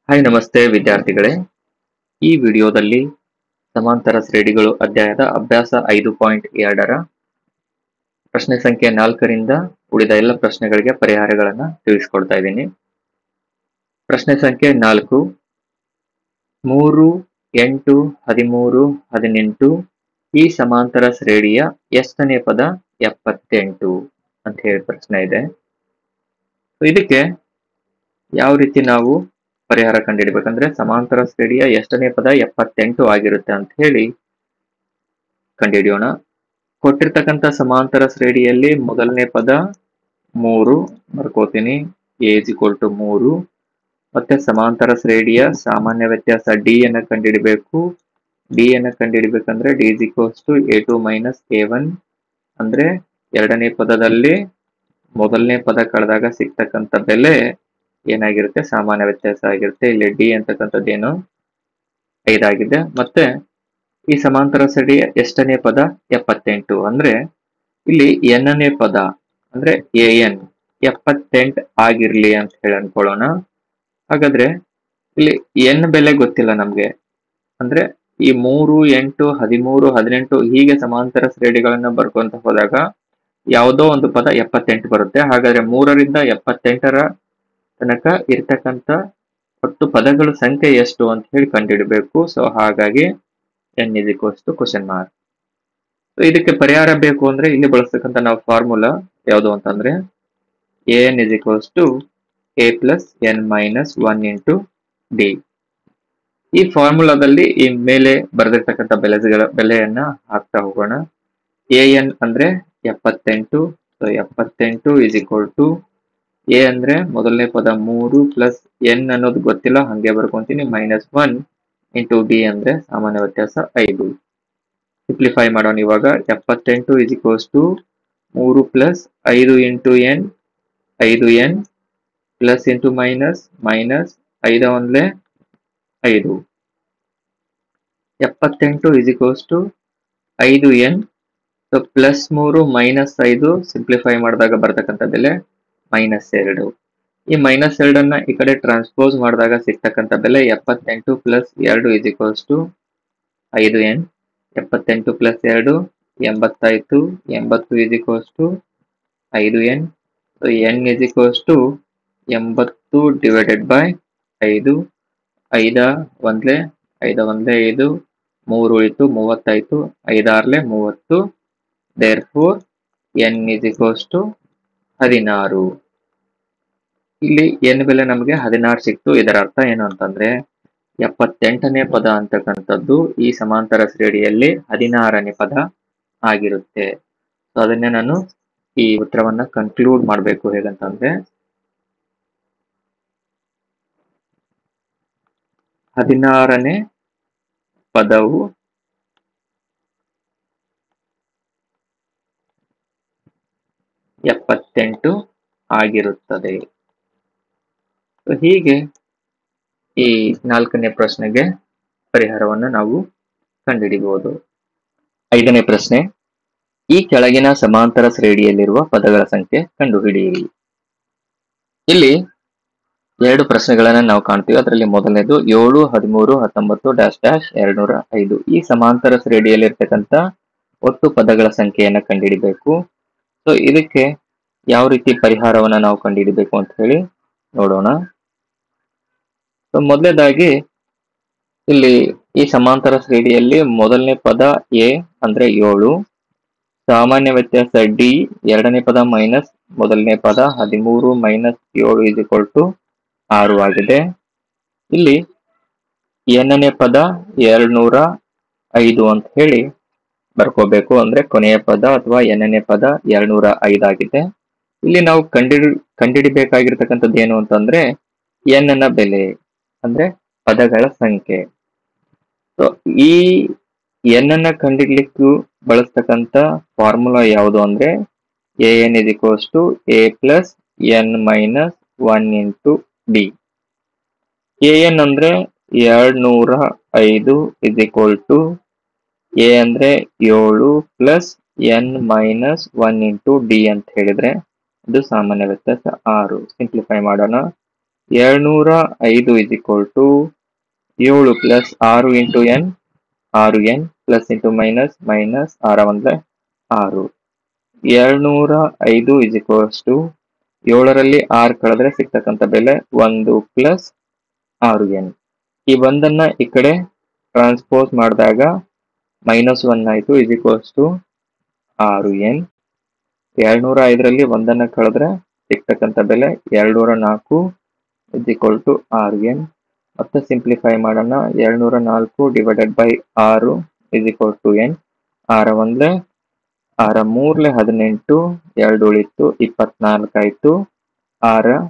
Hi ನಮಸ್ತೆ ವಿದ್ಯಾರ್ಥಿಗಳೇ. ಈ ವಿಡಿಯೋದಲ್ಲಿ ಸಮಾಂತರ ಶ್ರೇಣಿಗಳು ಅಧ್ಯಾಯದ ಅಭ್ಯಾಸ 5.2ರ ಪ್ರಶ್ನೆ ಸಂಖ್ಯೆ 4ರಿಂದ ಉಳಿದ ಎಲ್ಲ ಪ್ರಶ್ನೆಗಳಿಗೆ ಪರಿಹಾರಗಳನ್ನು ತಿಳಿಸ್ಕೊಡ್ತಾ ಇದ್ದೀನಿ. ಪ್ರಶ್ನೆ ಸಂಖ್ಯೆ 4, 3, 8, 13, 18 ಈ ಸಮಾಂತರ ಶ್ರೇಣಿಯ ಎಷ್ಟನೇ ಪದ 78 ಅಂತ ಹೇಳಿ ಪ್ರಶ್ನೆ ಇದೆ. ಇದಕ್ಕೆ ಯಾವ ರೀತಿ ನಾವು ಪರಿಹಾರ ಕಂಡುಹಿಡಬೇಕಂದ್ರೆ ಸಮಾಂತರ ಶ್ರೇಣಿಯ ಎಷ್ಟನೇ ಪದ 78 ಆಗಿರುತ್ತೆ ಅಂತ ಹೇಳಿ ಕಂಡುಹಿಡಿಯೋಣ. ಕೊಟ್ಟಿರ್ತಕ್ಕಂಥ ಸಮಾಂತರ ಶ್ರೇಣಿಯಲ್ಲಿ ಮೊದಲನೇ ಪದ 3 ಬರ್ಕೋತೀನಿ, a = 3. ಮತ್ತೆ ಸಮಾಂತರ ಶ್ರೇಣಿಯ ಸಾಮಾನ್ಯ ವ್ಯತ್ಯಾಸ d ಅನ್ನು ಕಂಡುಹಿಡಬೇಕು. d ಅನ್ನು ಕಂಡುಹಿಡಬೇಕಂದ್ರೆ d = a2 - a1 ಅಂದ್ರೆ ಎರಡನೇ ಪದದಲ್ಲಿ ಮೊದಲನೇ ಪದ ಕಳೆದಾಗ ಸಿಗ್ತಕ್ಕಂಥ ಬೆಲೆ ಏನಾಗಿರುತ್ತೆ, ಸಾಮಾನ್ಯ ವ್ಯತ್ಯಾಸ ಆಗಿರುತ್ತೆ. ಇಲ್ಲಿ ಡಿ ಅಂತಕ್ಕಂಥದ್ದೇನು 5 ಆಗಿದೆ. ಮತ್ತೆ ಈ ಸಮಾಂತರ ಶ್ರೇಣಿಯ ಎಷ್ಟನೇ ಪದ 78 ಅಂದ್ರೆ ಇಲ್ಲಿ ಎನ್ನನೇ ಪದ ಅಂದ್ರೆ an 78 ಆಗಿರ್ಲಿ ಅಂತ ಹೇಳಿ ಅನ್ಕೊಳ್ಳೋಣ. ಹಾಗಾದ್ರೆ ಇಲ್ಲಿ n ಬೆಲೆ ಗೊತ್ತಿಲ್ಲ ನಮ್ಗೆ, ಅಂದ್ರೆ ಈ 3, 8, 13, 18 ಹೀಗೆ ಸಮಾಂತರ ಶ್ರೇಣಿಗಳನ್ನ ಬರ್ಕೊಂತ ಹೋದಾಗ ಯಾವುದೋ ಒಂದು ಪದ 78 ಬರುತ್ತೆ. ಹಾಗಾದ್ರೆ 3ರಿಂದ 78ರ ತನಕ ಇರ್ತಕ್ಕಂಥ ಒಟ್ಟು ಪದಗಳ ಸಂಖ್ಯೆ ಎಷ್ಟು ಅಂತ ಹೇಳಿ ಕಂಡುಹಿಡಬೇಕು. ಸೊ ಹಾಗಾಗಿ n = ? ಇದಕ್ಕೆ ಪರಿಹಾರ ಬೇಕು ಅಂದ್ರೆ ಇಲ್ಲಿ ಬಳಸ್ತಕ್ಕಂಥ ನಾವು ಫಾರ್ಮುಲಾ ಯಾವುದು ಅಂತಂದ್ರೆ an = a + n - 1 × d. ಈ ಫಾರ್ಮುಲಾದಲ್ಲಿ ಈ ಮೇಲೆ ಬರೆದಿರ್ತಕ್ಕಂಥ ಬೆಲೆಯನ್ನ ಹಾಕ್ತಾ ಹೋಗೋಣ. an ಅಂದ್ರೆ 78, ಸೊ 78 = a ಅಂದ್ರೆ ಮೊದಲನೇ ಪದ 3 ಪ್ಲಸ್ n ಅನ್ನೋದು ಗೊತ್ತಿಲ್ಲ, ಹಂಗೆ ಬರ್ಕೊಂತೀನಿ, -1 × d ಅಂದ್ರೆ ಸಾಮಾನ್ಯ ವ್ಯತ್ಯಾಸ 5. ಸಿಂಪ್ಲಿಫೈ ಮಾಡೋಣ ಇವಾಗ. 78 = 3 plus 5 × n, 5n plus into minus 5 1 5. 78 = 5n, so +3 -5 simplify ಮಾಡಿದಾಗ ಬರ್ತಕ್ಕಂಥ ಬೆಲೆ -2. ಈ -2 ಅನ್ನ ಈ ಕಡೆ ಟ್ರಾನ್ಸ್ಪೋಸ್ ಮಾಡಿದಾಗ ಸಿಗ್ತಕ್ಕಂಥ ಬೆಲೆ 78 + 2 = 5n. 78 + 2 80 ಆಯ್ತು. 80 = 5n. So n = 80 / 5. 5 1 5 1 5, 3 ಉಳಿತು, 30 ಆಯ್ತು. 5 6 30. therefore n = 16. ಇಲ್ಲಿ n ಬೆಲೆ ನಮಗೆ 16 ಸಿಕ್ತು. ಇದರ ಅರ್ಥ ಏನು ಅಂತಂದ್ರೆ 78ನೇ ಪದ ಅಂತಕ್ಕಂಥದ್ದು ಈ ಸಮಾಂತರ ಶ್ರೇಣಿಯಲ್ಲಿ 16ನೇ ಪದ ಆಗಿರುತ್ತೆ. ಸೊ ಅದನ್ನೇ ನಾನು ಈ ಉತ್ತರವನ್ನ ಕನ್ಕ್ಲೂಡ್ ಮಾಡಬೇಕು. ಹೇಗಂತಂದ್ರೆ 16ನೇ ಪದವು (78) ಆಗಿರುತ್ತದೆ. ಹೀಗೆ ಈ 4ನೇ ಪ್ರಶ್ನೆಗೆ ಪರಿಹಾರವನ್ನು ನಾವು ಕಂಡುಹಿಡಿಯಬಹುದು. 5ನೇ ಪ್ರಶ್ನೆ, ಈ ಕೆಳಗಿನ ಸಮಾಂತರ ಶ್ರೇಣಿಯಲ್ಲಿರುವ ಪದಗಳ ಸಂಖ್ಯೆ ಕಂಡುಹಿಡಿಯಿರಿ. ಇಲ್ಲಿ 2 ಪ್ರಶ್ನೆಗಳನ್ನ ನಾವು ಕಾಣ್ತೀವಿ. ಅದರಲ್ಲಿ ಮೊದಲನೇದು 7, 13, 19 205 ಈ ಸಮಾಂತರ ಶ್ರೇಣಿಯಲ್ಲಿರ್ತಕ್ಕಂಥ ಒಟ್ಟು ಪದಗಳ ಸಂಖ್ಯೆಯನ್ನ ಕಂಡುಹಿಡಿಬೇಕು. ಸೊ ಇದಕ್ಕೆ ಯಾವ ರೀತಿ ಪರಿಹಾರವನ್ನ ನಾವು ಕಂಡುಹಿಡಿಬೇಕು ಅಂತ ಹೇಳಿ ನೋಡೋಣ. ಸೊ ಮೊದಲನೇದಾಗಿ ಇಲ್ಲಿ ಈ ಸಮಾಂತರ ಶ್ರೇಣಿಯಲ್ಲಿ ಮೊದಲನೇ ಪದ a ಅಂದ್ರೆ 7, ಸಾಮಾನ್ಯ ವ್ಯತ್ಯಾಸ d, ಎರಡನೇ ಪದ ಮೈನಸ್ ಮೊದಲನೇ ಪದ 13 - 7 = 6 ಆಗಿದೆ. ಇಲ್ಲಿ nನೇ ಪದ 205 ಅಂತ ಹೇಳಿ ಬರ್ಕೋಬೇಕು, ಅಂದ್ರೆ ಕೊನೆಯ ಪದ ಅಥವಾ nನೇ ಪದ 205 ಆಗಿದೆ. ಇಲ್ಲಿ ನಾವು ಕಂಡುಹಿಡಿಬೇಕಾಗಿರ್ತಕ್ಕಂಥದ್ದು ಏನು ಅಂತಂದ್ರೆ n ನ ಬೆಲೆ ಅಂದ್ರೆ ಪದಗಳ ಸಂಖ್ಯೆ. ಸೊ ಈ n ಅನ್ನ ಕಂಡುಹಿಡ್ಲಿಕ್ಕೂ ಬಳಸ್ತಕ್ಕಂಥ ಫಾರ್ಮುಲಾ ಯಾವುದು ಅಂದ್ರೆ an = a + n - 1 × d. an ಅಂದ್ರೆ 205 = a ಅಂದ್ರೆ 7 + n - 1 × d ಅಂತ ಹೇಳಿದ್ರೆ ಇದು ಸಾಮಾನ್ಯ ವ್ಯತ್ಯಾಸ 6. ಸಿಂಪ್ಲಿಫೈ ಮಾಡೋಣ. 705 is equal to 7 plus 6 into n 6n plus into minus minus 6 1 6 705 is equals to 7ರಲ್ಲಿ 6 ಕಳೆದ್ರೆ ಸಿಗ್ತಕ್ಕಂಥ ಬೆಲೆ 1 plus 6n. ಈ ಒಂದನ್ನ ಈ ಕಡೆ ಟ್ರಾನ್ಸ್ಪೋಸ್ ಮಾಡಿದಾಗ -1 ಆಯ್ತು is equals to 6n. 705ರಲ್ಲಿ ಒಂದನ್ನ ಕಳೆದ್ರೆ ಸಿಗ್ತಕ್ಕಂಥ ಬೆಲೆ 204 is equal to 6n. ಮತ್ತೆ ಸಿಂಪ್ಲಿಫೈ ಮಾಡೋಣ. 204 divided by 6 is equal to n. 6 1 6 3 18 2 ಉಳಿತು 24 ಆಯ್ತು. 6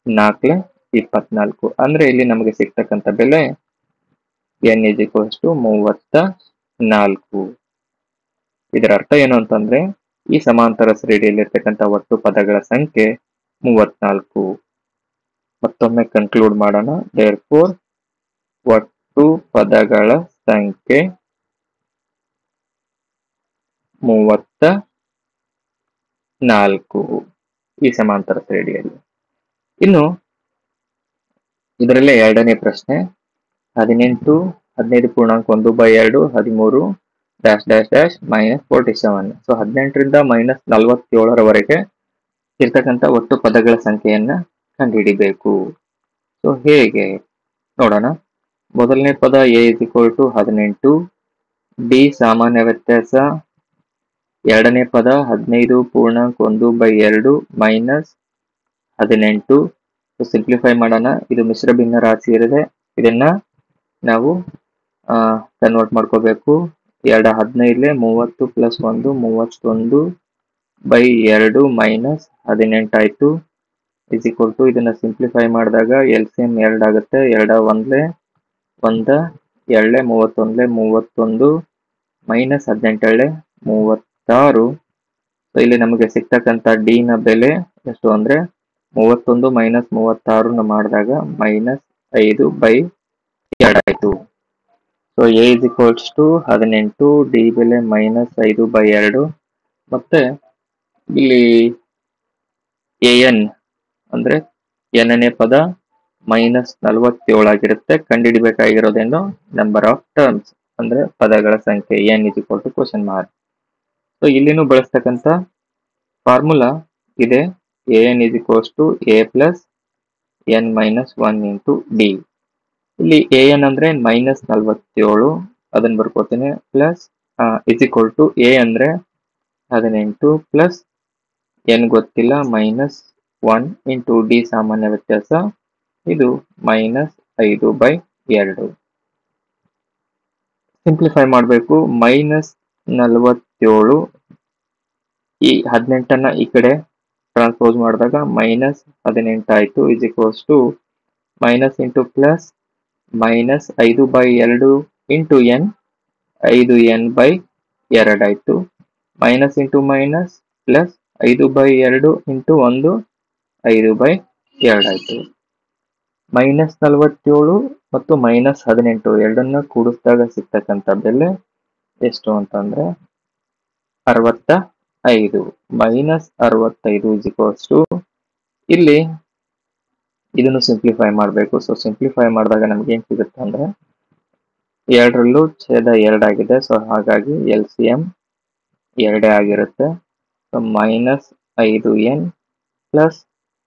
4 24 ಅಂದ್ರೆ ಇಲ್ಲಿ ನಮಗೆ ಸಿಗ್ತಕ್ಕಂಥ ಬೆಲೆ n is equals to 34. ಇದರ ಅರ್ಥ ಏನು ಅಂತಂದ್ರೆ ಈ ಸಮಾಂತರ ಶ್ರೇಣಿಯಲ್ಲಿರ್ತಕ್ಕಂಥ ಒಟ್ಟು ಪದಗಳ ಸಂಖ್ಯೆ 34. ಮತ್ತೊಮ್ಮೆ ಕನ್ಕ್ಲೂಡ್ ಮಾಡೋಣ. therefore ಒಟ್ಟು ಪದಗಳ ಸಂಖ್ಯೆ 34 ಈ ಸಮಾಂತರ ಶ್ರೇಣಿಯಲ್ಲಿ. ಇನ್ನು ಇದರಲ್ಲೇ ಎರಡನೇ ಪ್ರಶ್ನೆ 18 15 ಪೂರ್ಣಾಂಕ 1/2 13 ಡ್ಯಾಶ್ ಡ್ಯಾಶ್ ಡ್ಯಾಶ್ -47. ಸೊ 18ರಿಂದ -47ರವರೆಗೆ ಇರ್ತಕ್ಕಂಥ ಒಟ್ಟು ಪದಗಳ ಸಂಖ್ಯೆಯನ್ನ ಕಂಡುಹಿಡಿಬೇಕು. ಸೊ ಹೇಗೆ ನೋಡೋಣ. ಮೊದಲನೇ ಪದ a is equal to 18, b ಸಾಮಾನ್ಯ ವ್ಯತ್ಯಾಸ. ಎರಡನೇ ಪದ 15 ಪೂರ್ಣಾಂಕ 1/2 -18. ಸಿಂಪ್ಲಿಫೈ ಮಾಡೋಣ. ಇದು ಮಿಶ್ರ ಭಿನ್ನ ರಾಶಿ ಇರದೆ ಇದನ್ನ ನಾವು ಕನ್ವರ್ಟ್ ಮಾಡ್ಕೋಬೇಕು. 2 15 30 ಪ್ಲಸ್ 1 31/2 -18 ಆಯ್ತು is equal to ಇದನ್ನ ಸಿಂಪ್ಲಿಫೈ ಮಾಡಿದಾಗ LCM 2 ಆಗುತ್ತೆ. 2 1 1 2 31 31 -18 36. ಸೊ ಇಲ್ಲಿ ನಮಗೆ ಸಿಗ್ತಕ್ಕಂಥ ಡಿ ನ ಬೆಲೆ ಎಷ್ಟು ಅಂದ್ರೆ 31 - 36 ಮಾಡಿದಾಗ -5/2 ಆಯ್ತು. So a is equals to 18, D ಬೆಲೆ -5/2. ಮತ್ತೆ ಇಲ್ಲಿ an ಅಂದ್ರೆ nನೇ ಪದ -47 ಆಗಿರುತ್ತೆ. ಕಂಡುಹಿಡಿಬೇಕಾಗಿರೋದೇನು ನಂಬರ್ ಆಫ್ ಟರ್ಮ್ಸ್ ಅಂದ್ರೆ ಪದಗಳ ಸಂಖ್ಯೆ n is equal to question mark. So ಇಲ್ಲಿನೂ ಬಳಸ್ತಕ್ಕಂಥ ಫಾರ್ಮುಲಾ ಇದೆ. an is equals to a plus n minus 1 into d. ಇಲ್ಲಿ an ಅಂದ್ರೆ -47 ಅದನ್ನ ಬರ್ಕೋತೀನಿ plus is equal to a ಅಂದ್ರೆ 18 ಪ್ಲಸ್ n ಗೊತ್ತಿಲ್ಲ -1 into d ಸಾಮಾನ್ಯ ವ್ಯತ್ಯಾಸ. ಇದು -5/2. ಸಿಂಪ್ಲಿಫೈ ಮಾಡಬೇಕು. -47 ಈ 18ನ್ನ ಈ ಕಡೆ ಟ್ರಾನ್ಸ್ಪೋಸ್ ಮಾಡಿದಾಗ -18 ಆಯ್ತು is equals to minus into plus -5/2 into n 5n/2 ಆಯ್ತು. Minus into minus plus 5/2 into 1 5/2 ಆಯ್ತು. -47 ಮತ್ತು -18 ಎರಡನ್ನ ಕೂಡಿಸಿದಾಗ ಸಿಗ್ತಕ್ಕಂಥ ಬೆಲೆ ಎಷ್ಟು ಅಂತಂದ್ರೆ 65. -65 is equals to ಇಲ್ಲಿ ಇದನ್ನು ಸಿಂಪ್ಲಿಫೈ ಮಾಡಬೇಕು. ಸೊ ಸಿಂಪ್ಲಿಫೈ ಮಾಡಿದಾಗ ನಮ್ಗೆ ಏನ್ ಸಿಗುತ್ತೆ ಅಂದ್ರೆ 2ರಲ್ಲೂ ಛೇದ 2 ಆಗಿದೆ. ಸೊ ಹಾಗಾಗಿ LCM 2 ಆಗಿರುತ್ತೆ. So -5n plus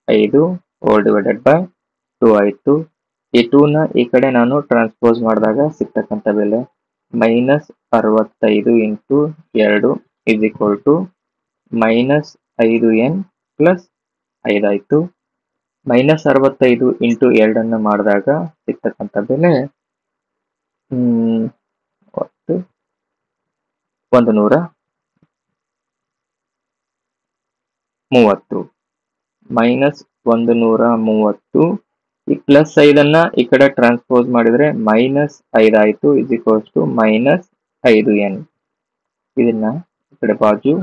5 whole divided by 2 ಆಯ್ತು. ಈ 2ನ ಈ ಕಡೆ ನಾನು ಟ್ರಾನ್ಸ್ಪೋಸ್ ಮಾಡಿದಾಗ ಸಿಗ್ತಕ್ಕಂಥ ಬೆಲೆ -65 into 2 is equal to -5n plus 5 ಆಯ್ತು. -65 ಇಂಟು 2 ಮಾಡಿದಾಗ ಸಿಗ್ತಕ್ಕಂಥ ಬೆಲೆ 130. -130 ಈ ಪ್ಲಸ್ 5 ಈ ಕಡೆ ಟ್ರಾನ್ಸ್ಪೋಸ್ ಮಾಡಿದ್ರೆ -5 ಆಯ್ತು is equals to -5n. ಇದನ್ನ ಈ ಕಡೆ ಬಾಜು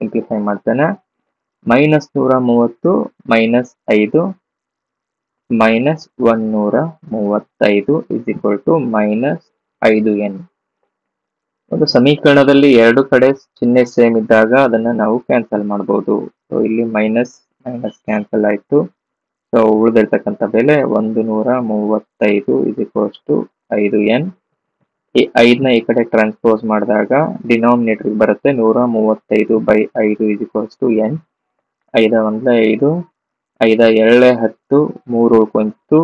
ಸಿಂಪ್ಲಿಫೈ ಮಾಡ್ತಾನೆ. -130 -5 -135 is equal to -5n. ಒಂದು ಸಮೀಕರಣದಲ್ಲಿ ಎರಡು ಕಡೆ ಚಿಹ್ನೆ ಸೇಮ್ ಇದ್ದಾಗ ಅದನ್ನ ನಾವು ಕ್ಯಾನ್ಸಲ್ ಮಾಡಬಹುದು. ಸೊ ಇಲ್ಲಿ ಮೈನಸ್ ಕ್ಯಾನ್ಸಲ್ ಆಯ್ತು. ಸೊ ಉಳಿದಿರ್ತಕ್ಕಂಥ ಬೆಲೆ 135 5n. ಈ 5ನ ಈ ಕಡೆ ಟ್ರಾನ್ಸ್ಪೋಸ್ ಮಾಡಿದಾಗ ಡಿನಾಮಿನೇಟರ್ ಬರುತ್ತೆ 135/5 n. 5 1 5, 5 2 10, 3 ಉಳ್ಕೊಂತು.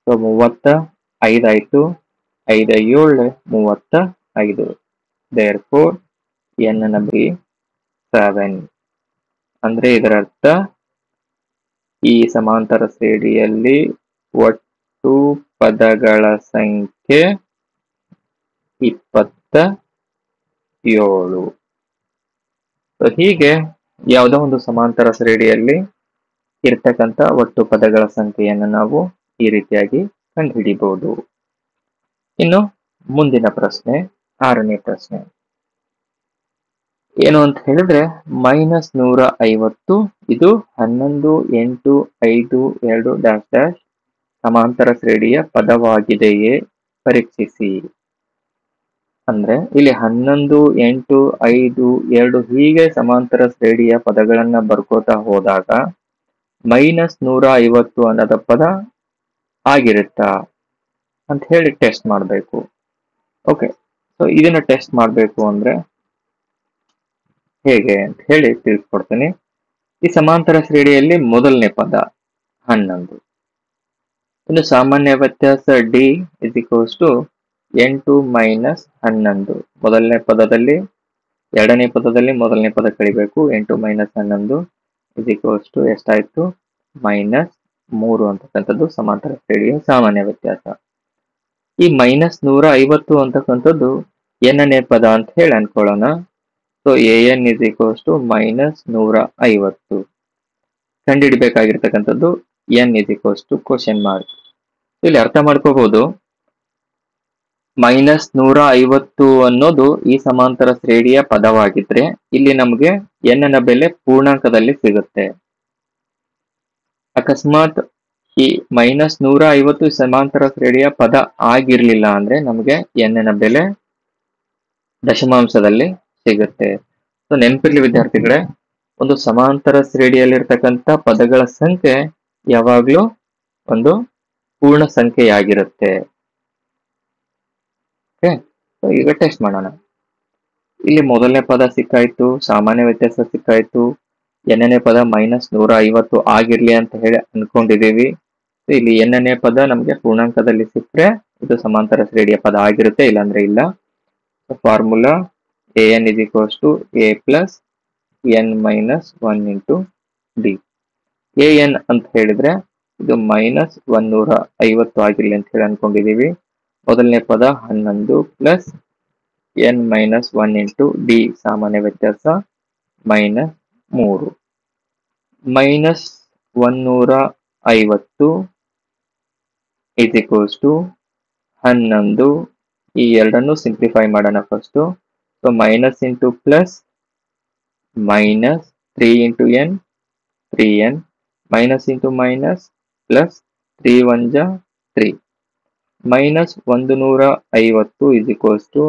ಸೊ 35 ಆಯ್ತು. 5 7 35. therefore n ನ ಬಿ 7. ಅಂದ್ರೆ ಇದರ ಅರ್ಥ ಈ ಸಮಾಂತರ ಶ್ರೇಣಿಯಲ್ಲಿ ಒಟ್ಟು ಪದಗಳ ಸಂಖ್ಯೆ 27. ಸೊ ಹೀಗೆ ಯಾವುದೋ ಒಂದು ಸಮಾಂತರ ಶ್ರೇಣಿಯಲ್ಲಿ ಇರ್ತಕ್ಕಂಥ ಒಟ್ಟು ಪದಗಳ ಸಂಖ್ಯೆಯನ್ನು ನಾವು ಈ ರೀತಿಯಾಗಿ ಕಂಡುಹಿಡಿಬಹುದು. ಇನ್ನು ಮುಂದಿನ ಪ್ರಶ್ನೆ, 6ನೇ ಪ್ರಶ್ನೆ ಏನು ಅಂತ ಹೇಳಿದ್ರೆ -150 ಇದು 11 8 5 2 ಡ್ಯಾಶ್ ಡ್ಯಾಶ್ ಸಮಾಂತರ ಶ್ರೇಣಿಯ ಪದವಾಗಿದೆಯೇ ಪರೀಕ್ಷಿಸಿ. ಅಂದ್ರೆ ಇಲ್ಲಿ 11 8 5 2 ಹೀಗೆ ಸಮಾಂತರ ಶ್ರೇಣಿಯ ಪದಗಳನ್ನ ಬರ್ಕೋತಾ ಹೋದಾಗ -150 ಅನ್ನೋದ ಪದ ಆಗಿರುತ್ತಾ ಅಂತ ಹೇಳಿ ಟೆಸ್ಟ್ ಮಾಡಬೇಕು. ಓಕೆ, ಸೊ ಇದನ್ನ ಟೆಸ್ಟ್ ಮಾಡಬೇಕು ಅಂದ್ರೆ ಹೇಗೆ ಅಂತ ಹೇಳಿ ತಿಳಿಸ್ಕೊಡ್ತೀನಿ. ಈ ಸಮಾಂತರ ಶ್ರೇಣಿಯಲ್ಲಿ ಮೊದಲನೇ ಪದ 11. ಇನ್ನು ಸಾಮಾನ್ಯ ವ್ಯತ್ಯಾಸ D = 8 - 11. ಮೊದಲನೇ ಪದದಲ್ಲಿ ಎರಡನೇ ಪದದಲ್ಲಿ ಮೊದಲನೇ ಪದ ಕಳಿಬೇಕು. 8 - 11 ಎಷ್ಟಾಯ್ತು? -3 ಅಂತಕ್ಕಂಥದ್ದು ಸಮಾಂತರ ಶ್ರೇಣಿಯ ಸಾಮಾನ್ಯ ವ್ಯತ್ಯಾಸ. ಈ -150 ಅಂತಕ್ಕಂಥದ್ದು n-ನೇ ಪದ ಅಂತ ಹೇಳಿ ಅನ್ಕೊಳ್ಳೋಣ. So an = -150. ಕಂಡುಹಿಡಬೇಕಾಗಿರ್ತಕ್ಕಂಥದ್ದು n =? ಇಲ್ಲಿ ಅರ್ಥ ಮಾಡ್ಕೋಬಹುದು, -150 ಅನ್ನೋದು ಈ ಸಮಾಂತರ ಶ್ರೇಣಿಯ ಪದವಾಗಿದ್ರೆ ಇಲ್ಲಿ ನಮಗೆ n ನ ಬೆಲೆ ಪೂರ್ಣಾಂಕದಲ್ಲಿ ಸಿಗುತ್ತೆ. ಅಕಸ್ಮಾತ್ ಈ -150 ಸಮಾಂತರ ಶ್ರೇಣಿಯ ಪದ ಆಗಿರ್ಲಿಲ್ಲ ಅಂದ್ರೆ ನಮಗೆ n ನ ಬೆಲೆ ದಶಮಾಂಶದಲ್ಲಿ ಸಿಗುತ್ತೆ. ಸೊ ನೆನಪಿರ್ಲಿ ವಿದ್ಯಾರ್ಥಿಗಳೇ, ಒಂದು ಸಮಾಂತರ ಶ್ರೇಣಿಯಲ್ಲಿರ್ತಕ್ಕಂಥ ಪದಗಳ ಸಂಖ್ಯೆ ಯಾವಾಗ್ಲೂ ಒಂದು ಪೂರ್ಣ ಸಂಖ್ಯೆಯಾಗಿರುತ್ತೆ. ಓಕೆ, ಸೊ ಈಗ ಟೆಸ್ಟ್ ಮಾಡೋಣ. ಇಲ್ಲಿ ಮೊದಲನೇ ಪದ ಸಿಕ್ಕಾಯ್ತು, ಸಾಮಾನ್ಯ ವ್ಯತ್ಯಾಸ ಸಿಕ್ಕಾಯ್ತು, n-ನೇ ಪದ -150 ಆಗಿರ್ಲಿ ಅಂತ ಹೇಳಿ ಅನ್ಕೊಂಡಿದೀವಿ. ಇಲ್ಲಿ n-ನೇ ಪದ ನಮಗೆ ಪೂರ್ಣಾಂಕದಲ್ಲಿ ಸಿಕ್ಕರೆ ಇದು ಸಮಾಂತರ ಶ್ರೇಣಿಯ ಪದ ಆಗಿರುತ್ತೆ, ಇಲ್ಲಾಂದ್ರೆ ಇಲ್ಲ. Formula an = a + n - 1 × d. an ಅಂತ ಹೇಳಿದ್ರೆ ಇದು -150 ಆಗಿರ್ಲಿ ಅಂತ ಹೇಳಿ ಅನ್ಕೊಂಡಿದೀವಿ. ಮೊದಲನೇ ಪದ 11 + n - 1 × d ಸಾಮಾನ್ಯ ವ್ಯತ್ಯಾಸ -3. -150 11. ಈ ಎರಡನ್ನು ಸಿಂಪ್ಲಿಫೈ ಮಾಡೋಣ first. So minus into plus -3 × n 3n, minus into minus plus 3 1 3, minus 150 is equals to,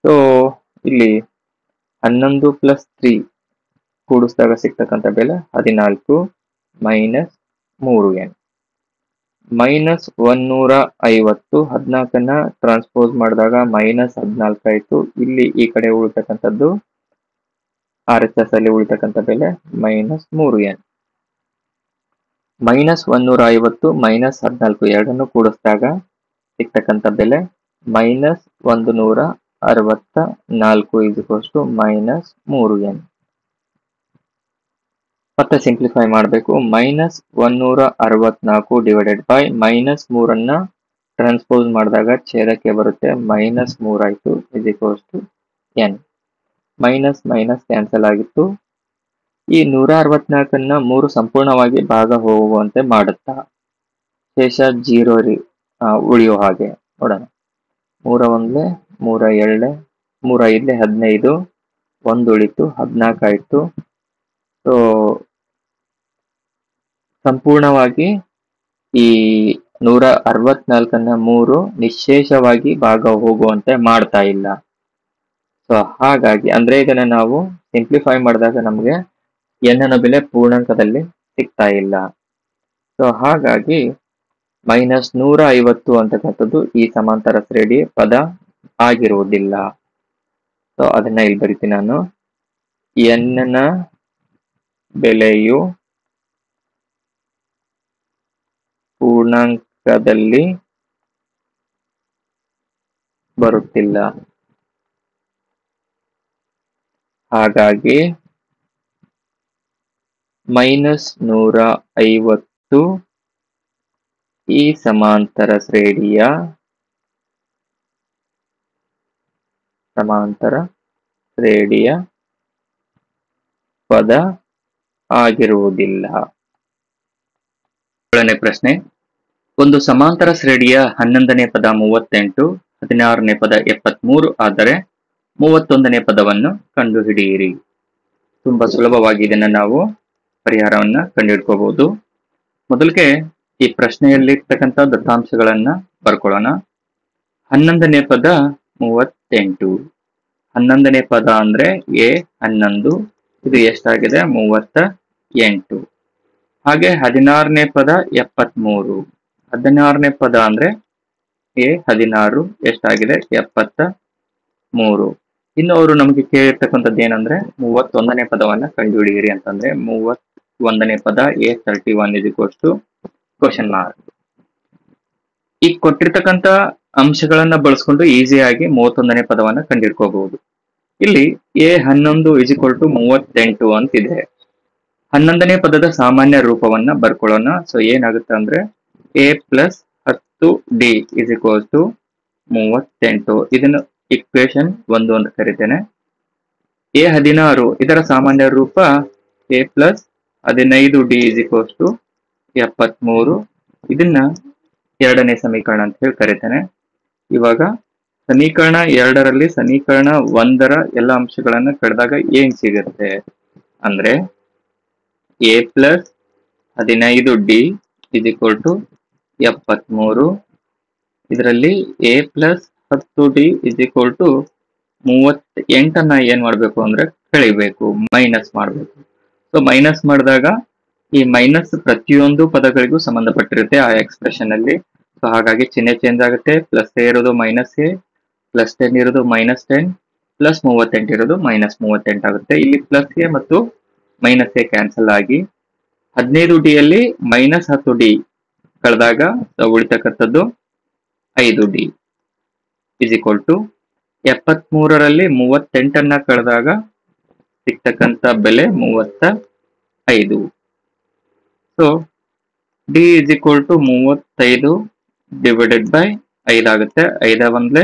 so ಇಲ್ಲಿ 11 plus 3 ಕೂಡಿಸಿದಾಗ ಸಿಗ್ತಕ್ಕಂಥ ಬೆಲೆ 14 minus 3n. minus 150 14ನ್ನ ಟ್ರಾನ್ಸ್ಪೋಸ್ ಮಾಡಿದಾಗ minus 14 ಆಯಿತು. ಇಲ್ಲಿ ಈ ಕಡೆ ಉಳಿತಕ್ಕಂಥದ್ದು RHS ಅಲ್ಲಿ ಉಳಿತಕ್ಕಂಥ ಬೆಲೆ -3n. -150 -14 ಎರಡನ್ನು ಕೂಡಿಸಿದಾಗ ಸಿಗ್ತಕ್ಕಂಥ ಬೆಲೆ -164 -3n. ಮತ್ತೆ ಸಿಂಪ್ಲಿಫೈ ಮಾಡಬೇಕು. -164 ಡಿವೈಡೆಡ್ ಬೈ -3ಅನ್ನ ಟ್ರಾನ್ಸ್ಪೋಸ್ ಮಾಡಿದಾಗ ಛೇದಕ್ಕೆ ಬರುತ್ತೆ -3 ಆಯಿತು n. ಮೈನಸ್ ಮೈನಸ್ ಕ್ಯಾನ್ಸಲ್ ಆಗಿತ್ತು. ಈ 164ನ್ನ 3 ಸಂಪೂರ್ಣವಾಗಿ ಭಾಗ ಹೋಗುವಂತೆ ಮಾಡುತ್ತಾ ಶೇಷ 0 ಉಳಿಯೋ ಹಾಗೆ ನೋಡೋಣ. 3 1 3 2 3 5 15, 1 ಉಳಿತು 14 ಆಯಿತು. ಸೊ ಸಂಪೂರ್ಣವಾಗಿ ಈ 164ನ್ನ 3 ನಿಶೇಷವಾಗಿ ಭಾಗ ಹೋಗುವಂತೆ ಮಾಡ್ತಾ ಇಲ್ಲ. ಸೊ ಹಾಗಾಗಿ ಅಂದ್ರೆ ಇದನ್ನ ನಾವು ಸಿಂಪ್ಲಿಫೈ ಮಾಡಿದಾಗ ನಮಗೆ n ನ ಬೆಲೆ ಪೂರ್ಣಾಂಕದಲ್ಲಿ ಸಿಗ್ತಾ ಇಲ್ಲ. ಸೊ ಹಾಗಾಗಿ -150 ಅಂತಕ್ಕಂಥದ್ದು ಈ ಸಮಾಂತರ ಶ್ರೇಣಿ ಪದ ಆಗಿರುವುದಿಲ್ಲ. ಸೊ ಅದನ್ನ ಇಲ್ಲಿ ಬರಿತೀನಿ ನಾನು. n ನ ಬೆಲೆಯು ಪೂರ್ಣಾಂಕದಲ್ಲಿ ಬರುತ್ತಿಲ್ಲ. ಹಾಗಾಗಿ -150 ಈ ಸಮಾಂತರ ಶ್ರೇಣಿಯ ಪದ ಆಗಿರುವುದಿಲ್ಲ. 7ನೇ ಪ್ರಶ್ನೆ. ಒಂದು ಸಮಾಂತರ ಶ್ರೇಣಿಯ 11ನೇ ಪದ 38, 16ನೇ ಪದ 73 ಆದರೆ 31ನೇ ಪದವನ್ನು ಕಂಡುಹಿಡಿಯಿರಿ. ತುಂಬಾ ಸುಲಭವಾಗಿ ಇದನ್ನ ನಾವು ಪರಿಹಾರವನ್ನ ಕಂಡುಹಿಡ್ಕೋಬಹುದು. ಮೊದಲಿಗೆ ಈ ಪ್ರಶ್ನೆಯಲ್ಲಿರ್ತಕ್ಕಂಥ ದತ್ತಾಂಶಗಳನ್ನ ಬರ್ಕೊಳ್ಳೋಣ. 11ನೇ ಪದ 38. 11ನೇ ಪದ ಅಂದ್ರೆ A11. ಇದು ಎಷ್ಟಾಗಿದೆ? 38. ಹಾಗೆ 16ನೇ ಪದ 73. 16ನೇ ಪದ ಅಂದ್ರೆ A16 ಎಷ್ಟಾಗಿದೆ? 73. ಇನ್ನು ಅವರು ನಮಗೆ ಕೇಳಿರ್ತಕ್ಕಂಥದ್ದು ಏನಂದ್ರೆ 31ನೇ ಪದವನ್ನ ಕಂಡುಹಿಡಿಯಿರಿ ಅಂತಂದ್ರೆ 31ನೇ ಪದ A31 ಕ್ವಶನ್ ಮಾರ್ಕ್. ಈ ಕೊಟ್ಟಿರ್ತಕ್ಕಂಥ ಅಂಶಗಳನ್ನ ಬಳಸ್ಕೊಂಡು ಈಸಿಯಾಗಿ 31ನೇ ಪದವನ್ನ ಕಂಡುಹಿಡ್ಕೋಬಹುದು. ಇಲ್ಲಿ A11 38 ಅಂತಿದೆ. 11ನೇ ಪದದ ಸಾಮಾನ್ಯ ರೂಪವನ್ನ ಬರ್ಕೊಳ್ಳೋಣ. ಸೊ ಏನಾಗುತ್ತೆ ಅಂದ್ರೆ A+10D = 38. ಇದನ್ನು ಇಕ್ವೇಶನ್ 1 ಅಂತ ಕರಿತೇನೆ. A16 ಇದರ ಸಾಮಾನ್ಯ ರೂಪ A+15D = 73. ಇದನ್ನ ಎರಡನೇ ಸಮೀಕರಣ ಅಂತ ಹೇಳಿ ಕರಿತೇನೆ. ಇವಾಗ ಸಮೀಕರಣ 2ರಲ್ಲಿ ಸಮೀಕರಣ 1ರ ಎಲ್ಲ ಅಂಶಗಳನ್ನ ಕಳೆದಾಗ ಏನ್ ಸಿಗುತ್ತೆ ಅಂದ್ರೆ A+15D = 73. ಇದರಲ್ಲಿ A+10D = 38 ಏನ್ ಮಾಡ್ಬೇಕು ಅಂದ್ರೆ ಕಳಿಬೇಕು, ಮೈನಸ್ ಮಾಡ್ಬೇಕು. ಸೊ ಮೈನಸ್ ಮಾಡಿದಾಗ ಈ ಮೈನಸ್ ಪ್ರತಿಯೊಂದು ಪದಗಳಿಗೂ ಸಂಬಂಧಪಟ್ಟಿರುತ್ತೆ ಆ ಎಕ್ಸ್ಪ್ರೆಷನ್ ಅಲ್ಲಿ. ಸೊ ಹಾಗಾಗಿ ಚಿಹ್ನೆ ಚೇಂಜ್ ಆಗುತ್ತೆ. +A ಇರೋದು -A, +10 ಇರೋದು -10, +38 ಇರೋದು -38 ಆಗುತ್ತೆ. ಇಲ್ಲಿ +A ಮತ್ತು -A ಕ್ಯಾನ್ಸಲ್ ಆಗಿ 15D ಯಲ್ಲಿ -10D ಕಳೆದಾಗ ಉಳಿತಕ್ಕಂಥದ್ದು 5D = 73ರಲ್ಲಿ 38 ಕಳೆದಾಗ ಸಿಗ್ತಕ್ಕಂಥ ಬೆಲೆ 35. ಸೊ D = 35 / 5 ಆಗುತ್ತೆ. 5 1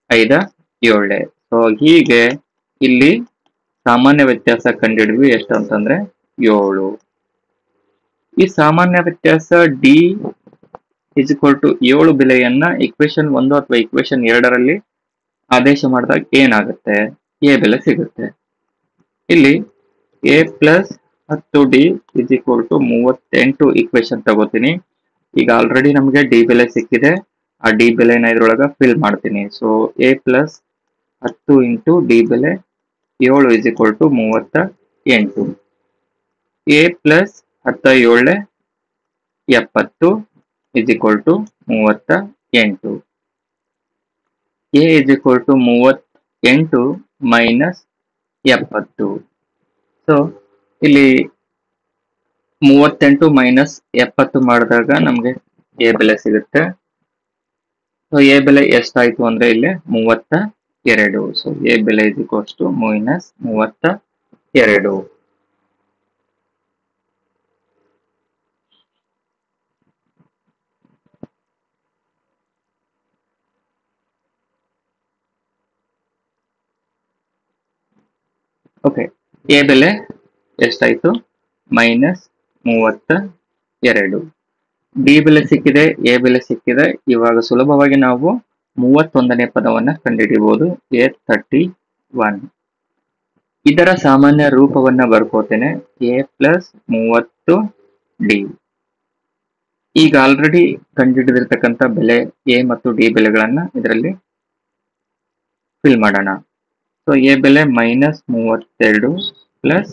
5 7. ಸೊ ಹೀಗೆ ಇಲ್ಲಿ ಸಾಮಾನ್ಯ ವ್ಯತ್ಯಾಸ ಕಂಡುಹಿಡಿದ್ವಿ. ಎಷ್ಟು ಅಂತಂದ್ರೆ 7. ಈ ಸಾಮಾನ್ಯ ವ್ಯತ್ಯಾಸ D = 7 ಬೆಲೆಯನ್ನ ಇಕ್ವೇಶನ್ 1 ಅಥವಾ ಇಕ್ವೇಶನ್ 2ರಲ್ಲಿ ಆದೇಶ ಮಾಡಿದಾಗ ಏನಾಗುತ್ತೆ? A ಬೆಲೆ ಸಿಗುತ್ತೆ. ಇಲ್ಲಿ A+10D = 38 ಇಕ್ವೇಶನ್ ತಗೋತೀನಿ. ಈಗ ಆಲ್ರೆಡಿ ನಮಗೆ D ಬೆಲೆ ಸಿಕ್ಕಿದೆ. ಆ D ಬೆಲೆನ ಇದ್ರೊಳಗ ಫಿಲ್ ಮಾಡ್ತೀನಿ. ಸೊ A+10 × D ಬೆಲೆ 7 = 38. A+17 70 = 38. A = 38 - 70. ಸೊ ಇಲ್ಲಿ 38 - 70 ಮಾಡಿದಾಗ ನಮ್ಗೆ A ಬೆಲೆ ಸಿಗುತ್ತೆ. ಸೊ A ಬೆಲೆ ಎಷ್ಟಾಯ್ತು ಅಂದ್ರೆ ಇಲ್ಲಿ 32. ಸೊ A ಬೆಲೆ = -32. ಓಕೆ, A ಬೆಲೆ ಎಷ್ಟಾಯ್ತು? -32. D ಬೆಲೆ ಸಿಕ್ಕಿದೆ, A ಬೆಲೆ ಸಿಕ್ಕಿದೆ. ಇವಾಗ ಸುಲಭವಾಗಿ ನಾವು 31ನೇ ಪದವನ್ನ ಕಂಡುಹಿಡಿಯಬಹುದು. A31. ಇದರ ಸಾಮಾನ್ಯ ರೂಪವನ್ನ ಬರ್ಕೋತೇನೆ. A+30D. ಈಗ ಆಲ್ರೆಡಿ ಕಂಡುಹಿಡಿದಿರ್ತಕ್ಕಂಥ ಬೆಲೆ A ಮತ್ತು D ಬೆಲೆಗಳನ್ನ ಇದರಲ್ಲಿ ಫಿಲ್ ಮಾಡೋಣ. ಸೊ A ಬೆಲೆ -32 +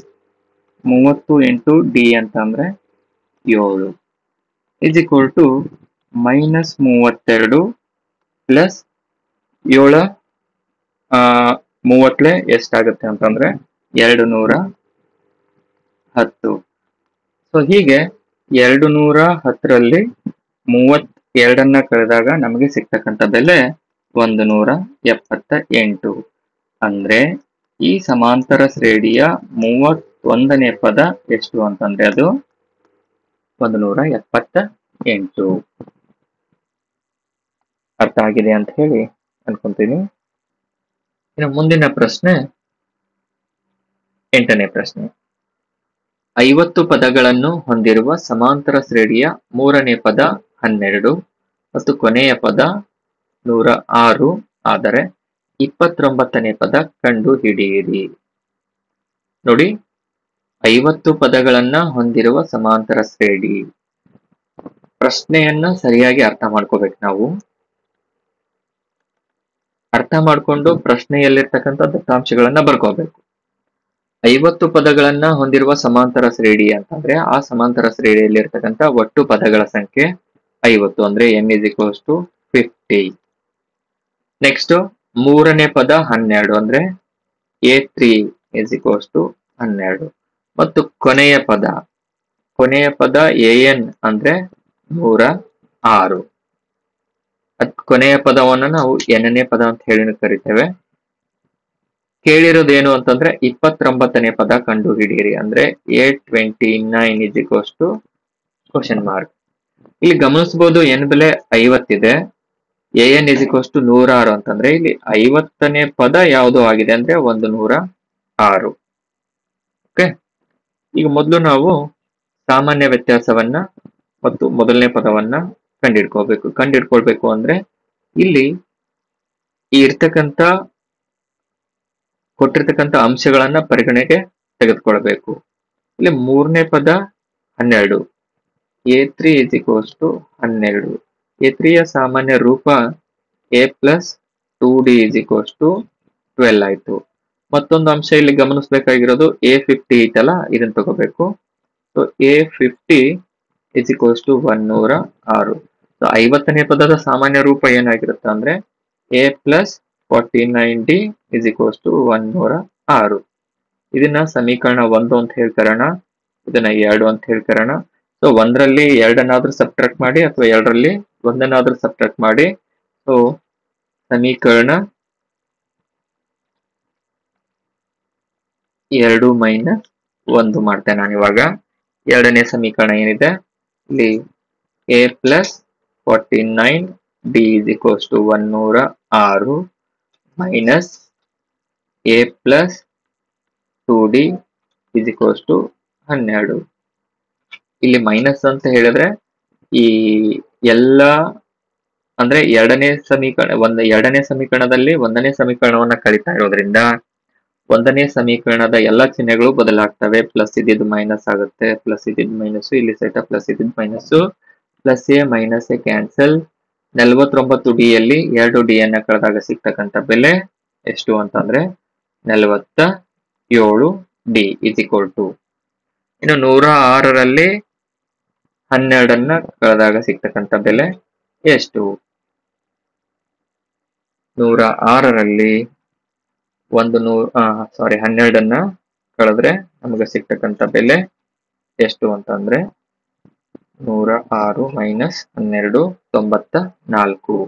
30 × D ಅಂತಂದ್ರೆ 7. ಇಸ್ ಈಕ್ವಲ್ ಟು -32 ಪ್ಲಸ್ 7 30 ಎಷ್ಟಾಗುತ್ತೆ ಅಂತಂದ್ರೆ 210. ಸೊ ಹೀಗೆ 210ರಲ್ಲಿ 32 ಕಳೆದಾಗ ನಮಗೆ ಸಿಗ್ತಕ್ಕಂಥ ಬೆಲೆ 178. ಅಂದ್ರೆ ಈ ಸಮಾಂತರ ಶ್ರೇಣಿಯ 31ನೇ ಪದ ಎಷ್ಟು ಅಂತಂದ್ರೆ ಅದು 178. ಅರ್ಥ ಆಗಿದೆ ಅಂತ ಹೇಳಿ ಅನ್ಕೊಂತೀನಿ. ಇನ್ನು ಮುಂದಿನ ಪ್ರಶ್ನೆ 8ನೇ ಪ್ರಶ್ನೆ. 50 ಪದಗಳನ್ನು ಹೊಂದಿರುವ ಸಮಾಂತರ ಶ್ರೇಣಿಯ 3ನೇ ಪದ 12 ಮತ್ತು ಕೊನೆಯ ಪದ 106 ಆದರೆ 29ನೇ ಪದ ಕಂಡು ಹಿಡಿಯಿರಿ. ನೋಡಿ, 50 ಪದಗಳನ್ನ ಹೊಂದಿರುವ ಸಮಾಂತರ ಶ್ರೇಣಿ. ಪ್ರಶ್ನೆಯನ್ನ ಸರಿಯಾಗಿ ಅರ್ಥ ಮಾಡ್ಕೋಬೇಕು ನಾವು. ಅರ್ಥ ಮಾಡ್ಕೊಂಡು ಪ್ರಶ್ನೆಯಲ್ಲಿರ್ತಕ್ಕಂಥ ದತ್ತಾಂಶಗಳನ್ನ ಬರ್ಕೋಬೇಕು. 50 ಪದಗಳನ್ನ ಹೊಂದಿರುವ ಸಮಾಂತರ ಶ್ರೇಣಿ ಅಂತಂದ್ರೆ ಆ ಸಮಾಂತರ ಶ್ರೇಣಿಯಲ್ಲಿರ್ತಕ್ಕಂಥ ಒಟ್ಟು ಪದಗಳ ಸಂಖ್ಯೆ 50 ಅಂದ್ರೆ n = 50. ನೆಕ್ಸ್ಟ್ 3ನೇ ಪದ 12 ಅಂದ್ರೆ A3 = 12 ಮತ್ತು ಕೊನೆಯ ಪದ AN ಅಂದ್ರೆ 106. ಕೊನೆಯ ಪದವನ್ನ ನಾವು n ನೇ ಪದ ಅಂತ ಹೇಳಿ ಕರಿತೇವೆ. ಕೇಳಿರೋದೇನು ಅಂತಂದ್ರೆ 29ನೇ ಪದ ಕಂಡು ಹಿಡಿಯಿರಿ ಅಂದ್ರೆ A29 =? ಇಲ್ಲಿ ಗಮನಿಸಬಹುದು n ಬೆಲೆ 50 ಇದೆ, AN = 106 ಅಂತಂದ್ರೆ ಇಲ್ಲಿ 50ನೇ ಪದ ಯಾವುದು ಆಗಿದೆ ಅಂದ್ರೆ 106. ಓಕೆ, ಈಗ ಮೊದಲು ನಾವು ಸಾಮಾನ್ಯ ವ್ಯತ್ಯಾಸವನ್ನ ಮತ್ತು ಮೊದಲನೇ ಪದವನ್ನ ಕಂಡಿಡ್ಕೊಳ್ಬೇಕು ಅಂದ್ರೆ ಇಲ್ಲಿ ಕೊಟ್ಟಿರ್ತಕ್ಕಂಥ ಅಂಶಗಳನ್ನ ಪರಿಗಣನೆಗೆ ತೆಗೆದುಕೊಳ್ಬೇಕು. ಇಲ್ಲಿ 3ನೇ ಪದ 12, A3 = 12. A3ಯ ಸಾಮಾನ್ಯ ರೂಪ A + 2D = 12 ಆಯ್ತು. ಮತ್ತೊಂದು ಅಂಶ ಇಲ್ಲಿ ಗಮನಿಸಬೇಕಾಗಿರೋದು A50 ಐತಲ್ಲ, ಇದನ್ನ ತಗೋಬೇಕು. So A50 = 106. 50ನೇ ಪದದ ಸಾಮಾನ್ಯ ರೂಪ ಏನಾಗಿರುತ್ತೆ ಅಂದ್ರೆ A + 49D = 106. ಇದನ್ನ ಸಮೀಕರಣ 1 ಅಂತ ಹೇಳ್ಕರೋಣ, ಇದನ್ನ 2 ಅಂತ ಹೇಳ್ಕರೋಣ. ಸೊ 1ರಲ್ಲಿ 2 ಸಬ್ಟ್ರಾಕ್ಟ್ ಮಾಡಿ ಅಥವಾ 2ರಲ್ಲಿ 1 ಸಬ್ಟ್ರಾಕ್ಟ್ ಮಾಡಿ. ಸೊ ಸಮೀಕರಣ 2 - 1 ಮಾಡ್ತೇನೆ ನಾನು ಇವಾಗ. 2ನೇ ಸಮೀಕರಣ ಏನಿದೆ ಇಲ್ಲಿ A + 49D = 106 minus A + 2D = 12. ಇಲ್ಲಿ ಮೈನಸ್ ಅಂತ ಹೇಳಿದ್ರೆ ಈ ಎಲ್ಲ ಅಂದ್ರೆ ಎರಡನೇ ಸಮೀಕರಣದಲ್ಲಿ 1ನೇ ಸಮೀಕರಣವನ್ನ ಕಲಿತಾ ಇರೋದ್ರಿಂದ 1ನೇ ಸಮೀಕರಣದ ಎಲ್ಲ ಚಿಹ್ನೆಗಳು ಬದಲಾಗ್ತವೆ. ಪ್ಲಸ್ ಇದ್ದಿದ್ದು ಮೈನಸ್ ಆಗುತ್ತೆ, ಪ್ಲಸ್ ಇದ್ದಿದ್ದು ಮೈನಸ್, ಇಲ್ಲಿ ಸಹಿತ ಪ್ಲಸ್ ಇದ್ದಿದ್ದು minus, plus A minus A cancel. 49D ಯಲ್ಲಿ 2D ಅನ್ನ ಕಳೆದಾಗ ಸಿಗ್ತಕ್ಕಂಥ ಬೆಲೆ ಎಷ್ಟು ಅಂತಂದ್ರೆ 47D = ಇನ್ನು 106ರಲ್ಲಿ 12 ಕಳೆದಾಗ ಸಿಗ್ತಕ್ಕಂಥ ಬೆಲೆ ಎಷ್ಟು? 106ರಲ್ಲಿ 12 ಕಳೆದ್ರೆ ನಮಗೆ ಸಿಗ್ತಕ್ಕಂಥ ಬೆಲೆ ಎಷ್ಟು ಅಂತಂದ್ರೆ 106 - 12 94.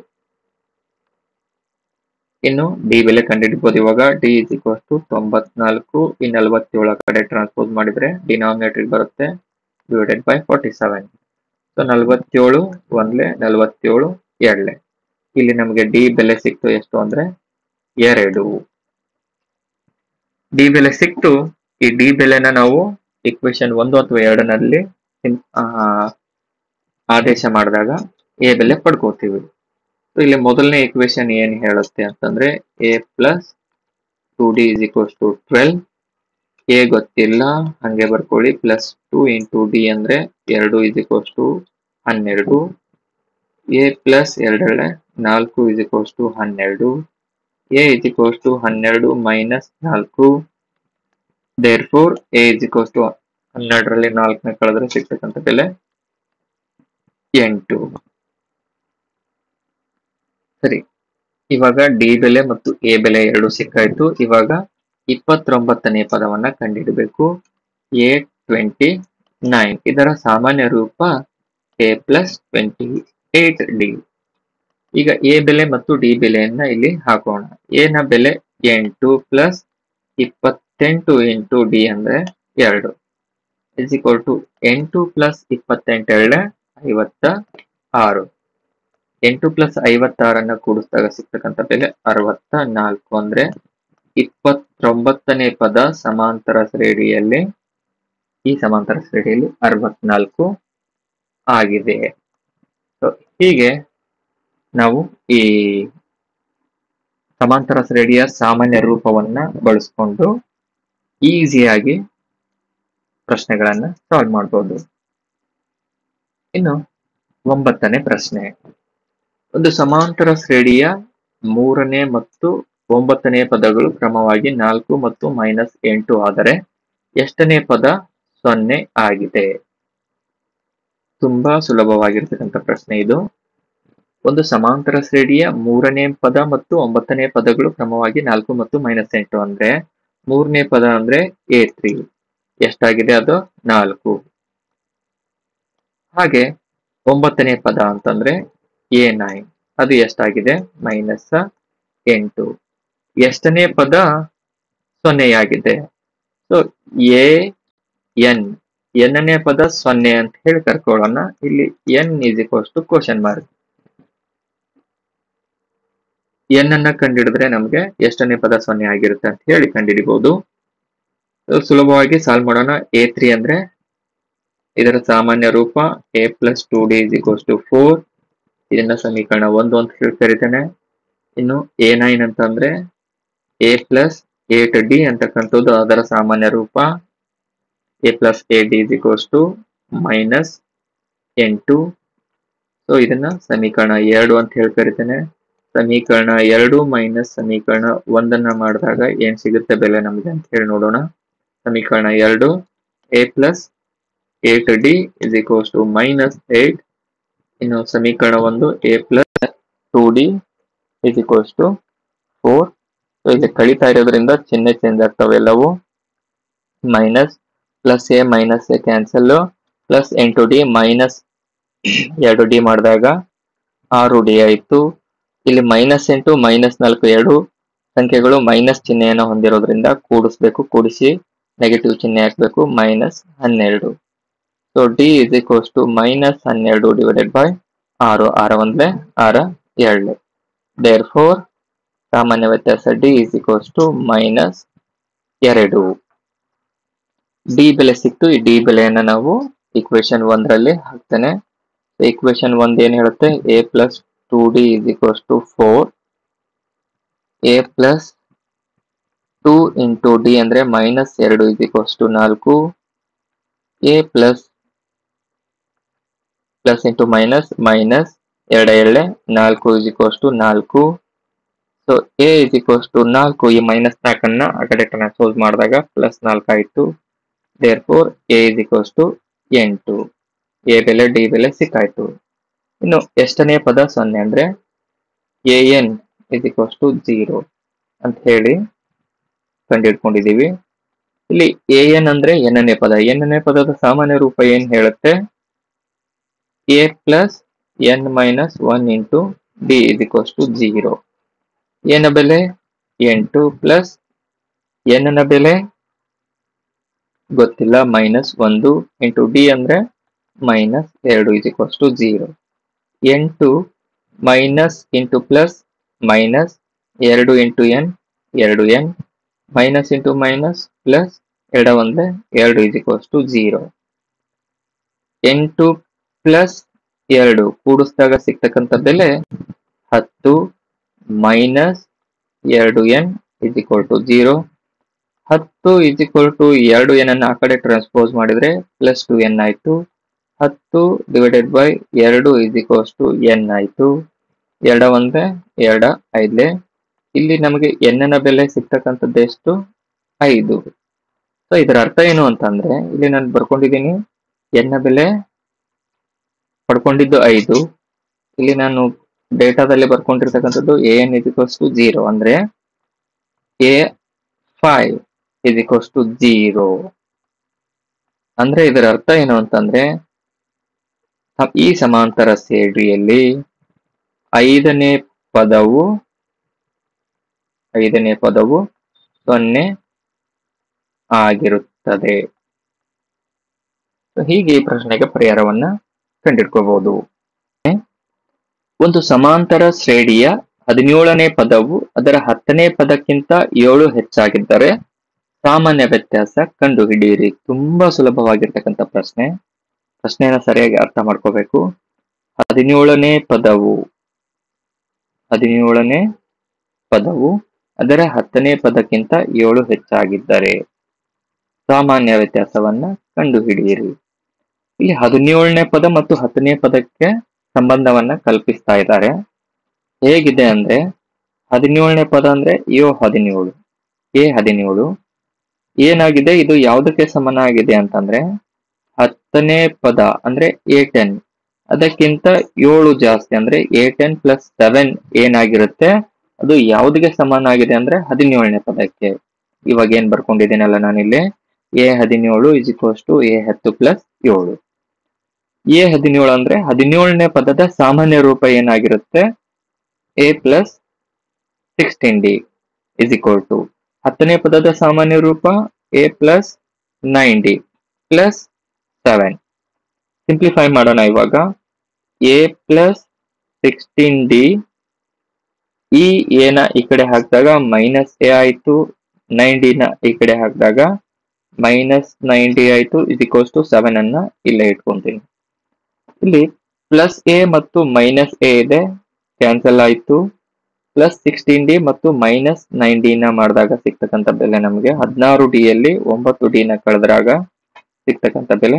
ಇನ್ನು ಡಿ ಬೆಲೆ ಕಂಡುಹಿಡಿಬಹುದು. ಇವಾಗ D = 94. ಈ 47 ಕಡೆ ಟ್ರಾನ್ಸ್ಪೋಸ್ ಮಾಡಿದ್ರೆ ಡಿನಾಮಿನೇಟರ್ ಬರುತ್ತೆ /47. ಸೊ 47 1 47 2. ಇಲ್ಲಿ ನಮಗೆ ಡಿ ಬೆಲೆ ಸಿಕ್ತು ಎಷ್ಟು ಅಂದ್ರೆ 2. ಡಿ ಬೆಲೆ ಸಿಕ್ತು. ಈ ಡಿ ಬೆಲೆನ ನಾವು ಇಕ್ವೇಶನ್ 1 ಅಥವಾ 2ನಲ್ಲಿ ಆದೇಶ ಮಾಡಿದಾಗ ಎ ಬೆಲೆ ಪಡ್ಕೋತೀವಿ. ಇಲ್ಲಿ ಮೊದಲನೇ ಇಕ್ವೇಶನ್ ಏನ್ ಹೇಳುತ್ತೆ ಅಂತಂದ್ರೆ A + 2D = 12. ಎ ಗೊತ್ತಿಲ್ಲ, ಹಂಗೆ ಬರ್ಕೊಳ್ಳಿ. +2 × D ಅಂದ್ರೆ 2 = 12. A + 2 4 = 12. A = 12 - 4. therefore A = 12ರಲ್ಲಿ 4 ಕಳೆದ್ರೆ ಸಿಗ್ತಕ್ಕಂಥ ಬೆಲೆ 8. ಸರಿ, ಇವಾಗ ಡಿ ಬೆಲೆ ಮತ್ತು ಎ ಬೆಲೆ ಎರಡು ಸಿಕ್ಕಾಯ್ತು. ಇವಾಗ 29ನೇ ಪದವನ್ನ ಕಂಡುಹಿಡಬೇಕು. A29 ಇದರ ಸಾಮಾನ್ಯ ರೂಪ a ಪ್ಲಸ್ 28d. ಈಗ ಎ ಬೆಲೆ ಮತ್ತು ಡಿ ಬೆಲೆಯನ್ನ ಇಲ್ಲಿ ಹಾಕೋಣ. ಎ ನ ಬೆಲೆ 8 ಪ್ಲಸ್ 28 ಇಂಟು ಡಿ ಅಂದ್ರೆ 2 ಇಸ್ ಈಕ್ವಲ್ ಟು 8 ಪ್ಲಸ್ 28 ಎರಡೇ 56. 8 ಪ್ಲಸ್ 56 ಕೂಡಿಸಿದಾಗ ಸಿಗ್ತಕ್ಕಂಥ ಬೆಲೆ 64. ಅಂದ್ರೆ 29ನೇ ಪದ ಸಮಾಂತರ ಶ್ರೇಣಿಯಲ್ಲಿ, ಈ ಸಮಾಂತರ ಶ್ರೇಣಿಯಲ್ಲಿ 64 ಆಗಿದೆ. ಹೀಗೆ ನಾವು ಈ ಸಮಾಂತರ ಶ್ರೇಣಿಯ ಸಾಮಾನ್ಯ ರೂಪವನ್ನ ಬಳಸಿಕೊಂಡು ಈಸಿಯಾಗಿ ಪ್ರಶ್ನೆಗಳನ್ನ ಸಾಲ್ವ್ ಮಾಡಬಹುದು. ಇನ್ನು 9ನೇ ಪ್ರಶ್ನೆ. ಒಂದು ಸಮಾಂತರ ಶ್ರೇಣಿಯ 3ನೇ ಮತ್ತು 9ನೇ ಪದಗಳು ಕ್ರಮವಾಗಿ 4 ಮತ್ತು -8 ಆದರೆ ಎಷ್ಟನೇ ಪದ 0 ಆಗಿದೆ? ತುಂಬಾ ಸುಲಭವಾಗಿರ್ತಕ್ಕಂಥ ಪ್ರಶ್ನೆ ಇದು. ಒಂದು ಸಮಾಂತರ ಶ್ರೇಣಿಯ 3ನೇ ಪದ ಮತ್ತು 9ನೇ ಪದಗಳು ಕ್ರಮವಾಗಿ 4 ಮತ್ತು -8 ಅಂದ್ರೆ 3ನೇ ಪದ ಅಂದ್ರೆ A3 ಎಷ್ಟಾಗಿದೆ? ಅದು 4. ಹಾಗೆ 9ನೇ ಪದ ಅಂತಂದ್ರೆ A9 ಅದು ಎಷ್ಟಾಗಿದೆ? -8. ಎಷ್ಟನೇ ಪದ 0 ಆಗಿದೆ? ಸೊ n ನೇ ಪದ 0 ಅಂತ ಹೇಳಿ ಕರ್ಕೊಳ್ಳೋಣ. ಇಲ್ಲಿ n is equals to question mark. n ಅನ್ನ ಕಂಡುಹಿಡಿದ್ರೆ ನಮ್ಗೆ ಎಷ್ಟನೇ ಪದ 0 ಆಗಿರುತ್ತೆ ಅಂತ ಹೇಳಿ ಕಂಡುಹಿಡಿಬಹುದು. ಸುಲಭವಾಗಿ ಸಾಲ್ವ್ ಮಾಡೋಣ. A3 ಅಂದ್ರೆ ಇದರ ಸಾಮಾನ್ಯ ರೂಪ a plus 2d is equals to 4. ಇದನ್ನ ಸಮೀಕರಣ 1 ಅಂತ ಹೇಳಿ ಕರಿತೇನೆ. ಇನ್ನು A9 ಅಂತಂದ್ರೆ a plus 8d ಅಂತಕ್ಕಂಥದ್ದು ಅದರ ಸಾಮಾನ್ಯ ರೂಪ a plus 8d is equals to -8. So ಇದನ್ನ ಸಮೀಕರಣ 2 ಅಂತ ಹೇಳಿ ಕರಿತೇನೆ. ಸಮೀಕರಣ 2 ಮೈನಸ್ ಸಮೀಕರಣ 1 ಮಾಡಿದಾಗ ಏನ್ ಸಿಗುತ್ತೆ ಬೆಲೆ ನಮಗೆ ಅಂತ ಹೇಳಿ ನೋಡೋಣ. ಸಮೀಕರಣ 2 a plus 8d is equals to -8. ಇನ್ನು ಸಮೀಕರಣ 1 a plus 2d is equals to 4. So ಇಲ್ಲಿ ಕಳಿತಾ ಇರೋದ್ರಿಂದ ಚಿಹ್ನೆ ಚೇಂಜ್ ಆಗ್ತವೆ ಎಲ್ಲವೂ. Minus plus A minus A cancel, plus 8d minus 2d ಮಾಡಿದಾಗ 6d ಆಯಿತು. ಇಲ್ಲಿ -8 -4 ಎರಡು ಸಂಖ್ಯೆಗಳು ಮೈನಸ್ ಚಿಹ್ನೆಯನ್ನು ಹೊಂದಿರೋದ್ರಿಂದ ಕೂಡಿಸ್ಬೇಕು. ಕೂಡಿಸಿ ನೆಗೆಟಿವ್ ಚಿಹ್ನೆ ಹಾಕಬೇಕು. -12. So d is equals to -12 divided by 6. 6 ಒಂದ್ಲೆ 6 2. ದೇರ್ ಫೋರ್ ಸಾಮಾನ್ಯ ವ್ಯತ್ಯಾಸ d is equals to -2. D ಬೆಲೆ ಸಿಕ್ತು. ಈ ಡಿ ಬೆಲೆಯನ್ನ ನಾವು ಇಕ್ವೇಶನ್ 1ರಲ್ಲಿ ಹಾಕ್ತೇನೆ. ಇಕ್ವೇಶನ್ 1 ಏನ್ ಹೇಳುತ್ತೆ? a plus 2d is equals to 4. a plus 2 into d ಅಂದ್ರೆ -2 is equals to 4. a plus into minus 2 2 4 is equals to 4. So a is equals to 4. ಈ -4 ಆ ಕಡೆ ಟ್ರಾನ್ಸ್ಪೋಸ್ ಮಾಡಿದಾಗ +4 ಆಯಿತು. therefore a is equals to 8. a ಬೆಲೆ D ಬೆಲೆ ಸಿಕ್ಕಾಯ್ತು. ಇನ್ನು ಎಷ್ಟನೇ ಪದ 0 ಅಂದ್ರೆ an is equals to 0 ಅಂತ ಹೇಳಿ ಕಂಡುಹಿಡ್ಕೊಂಡಿದೀವಿ. ಇಲ್ಲಿ an ಅಂದ್ರೆ n ನೇ ಪದ. n ನೇ ಪದದ ಸಾಮಾನ್ಯ ರೂಪ ಏನ್ ಹೇಳುತ್ತೆ? a plus n minus 1 into d is equals to 0. a ನ ಬೆಲೆ 8 ಪ್ಲಸ್ n ನ ಬೆಲೆ ಗೊತ್ತಿಲ್ಲ -1 ಇಂಟು d ಅಂದ್ರೆ -2 is equals to 0. 8 minus into plus minus 2 into n 2n minus into minus plus 2 ಒಂದೇ 2 is equals to 0. 8 ಪ್ಲಸ್ 2 ಕೂಡಿಸಿದಾಗ ಸಿಗ್ತಕ್ಕಂಥ ಬೆಲೆ 10 minus 2n is equal to 0. 10 is equal to 2n ಅನ್ನು ಆ ಕಡೆ ಟ್ರಾನ್ಸ್ಪೋಸ್ ಮಾಡಿದ್ರೆ ಪ್ಲಸ್ 2n ಆಯಿತು. 10 divided by 2 is equals to n ಆಯಿತು. 2 ಒಂದೇ 2 5. ಇಲ್ಲಿ ನಮಗೆ n ನ ಬೆಲೆ ಸಿಗ್ತಕ್ಕಂಥದ್ದು ಎಷ್ಟು? 5. ಸೊ ಇದರ ಅರ್ಥ ಏನು ಅಂತಂದ್ರೆ ಇಲ್ಲಿ ನಾನು ಬರ್ಕೊಂಡಿದ್ದೀನಿ n ನ ಬೆಲೆ ಪಡ್ಕೊಂಡಿದ್ದು 5. ಇಲ್ಲಿ ನಾನು ಡೇಟಾದಲ್ಲಿ ಬರ್ಕೊಂಡಿರ್ತಕ್ಕಂಥದ್ದು an is equals to 0 ಅಂದ್ರೆ a5 is equals to 0. ಅಂದ್ರೆ ಇದರ ಅರ್ಥ ಏನು ಅಂತಂದ್ರೆ ಈ ಸಮಾಂತರ ಶ್ರೇಣಿಯಲ್ಲಿ ಐದನೇ ಪದವು 0 ಆಗಿರುತ್ತದೆ. ಹೀಗೆ ಈ ಪ್ರಶ್ನೆಗೆ ಪರಿಹಾರವನ್ನ ಕಂಡುಹಿಡ್ಕೋಬಹುದು. ಒಂದು ಸಮಾಂತರ ಶ್ರೇಣಿಯ 17ನೇ ಪದವು ಅದರ 10ನೇ ಪದಕ್ಕಿಂತ 7 ಹೆಚ್ಚಾಗಿದ್ದರೆ ಸಾಮಾನ್ಯ ವ್ಯತ್ಯಾಸ ಕಂಡುಹಿಡಿಯಿರಿ. ತುಂಬಾ ಸುಲಭವಾಗಿರ್ತಕ್ಕಂಥ ಪ್ರಶ್ನೆಯನ್ನು ಸರಿಯಾಗಿ ಅರ್ಥ ಮಾಡ್ಕೋಬೇಕು. 17ನೇ ಪದವು ಅದರ 10ನೇ ಪದಕ್ಕಿಂತ 7 ಹೆಚ್ಚಾಗಿದ್ದರೆ ಸಾಮಾನ್ಯ ವ್ಯತ್ಯಾಸವನ್ನ ಕಂಡುಹಿಡಿಯಿರಿ. ಇಲ್ಲಿ 17ನೇ ಪದ ಮತ್ತು 10ನೇ ಪದಕ್ಕೆ ಸಂಬಂಧವನ್ನ ಕಲ್ಪಿಸ್ತಾ ಇದ್ದಾರೆ. ಹೇಗಿದೆ ಅಂದ್ರೆ 17ನೇ ಪದ ಅಂದ್ರೆ a17 ಏನಾಗಿದೆ, ಇದು ಯಾವುದಕ್ಕೆ ಸಮನಾಗಿದೆ ಅಂತಂದ್ರೆ 10ನೇ ಪದ ಅಂದ್ರೆ a10 ಅದಕ್ಕಿಂತ 7 ಜಾಸ್ತಿ ಅಂದ್ರೆ a10 + 7 ಏನಾಗಿರುತ್ತೆ, ಅದು ಯಾವುದಕ್ಕೆ ಸಮನಾಗಿದೆ ಅಂದ್ರೆ 17ನೇ ಪದಕ್ಕೆ. ಇವಾಗ ಏನ್ ಬರ್ಕೊಂಡಿದ್ದೀನಲ್ಲ ನಾನಿಲ್ಲಿ a17 is equals to a10 + 7. a17 ಅಂದ್ರೆ 17ನೇ ಪದದ ಸಾಮಾನ್ಯ ರೂಪ ಏನಾಗಿರುತ್ತೆ, a + 16d is equal to 10ನೇ ಪದದ ಸಾಮಾನ್ಯ ರೂಪ a + 9d + 7. ಸಿಂಪ್ಲಿಫೈ ಮಾಡೋಣ. ಇವಾಗ a + 16d ಈ ಏನ ಈ ಕಡೆ ಹಾಕಿದಾಗ -a ಆಯ್ತು, 9d ನ ಈ ಕಡೆ ಹಾಕಿದಾಗ -9d ಆಯ್ತು, is equals to 7 ಅನ್ನ ಇಲ್ಲೇ ಇಟ್ಕೊಂತೀನಿ. ಇಲ್ಲಿ +a ಮತ್ತು -a ಇದೆ, ಕ್ಯಾನ್ಸಲ್ ಆಯ್ತು. +16d ಮತ್ತು -9d ನ ಮಾಡಿದಾಗ ಸಿಗ್ತಕ್ಕಂಥ ಬೆಲೆ ನಮಗೆ 16d ಯಲ್ಲಿ 9d ನ ಕಳೆದ್ರಾಗ ಸಿಗ್ತಕ್ಕಂಥ ಬೆಲೆ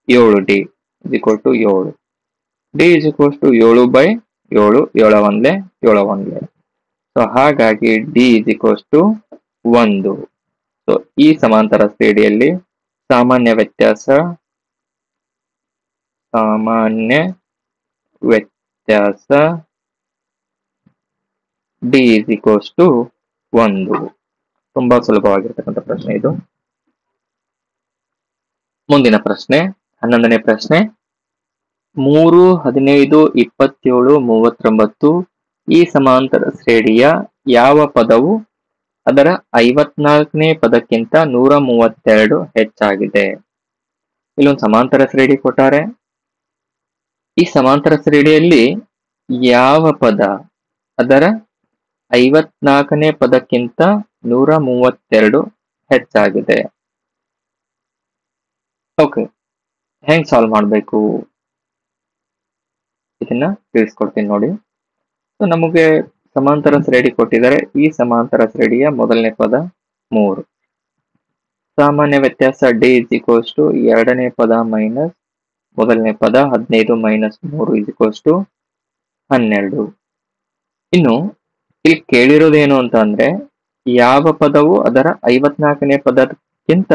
7d is equal to 7. d is equals to 7/7, 7 so ಹಾಗಾಗಿ d is equals to 1. So ಈ ಸಮಾಂತರ ಶ್ರೇಣಿಯಲ್ಲಿ ಸಾಮಾನ್ಯ ವ್ಯತ್ಯಾಸ d is equals to 1. ತುಂಬಾ ಸುಲಭವಾಗಿರ್ತಕ್ಕಂಥ ಪ್ರಶ್ನೆ ಇದು. ಮುಂದಿನ ಪ್ರಶ್ನೆ 11ನೇ ಪ್ರಶ್ನೆ. 3, 15, 27, 39 ಈ ಸಮಾಂತರ ಶ್ರೇಣಿಯ ಯಾವ ಪದವು ಅದರ 54ನೇ ಪದಕ್ಕಿಂತ 132 ಹೆಚ್ಚಾಗಿದೆ? ಇಲ್ಲೊಂದು ಸಮಾಂತರ ಶ್ರೇಣಿ ಕೊಟ್ಟಾರೆ. ಈ ಸಮಾಂತರ ಶ್ರೇಣಿಯಲ್ಲಿ ಯಾವ ಪದ ಅದರ 54ನೇ ಪದಕ್ಕಿಂತ 132 ಹೆಚ್ಚಾಗಿದೆ? ಓಕೆ, ಹೆಂಗ್ ಸಾಲ್ವ್ ಮಾಡಬೇಕು ಇದನ್ನ ತಿಳಿಸ್ಕೊಡ್ತೀನಿ ನೋಡಿ. ಸೊ ನಮಗೆ ಸಮಾಂತರ ಶ್ರೇಣಿ ಕೊಟ್ಟಿದ್ದಾರೆ. ಈ ಸಮಾಂತರ ಶ್ರೇಣಿಯ ಮೊದಲನೇ ಪದ 3. ಸಾಮಾನ್ಯ ವ್ಯತ್ಯಾಸ d is equals to ಎರಡನೇ ಪದ ಮೈನಸ್ ಮೊದಲನೇ ಪದ 15 - 3 is equals to 12. ಇನ್ನು ಇಲ್ಲಿ ಕೇಳಿರೋದೇನು ಅಂತ ಅಂದ್ರೆ ಯಾವ ಪದವು ಅದರ 54ನೇ ಪದಕ್ಕಿಂತ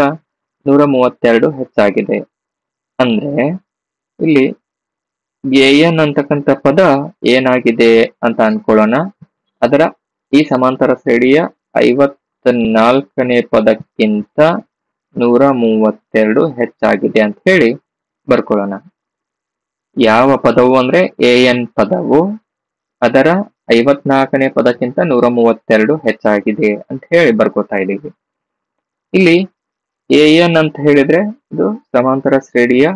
132 ಹೆಚ್ಚಾಗಿದೆ ಅಂದ್ರೆ ಇಲ್ಲಿ an ಅಂತಕ್ಕಂಥ ಪದ ಏನಾಗಿದೆ ಅಂತ ಅನ್ಕೊಳ್ಳೋಣ. ಅದರ ಈ ಸಮಾಂತರ ಶ್ರೇಣಿಯ 54ನೇ ಪದಕ್ಕಿಂತ 132 ಹೆಚ್ಚಾಗಿದೆ ಅಂತ ಹೇಳಿ ಬರ್ಕೊಳ್ಳೋಣ. ಯಾವ ಪದವು ಅಂದ್ರೆ an ಪದವು ಅದರ 54ನೇ ಪದಕ್ಕಿಂತ 132 ಹೆಚ್ಚಾಗಿದೆ ಅಂತ ಹೇಳಿ ಬರ್ಕೋತಾ ಇದೀವಿ. ಇಲ್ಲಿ an ಅಂತ ಹೇಳಿದ್ರೆ ಇದು ಸಮಾಂತರ ಶ್ರೇಣಿಯ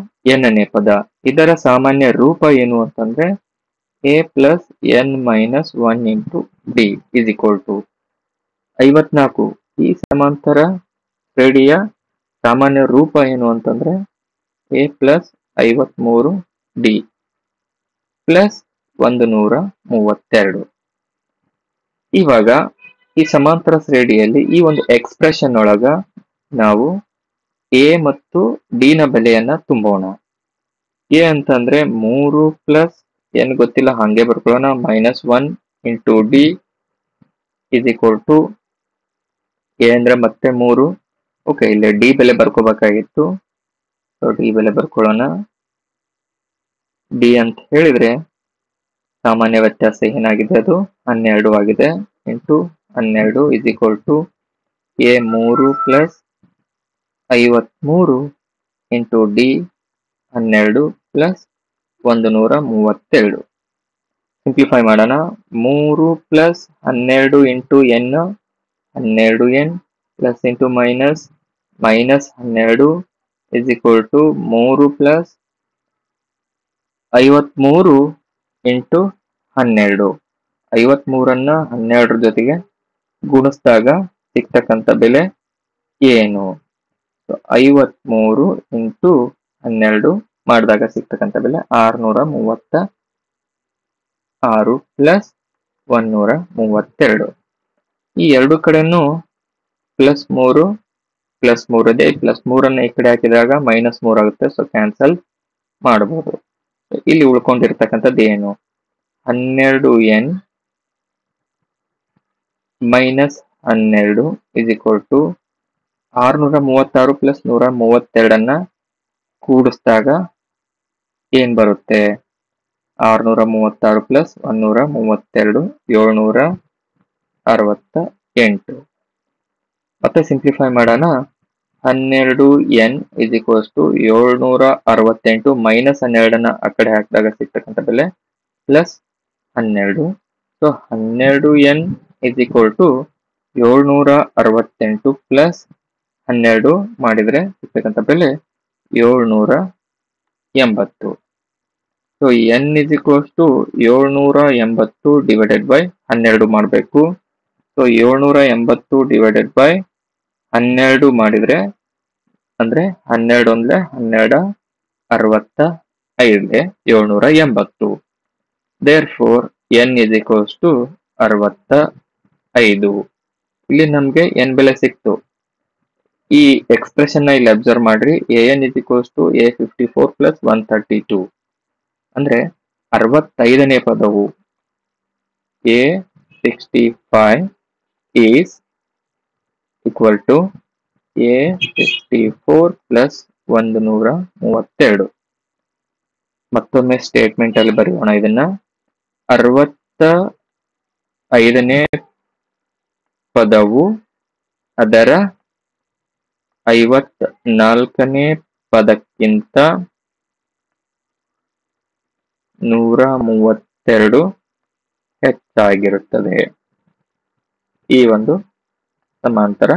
n-ನೇ ಪದ. ಇದರ ಸಾಮಾನ್ಯ ರೂಪ ಏನು ಅಂತಂದ್ರೆ a + n - 1 × d is equal to 54. ಈ ಸಮಾಂತರ ಶ್ರೇಣಿಯ ಸಾಮಾನ್ಯ ರೂಪ ಏನು ಅಂತಂದ್ರೆ a + 53d + 132. ಇವಾಗ ಈ ಸಮಾಂತರ ಶ್ರೇಣಿಯಲ್ಲಿ ಈ ಒಂದು ಎಕ್ಸ್ಪ್ರೆಷನ್ ಒಳಗ ನಾವು a ಮತ್ತು d ನ ಬೆಲೆಯನ್ನ ತುಂಬೋಣ. a ಅಂತಂದ್ರೆ 3 + n ಗೊತ್ತಿಲ್ಲ ಹಾಗೆ ಬರ್ಕೊಳ್ಳೋಣ -1 × d is equal to a ಅಂದ್ರೆ ಮತ್ತೆ 3. ಓಕೆ, ಇಲ್ಲಿ d ಬೆಲೆ ಬರ್ಕೋಬೇಕಾಗಿತ್ತು. d ಬೆಲೆ ಬರ್ಕೊಳ್ಳೋಣ. ಡಿ ಅಂತ ಹೇಳಿದ್ರೆ ಸಾಮಾನ್ಯ ವ್ಯತ್ಯಾಸ ಏನಾಗಿದೆ, ಅದು 12 ಆಗಿದೆ. Into 12 is equal to a 3 plus 53 into d 12 plus 132. Simplify ಮಾಡೋಣ. 3 plus 12 into n 12n plus into minus 12 is equal to 3 plus 53 into 12. 53ಅನ್ನ 12 ಜೊತೆಗೆ ಗುಣಿಸಿದಾಗ ಸಿಗ್ತಕ್ಕಂಥ ಬೆಲೆ ಏನು? 53 ಇಂಟು 12 ಮಾಡಿದಾಗ ಸಿಗ್ತಕ್ಕಂಥ ಬೆಲೆ 636 ಪ್ಲಸ್ 132. ಈ ಎರಡು ಕಡೆನೂ ಪ್ಲಸ್ 3 ಇದೆ. ಪ್ಲಸ್ 3ಅನ್ನ ಈ ಕಡೆ ಹಾಕಿದಾಗ -3 ಆಗುತ್ತೆ. ಸೊ ಕ್ಯಾನ್ಸಲ್ ಮಾಡಬಹುದು. ಇಲ್ಲಿ ಉಳ್ಕೊಂಡಿರ್ತಕ್ಕಂಥದ್ದು ಏನು? 12n minus 12 is equal to 636 plus 132ಅನ್ನ ಕೂಡಿಸಿದಾಗ ಏನ್ ಬರುತ್ತೆ? 636 ಪ್ಲಸ್ 132 768. ಮತ್ತೆ ಸಿಂಪ್ಲಿಫೈ ಮಾಡೋಣ. 12n is equals to 768 minus 12ಅನ್ನ ಆ ಕಡೆ ಹಾಕಿದಾಗ ಸಿಗ್ತಕ್ಕಂಥ ಬೆಲೆ plus 12. So 12n is equal to 768 plus 12 ಮಾಡಿದ್ರೆ ಸಿಗ್ತಕ್ಕಂಥ ಬೆಲೆ 780. So n is equals to 780 divided by 12 ಮಾಡಬೇಕು. ಸೊ 780 ಡಿವೈಡೆಡ್ ಬೈ 12 ಮಾಡಿದ್ರೆ ಅಂದ್ರೆ 12 ಅಂದ್ರೆ 12 65 780. therefore n is equals to 65. ಇಲ್ಲಿ ನಮ್ಗೆ n ಬೆಲೆ ಸಿಕ್ತು. ಈ ಎಕ್ಸ್ಪ್ರೆಷನ್ ನ ಇಲ್ಲಿ ಅಬ್ಸರ್ವ್ ಮಾಡ್ರಿ. an is equals to a54 plus 132 ಅಂದ್ರೆ 65ನೇ ಪದವು a65 is equal to a54 plus 132. ಮತ್ತೊಮ್ಮೆ ಸ್ಟೇಟ್ಮೆಂಟ್ ಅಲ್ಲಿ ಬರೆಯೋಣ ಇದನ್ನ. 65ನೇ ಪದವು ಅದರ 54ನೇ ಪದಕ್ಕಿಂತ 132 ಹೆಚ್ಚಾಗಿರುತ್ತದೆ. ಈ ಒಂದು ಸಮಾಂತರ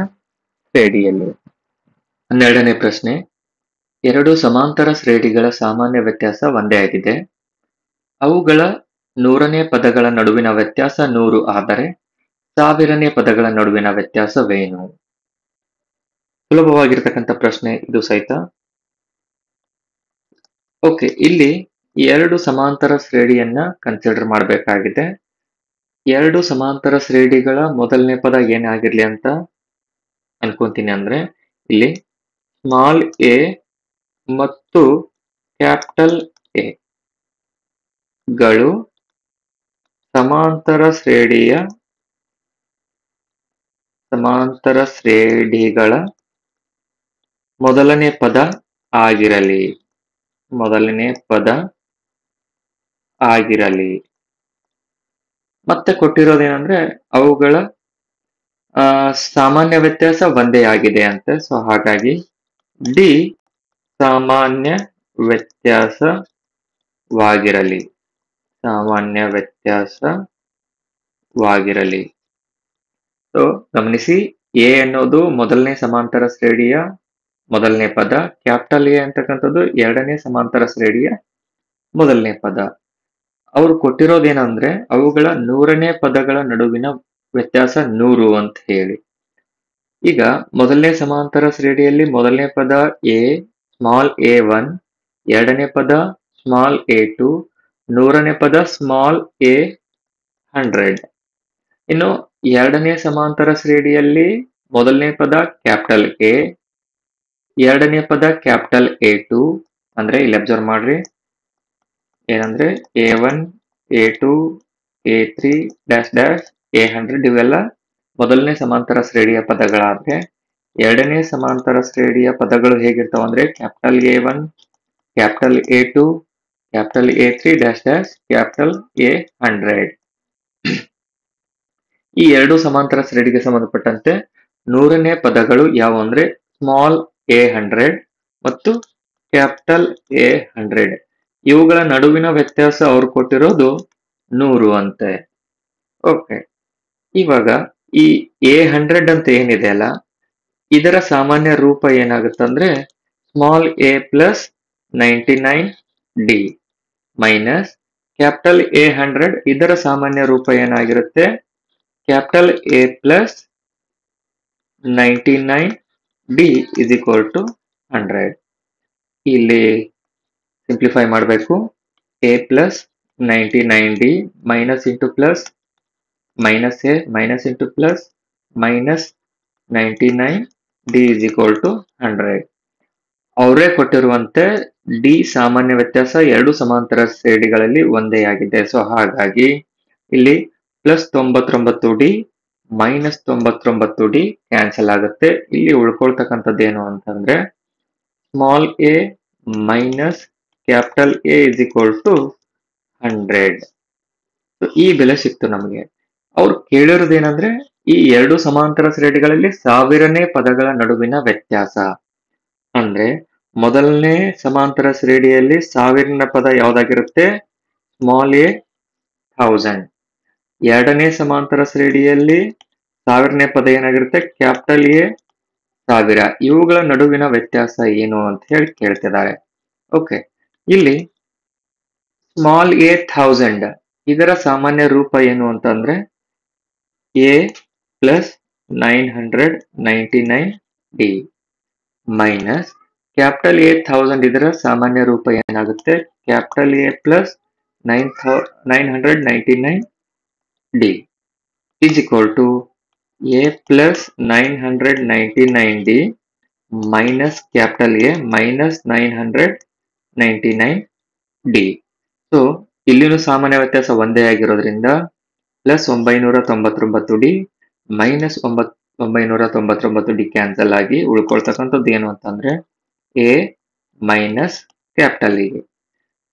ಶ್ರೇಣಿಯಲ್ಲಿ. 12ನೇ ಪ್ರಶ್ನೆ. ಎರಡು ಸಮಾಂತರ ಶ್ರೇಣಿಗಳ ಸಾಮಾನ್ಯ ವ್ಯತ್ಯಾಸ ಒಂದೇ ಆಗಿದೆ. ಅವುಗಳ 100ನೇ ಪದಗಳ ನಡುವಿನ ವ್ಯತ್ಯಾಸ 100 ಆದರೆ 1000ನೇ ಪದಗಳ ನಡುವಿನ ವ್ಯತ್ಯಾಸವೇನು? ಸುಲಭವಾಗಿರ್ತಕ್ಕಂಥ ಪ್ರಶ್ನೆ ಇದು ಸಹಿತ. ಓಕೆ, ಇಲ್ಲಿ ಎರಡು ಸಮಾಂತರ ಶ್ರೇಣಿಯನ್ನ ಕನ್ಸಿಡರ್ ಮಾಡಬೇಕಾಗಿದೆ. ಎರಡು ಸಮಾಂತರ ಶ್ರೇಣಿಗಳ ಮೊದಲನೇ ಪದ ಏನಾಗಿರ್ಲಿ ಅಂತ ಅನ್ಕೊಂತೀನಿ. ಅಂದ್ರೆ ಇಲ್ಲಿ ಸ್ಮಾಲ್ ಎ ಮತ್ತು ಕ್ಯಾಪಿಟಲ್ ಎ ಗಳು ಸಮಾಂತರ ಶ್ರೇಣಿಗಳ ಮೊದಲನೇ ಪದ ಆಗಿರಲಿ. ಮತ್ತೆ ಕೊಟ್ಟಿರೋದೇನಂದ್ರೆ ಅವುಗಳ ಸಾಮಾನ್ಯ ವ್ಯತ್ಯಾಸ ಒಂದೇ ಆಗಿದೆ ಅಂತೆ. ಸೊ ಹಾಗಾಗಿ ಡಿ ಸಾಮಾನ್ಯ ವ್ಯತ್ಯಾಸವಾಗಿರಲಿ. ಸೊ ಗಮನಿಸಿ, ಎ ಅನ್ನೋದು ಮೊದಲನೇ ಸಮಾಂತರ ಶ್ರೇಣಿಯ ಮೊದಲನೇ ಪದ, ಕ್ಯಾಪಿಟಲ್ ಎ ಅಂತಕ್ಕಂಥದ್ದು ಎರಡನೇ ಸಮಾಂತರ ಶ್ರೇಣಿಯ ಮೊದಲನೇ ಪದ. ಅವರು ಕೊಟ್ಟಿರೋದೇನಂದ್ರೆ ಅವುಗಳ 100ನೇ ಪದಗಳ ನಡುವಿನ ವ್ಯತ್ಯಾಸ 100 ಅಂತ ಹೇಳಿ. ಈಗ ಮೊದಲನೇ ಸಮಾಂತರ ಶ್ರೇಣಿಯಲ್ಲಿ ಮೊದಲನೇ ಪದ ಎ ಸ್ಮಾಲ್ a1, ಎರಡನೇ ಪದ ಸ್ಮಾಲ್ a2, 100ನೇ ಪದ ಸ್ಮಾಲ್ a100. ಇನ್ನು ಎರಡನೇ ಸಮಾಂತರ ಶ್ರೇಣಿಯಲ್ಲಿ ಮೊದಲನೇ ಪದ ಕ್ಯಾಪಿಟಲ್ ಎ, ಎರಡನೇ ಪದ ಕ್ಯಾಪಿಟಲ್ a2. ಅಂದ್ರೆ ಇಲ್ಲಿ ಅಬ್ಸರ್ವ್ ಮಾಡ್ರಿ ಏನಂದ್ರೆ a1, a2, a3 dash dash a100 ಇವೆಲ್ಲ ಮೊದಲನೇ ಸಮಾಂತರ ಶ್ರೇಣಿಯ ಪದಗಳಾದ್ರೆ, ಎರಡನೇ ಸಮಾಂತರ ಶ್ರೇಣಿಯ ಪದಗಳು ಹೇಗಿರ್ತಾವ ಅಂದ್ರೆ capital a1, capital a2, capital A3 dash dash capital A100. ಈ ಎರಡು ಸಮಾಂತರ ಶ್ರೇಣಿಗೆ ಸಂಬಂಧಪಟ್ಟಂತೆ 100ನೇ ಪದಗಳು ಯಾವ ಅಂದ್ರೆ ಸ್ಮಾಲ್ a100 ಮತ್ತು ಕ್ಯಾಪಿಟಲ್ A100. ಇವುಗಳ ನಡುವಿನ ವ್ಯತ್ಯಾಸ ಅವ್ರು ಕೊಟ್ಟಿರೋದು 100 ಅಂತೆ. ಓಕೆ, ಇವಾಗ ಈ A100 ಅಂತ ಏನಿದೆ ಅಲ್ಲ, ಇದರ ಸಾಮಾನ್ಯ ರೂಪ ಏನಾಗುತ್ತಂದ್ರೆ small a plus 99D minus capital A100, ಇದರ ಸಾಮಾನ್ಯ ರೂಪ ಏನಾಗಿರುತ್ತೆ capital A plus 99D is equal to 100. ಇಲ್ಲಿ ಸಿಂಪ್ಲಿಫೈ ಮಾಡಬೇಕು. a plus 99D minus into plus minus a minus into plus minus 99D is equal to 100. ಅವರೇ ಕೊಟ್ಟಿರುವಂತೆ D ಸಾಮಾನ್ಯ ವ್ಯತ್ಯಾಸ ಎರಡು ಸಮಾಂತರ ಶ್ರೇಣಿಗಳಲ್ಲಿ ಒಂದೇ ಆಗಿದೆ. ಸೊ ಹಾಗಾಗಿ ಇಲ್ಲಿ plus 99D minus 99D cancel ಆಗುತ್ತೆ. ಇಲ್ಲಿ ಉಳ್ಕೊಳ್ತಕ್ಕಂಥದ್ದು ಏನು ಅಂತಂದ್ರೆ small a minus capital A is equal to 100. ಈ ಬೆಲೆ ಸಿಕ್ತು ನಮಗೆ. ಅವ್ರು ಕೇಳಿರೋದೇನಂದ್ರೆ ಈ ಎರಡು ಸಮಾಂತರ ಶ್ರೇಣಿಗಳಲ್ಲಿ 1000ನೇ ಪದಗಳ ನಡುವಿನ ವ್ಯತ್ಯಾಸ. ಅಂದ್ರೆ ಮೊದಲನೇ ಸಮಾಂತರ ಶ್ರೇಣಿಯಲ್ಲಿ 1000ನೇ ಪದ ಯಾವ್ದಾಗಿರುತ್ತೆ ಸ್ಮಾಲ್ a 1000. ಎರಡನೇ ಸಮಾಂತರ ಶ್ರೇಣಿಯಲ್ಲಿ 1000ನೇ ಪದ ಏನಾಗಿರುತ್ತೆ ಕ್ಯಾಪಿಟಲ್ A 1000. ಇವುಗಳ ನಡುವಿನ ವ್ಯತ್ಯಾಸ ಏನು ಅಂತ ಹೇಳಿ ಕೇಳ್ತಿದ್ದಾರೆ. ಓಕೆ, ಇಲ್ಲಿ ಸ್ಮಾಲ್ a 1000 ಇದರ ಸಾಮಾನ್ಯ ರೂಪ ಏನು ಅಂತಂದ್ರೆ a plus 999D minus capital A 1000 ಇದರ ಸಾಮಾನ್ಯ ರೂಪ ಏನಾಗುತ್ತೆ capital A plus 999D is equal to a plus 999D minus capital A minus 999D. So ಇಲ್ಲಿನೂ ಸಾಮಾನ್ಯ ವ್ಯತ್ಯಾಸ ಒಂದೇ ಆಗಿರೋದ್ರಿಂದ plus 999D minus 999D cancel ಆಗಿ ಉಳ್ಕೊಳ್ತಕ್ಕಂಥದ್ದು ಏನು ಅಂತಂದ್ರೆ a ಮೈನಸ್ ಕ್ಯಾಪಿಟಲ್ A.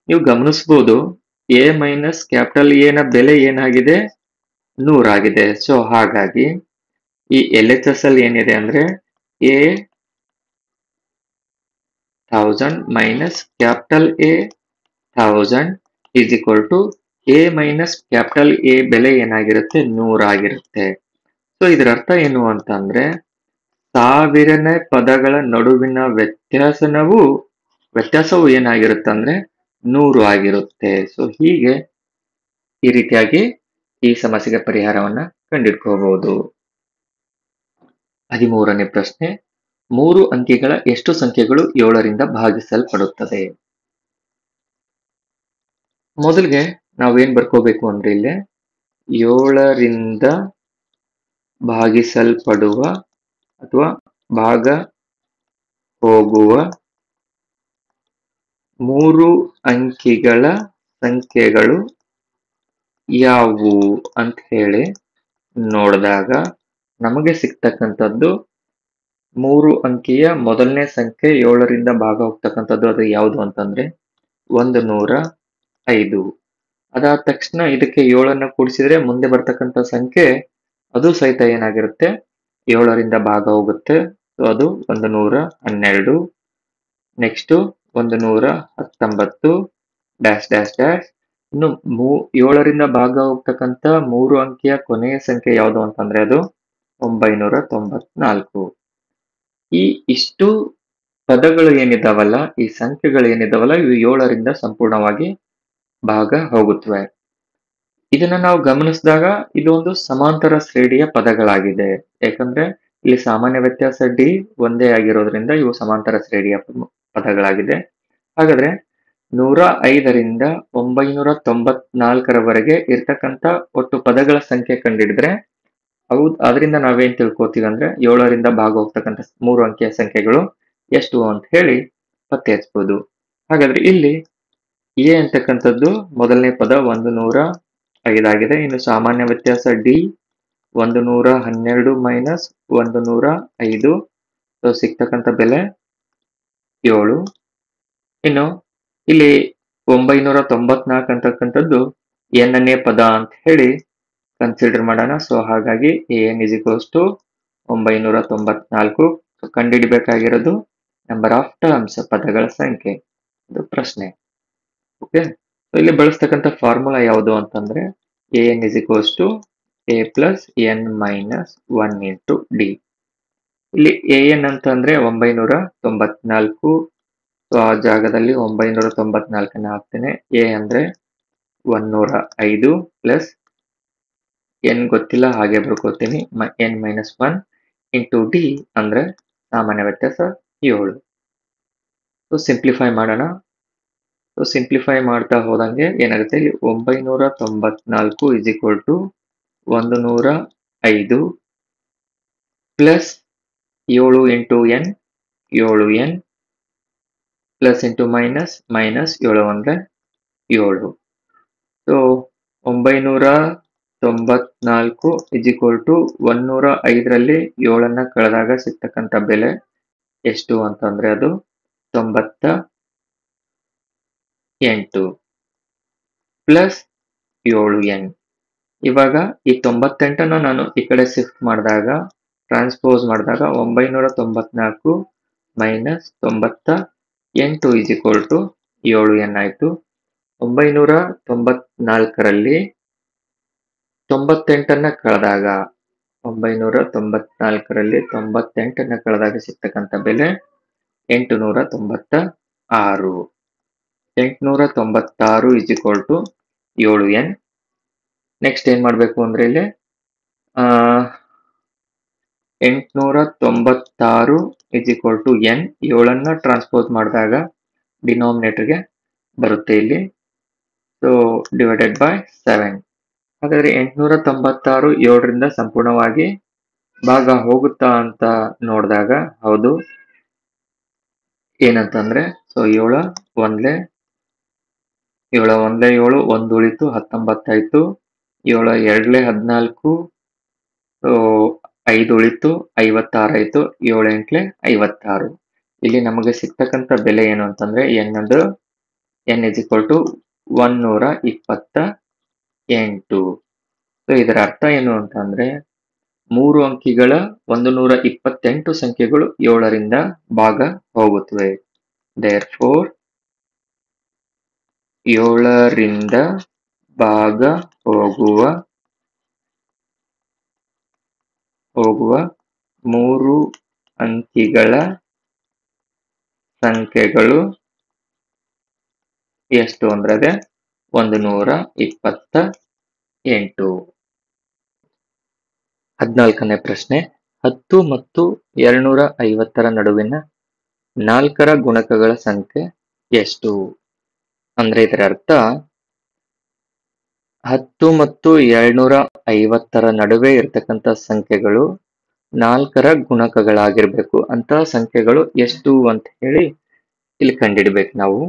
ನೀವು ಗಮನಿಸಬಹುದು a ಮೈನಸ್ ಕ್ಯಾಪಿಟಲ್ A ನ ಬೆಲೆ ಏನಾಗಿದೆ 100 ಆಗಿದೆ. ಸೊ ಹಾಗಾಗಿ ಈ LHS ಅಲ್ಲಿ ಏನಿದೆ ಅಂದ್ರೆ a 1000 minus capital A 1000 is equal to a minus capital A ಬೆಲೆ ಏನಾಗಿರುತ್ತೆ 100 ಆಗಿರುತ್ತೆ. ಸೊ ಇದರ ಅರ್ಥ ಏನು ಅಂತಂದ್ರೆ 1000ನೇ ಪದಗಳ ನಡುವಿನ ವ್ಯತ್ಯಾಸವು ಏನಾಗಿರುತ್ತೆ ಅಂದ್ರೆ 100 ಆಗಿರುತ್ತೆ. ಸೊ ಹೀಗೆ ಈ ರೀತಿಯಾಗಿ ಈ ಸಮಸ್ಯೆಗೆ ಪರಿಹಾರವನ್ನ ಕಂಡುಹಿಡ್ಕೋಬಹುದು. 13ನೇ ಪ್ರಶ್ನೆ, 3 ಅಂಕಿಗಳ ಎಷ್ಟು ಸಂಖ್ಯೆಗಳು 7ರಿಂದ ಭಾಗಿಸಲ್ಪಡುತ್ತದೆ? ಮೊದಲಿಗೆ ನಾವೇನ್ ಬರ್ಕೋಬೇಕು ಅಂದ್ರೆ ಇಲ್ಲಿ 7ರಿಂದ ಭಾಗಿಸಲ್ಪಡುವ ಅಥವಾ ಭಾಗ ಹೋಗುವ 3 ಅಂಕಿಗಳ ಸಂಖ್ಯೆಗಳು ಯಾವುವು ಅಂತ ಹೇಳಿ ನೋಡಿದಾಗ ನಮಗೆ ಸಿಗ್ತಕ್ಕಂಥದ್ದು 3 ಅಂಕಿಯ ಮೊದಲನೇ ಸಂಖ್ಯೆ 7ರಿಂದ ಭಾಗ ಹೋಗ್ತಕ್ಕಂಥದ್ದು ಅದು ಯಾವುದು ಅಂತಂದ್ರೆ 105. ಅದಾದ ತಕ್ಷಣ ಇದಕ್ಕೆ 7ಅನ್ನು ಕೂಡಿಸಿದ್ರೆ ಮುಂದೆ ಬರ್ತಕ್ಕಂಥ ಸಂಖ್ಯೆ ಅದು ಸಹಿತ ಏನಾಗಿರುತ್ತೆ 7ರಿಂದ ಭಾಗ ಹೋಗುತ್ತೆ. ಸೊ ಅದು 112. Next 119 dash dash dash. ಇನ್ನು 7ರಿಂದ ಭಾಗ ಹೋಗ್ತಕ್ಕಂಥ 3 ಅಂಕಿಯ ಕೊನೆಯ ಸಂಖ್ಯೆ ಯಾವುದು ಅಂತಂದ್ರೆ ಅದು 994. ಈ ಇಷ್ಟು ಪದಗಳು ಏನಿದಾವಲ್ಲ, ಈ ಸಂಖ್ಯೆಗಳು ಏನಿದಾವಲ್ಲ, ಇವು 7ರಿಂದ ಸಂಪೂರ್ಣವಾಗಿ ಭಾಗ ಹೋಗುತ್ತವೆ. ಇದನ್ನ ನಾವು ಗಮನಿಸಿದಾಗ ಇದು ಒಂದು ಸಮಾಂತರ ಶ್ರೇಣಿಯ ಪದಗಳಾಗಿದೆ. ಯಾಕಂದ್ರೆ ಇಲ್ಲಿ ಸಾಮಾನ್ಯ ವ್ಯತ್ಯಾಸ D ಒಂದೇ ಆಗಿರೋದ್ರಿಂದ ಇವು ಸಮಾಂತರ ಶ್ರೇಣಿಯ ಪದಗಳಾಗಿದೆ. ಹಾಗಾದ್ರೆ 105ರಿಂದ 994ರವರೆಗೆ ಇರ್ತಕ್ಕಂಥ ಒಟ್ಟು ಪದಗಳ ಸಂಖ್ಯೆ ಕಂಡುಹಿಡಿದ್ರೆ ಅದರಿಂದ ನಾವೇನ್ ತಿಳ್ಕೊತೀವಿ ಅಂದ್ರೆ 7ರಿಂದ ಭಾಗ ಹೋಗ್ತಕ್ಕಂಥ 3 ಅಂಕಿಯ ಸಂಖ್ಯೆಗಳು ಎಷ್ಟು ಅಂತ ಹೇಳಿ ಪತ್ತೆ ಹಚ್ಚಬಹುದು. ಹಾಗಾದ್ರೆ ಇಲ್ಲಿ ಎ ಅಂತಕ್ಕಂಥದ್ದು ಮೊದಲನೇ ಪದ 105 ಆಗಿದೆ. ಇನ್ನು ಸಾಮಾನ್ಯ ವ್ಯತ್ಯಾಸ D 112 ಮೈನಸ್ 105. ಸಿಗ್ತಕ್ಕಂಥ ಬೆಲೆ 7. ಇನ್ನು ಇಲ್ಲಿ 994 ಅಂತಕ್ಕಂಥದ್ದು ಎನ್ನೇ ಪದ ಅಂತ ಹೇಳಿ ಕನ್ಸಿಡರ್ ಮಾಡೋಣ. ಸೊ ಹಾಗಾಗಿ an is equals to 994. ಕಂಡುಹಿಡಿಬೇಕಾಗಿರೋದು ನಂಬರ್ ಆಫ್ ಟರ್ಮ್ಸ್, ಪದಗಳ ಸಂಖ್ಯೆ, ಇದು ಪ್ರಶ್ನೆ. ಓಕೆ, ಇಲ್ಲಿ ಬಳಸ್ತಕ್ಕಂಥ ಫಾರ್ಮುಲಾ ಯಾವುದು ಅಂತಂದ್ರೆ an is equals to a plus n minus 1 into d. ಇಲ್ಲಿ an ಅಂತಂದ್ರೆ 994. ಸೊ ಆ ಜಾಗದಲ್ಲಿ 994 ಹಾಕ್ತೇನೆ. a ಅಂದ್ರೆ 105 ಪ್ಲಸ್ n ಗೊತ್ತಿಲ್ಲ ಹಾಗೆ ಬರ್ಕೋತೀನಿ, n ಮೈನಸ್ 1 ಇಂಟು ಡಿ ಅಂದ್ರೆ ಸಾಮಾನ್ಯ ವ್ಯತ್ಯಾಸ 7. ಸೊ ಸಿಂಪ್ಲಿಫೈ ಮಾಡೋಣ. ಸೊ ಸಿಂಪ್ಲಿಫೈ ಮಾಡ್ತಾ ಹೋದಂಗೆ ಏನಾಗುತ್ತೆ, ಇಲ್ಲಿ 994 is equal to 105 plus 7 into n, 7n plus into minus 7 ಅಂದ್ರೆ 7. ಸೊ 994 ಇಸ್ ಈಕ್ವಲ್ ಟು 105ರಲ್ಲಿ 7ಅನ್ನ ಕಳೆದಾಗ ಸಿಗ್ತಕ್ಕಂಥ ಬೆಲೆ ಎಷ್ಟು ಅಂತಂದ್ರೆ ಅದು 98 ಪ್ಲಸ್ 7n. ಇವಾಗ ಈ 98ಅನ್ನ ನಾನು ಈ ಕಡೆ ಶಿಫ್ಟ್ ಮಾಡಿದಾಗ, ಟ್ರಾನ್ಸ್ಪೋಸ್ ಮಾಡಿದಾಗ 994 minus 98 is equal to 7n ಆಯ್ತು. 994ರಲ್ಲಿ 98ಅನ್ನ ಕಳೆದಾಗ, 994ರಲ್ಲಿ 98ಅನ್ನ ಕಳೆದಾಗ ಸಿಗ್ತಕ್ಕಂಥ ಬೆಲೆ 896. 896 is equal to 7n. Next ಏನ್ ಮಾಡ್ಬೇಕು ಅಂದ್ರೆ ಇಲ್ಲಿ 896 ಇಸ್ ಈಕ್ವಲ್ ಟು n, 7ಅನ್ನ ಟ್ರಾನ್ಸ್ಪೋಸ್ ಮಾಡಿದಾಗ ಡಿನಾಮಿನೇಟರ್ಗೆ ಬರುತ್ತೆ ಇಲ್ಲಿ. So divided by 7. ಹಾಗಾದ್ರೆ 896 7ರಿಂದ ಸಂಪೂರ್ಣವಾಗಿ ಭಾಗ ಹೋಗುತ್ತಾ ಅಂತ ನೋಡಿದಾಗ ಹೌದು. ಏನಂತಂದ್ರೆ ಸೊ 7 ಒಂದ್ಲೆ 7 1 ಉಳಿತು, 19 ಆಯ್ತು. 7 2 14, 5 ಉಳಿತು, 56 ಆಯ್ತು. 7 8 56. ಇಲ್ಲಿ ನಮಗೆ ಸಿಗ್ತಕ್ಕಂಥ ಬೆಲೆ ಏನು ಅಂತಂದ್ರೆ n is equal to 128. So ಇದರ ಅರ್ಥ ಏನು ಅಂತಂದ್ರೆ 3 ಅಂಕಿಗಳ 128 ಸಂಖ್ಯೆಗಳು 7ರಿಂದ ಭಾಗ ಹೋಗುತ್ತವೆ. Therefore 7ರಿಂದ ಭಾಗ ಹೋಗುವ 3 ಅಂಕಿಗಳ ಸಂಖ್ಯೆಗಳು ಎಷ್ಟು ಅಂದ್ರೆ ಅದೇ 128. 14ನೇ ಪ್ರಶ್ನೆ, 10 ಮತ್ತು 250ರ ನಡುವಿನ 4ರ ಗುಣಕಗಳ ಸಂಖ್ಯೆ ಎಷ್ಟು? ಅಂದ್ರೆ ಇದರ ಅರ್ಥ 10 ಮತ್ತು 250ರ ನಡುವೆ ಇರತಕ್ಕಂಥ ಸಂಖ್ಯೆಗಳು 4ರ ಗುಣಕಗಳಾಗಿರ್ಬೇಕು. ಅಂತಹ ಸಂಖ್ಯೆಗಳು ಎಷ್ಟು ಅಂತ ಹೇಳಿ ಇಲ್ಲಿ ಕಂಡಿಡ್ಬೇಕು ನಾವು.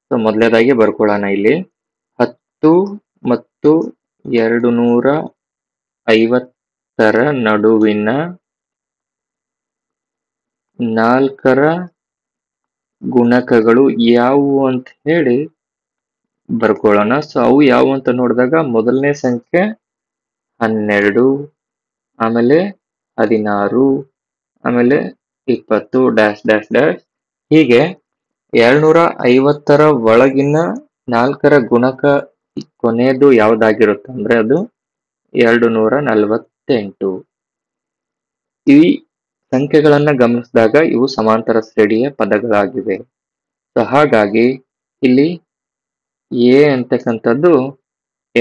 ಸೊ ಮೊದಲನೇದಾಗಿ ಬರ್ಕೊಳ್ಳೋಣ. ಇಲ್ಲಿ 10 ಮತ್ತು 250ರ ನಡುವಿನ 4ರ ಗುಣಕಗಳು ಯಾವುವು ಅಂತ ಹೇಳಿ ಬರ್ಕೊಳ್ಳೋಣ. ಸೊ ಅವು ಯಾವುವು ಅಂತ ನೋಡಿದಾಗ ಮೊದಲನೇ ಸಂಖ್ಯೆ 12, ಆಮೇಲೆ 16, ಆಮೇಲೆ 20 ಡ್ಯಾಶ್ ಡ್ಯಾಶ್ ಡ್ಯಾಶ್. ಹೀಗೆ 250ರ ಒಳಗಿನ 4ರ ಗುಣಕ ಕೊನೆಯದು ಯಾವ್ದಾಗಿರುತ್ತೆ ಅಂದ್ರೆ ಅದು 248. ಈ ಸಂಖ್ಯೆಗಳನ್ನ ಗಮನಿಸಿದಾಗ ಇವು ಸಮಾಂತರ ಶ್ರೇಣಿಯ ಪದಗಳಾಗಿವೆ. ಸೊ ಹಾಗಾಗಿ ಇಲ್ಲಿ ಎ ಅಂತಕ್ಕಂಥದ್ದು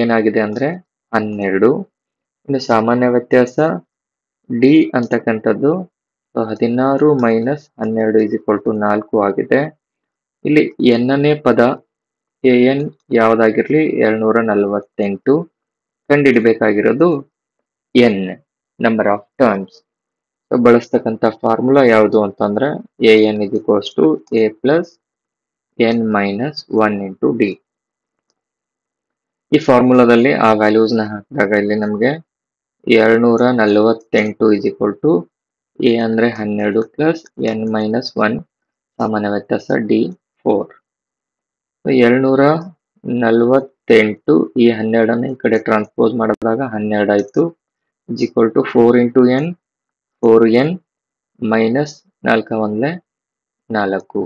ಏನಾಗಿದೆ ಅಂದ್ರೆ 12. ಇನ್ನು ಸಾಮಾನ್ಯ ವ್ಯತ್ಯಾಸ ಡಿ ಅಂತಕ್ಕಂಥದ್ದು 16 ಮೈನಸ್ 12 ಇಸ್ ಈಕ್ವಲ್ ಟು 4 ಆಗಿದೆ. ಇಲ್ಲಿ ಎನ್ನನೇ ಪದ an ಯಾವ್ದಾಗಿರ್ಲಿ 248. ಕಂಡುಹಿಡಬೇಕಾಗಿರೋದು n, ನಂಬರ್ ಆಫ್ ಟರ್ಮ್ಸ್. ಬಳಸ್ತಕ್ಕಂಥ ಫಾರ್ಮುಲಾ ಯಾವುದು ಅಂತಂದ್ರೆ an is equals to a plus n minus 1 into d. ಈ ಫಾರ್ಮುಲಾದಲ್ಲಿ ಆ ವ್ಯಾಲ್ಯೂಸ್ ನ ಹಾಕಿದಾಗ ಇಲ್ಲಿ ನಮಗೆ 248 is equal to a ಅಂದ್ರೆ 12 ಪ್ಲಸ್ n minus 1 ಸಾಮಾನ್ಯ ವ್ಯತ್ಯಾಸ d 4. 248 ಈ 12 ಈ ಕಡೆ ಟ್ರಾನ್ಸ್ಪೋಸ್ ಮಾಡಿದಾಗ 12 ಆಯ್ತು is equal to 4 into n 4n minus 4 1 4.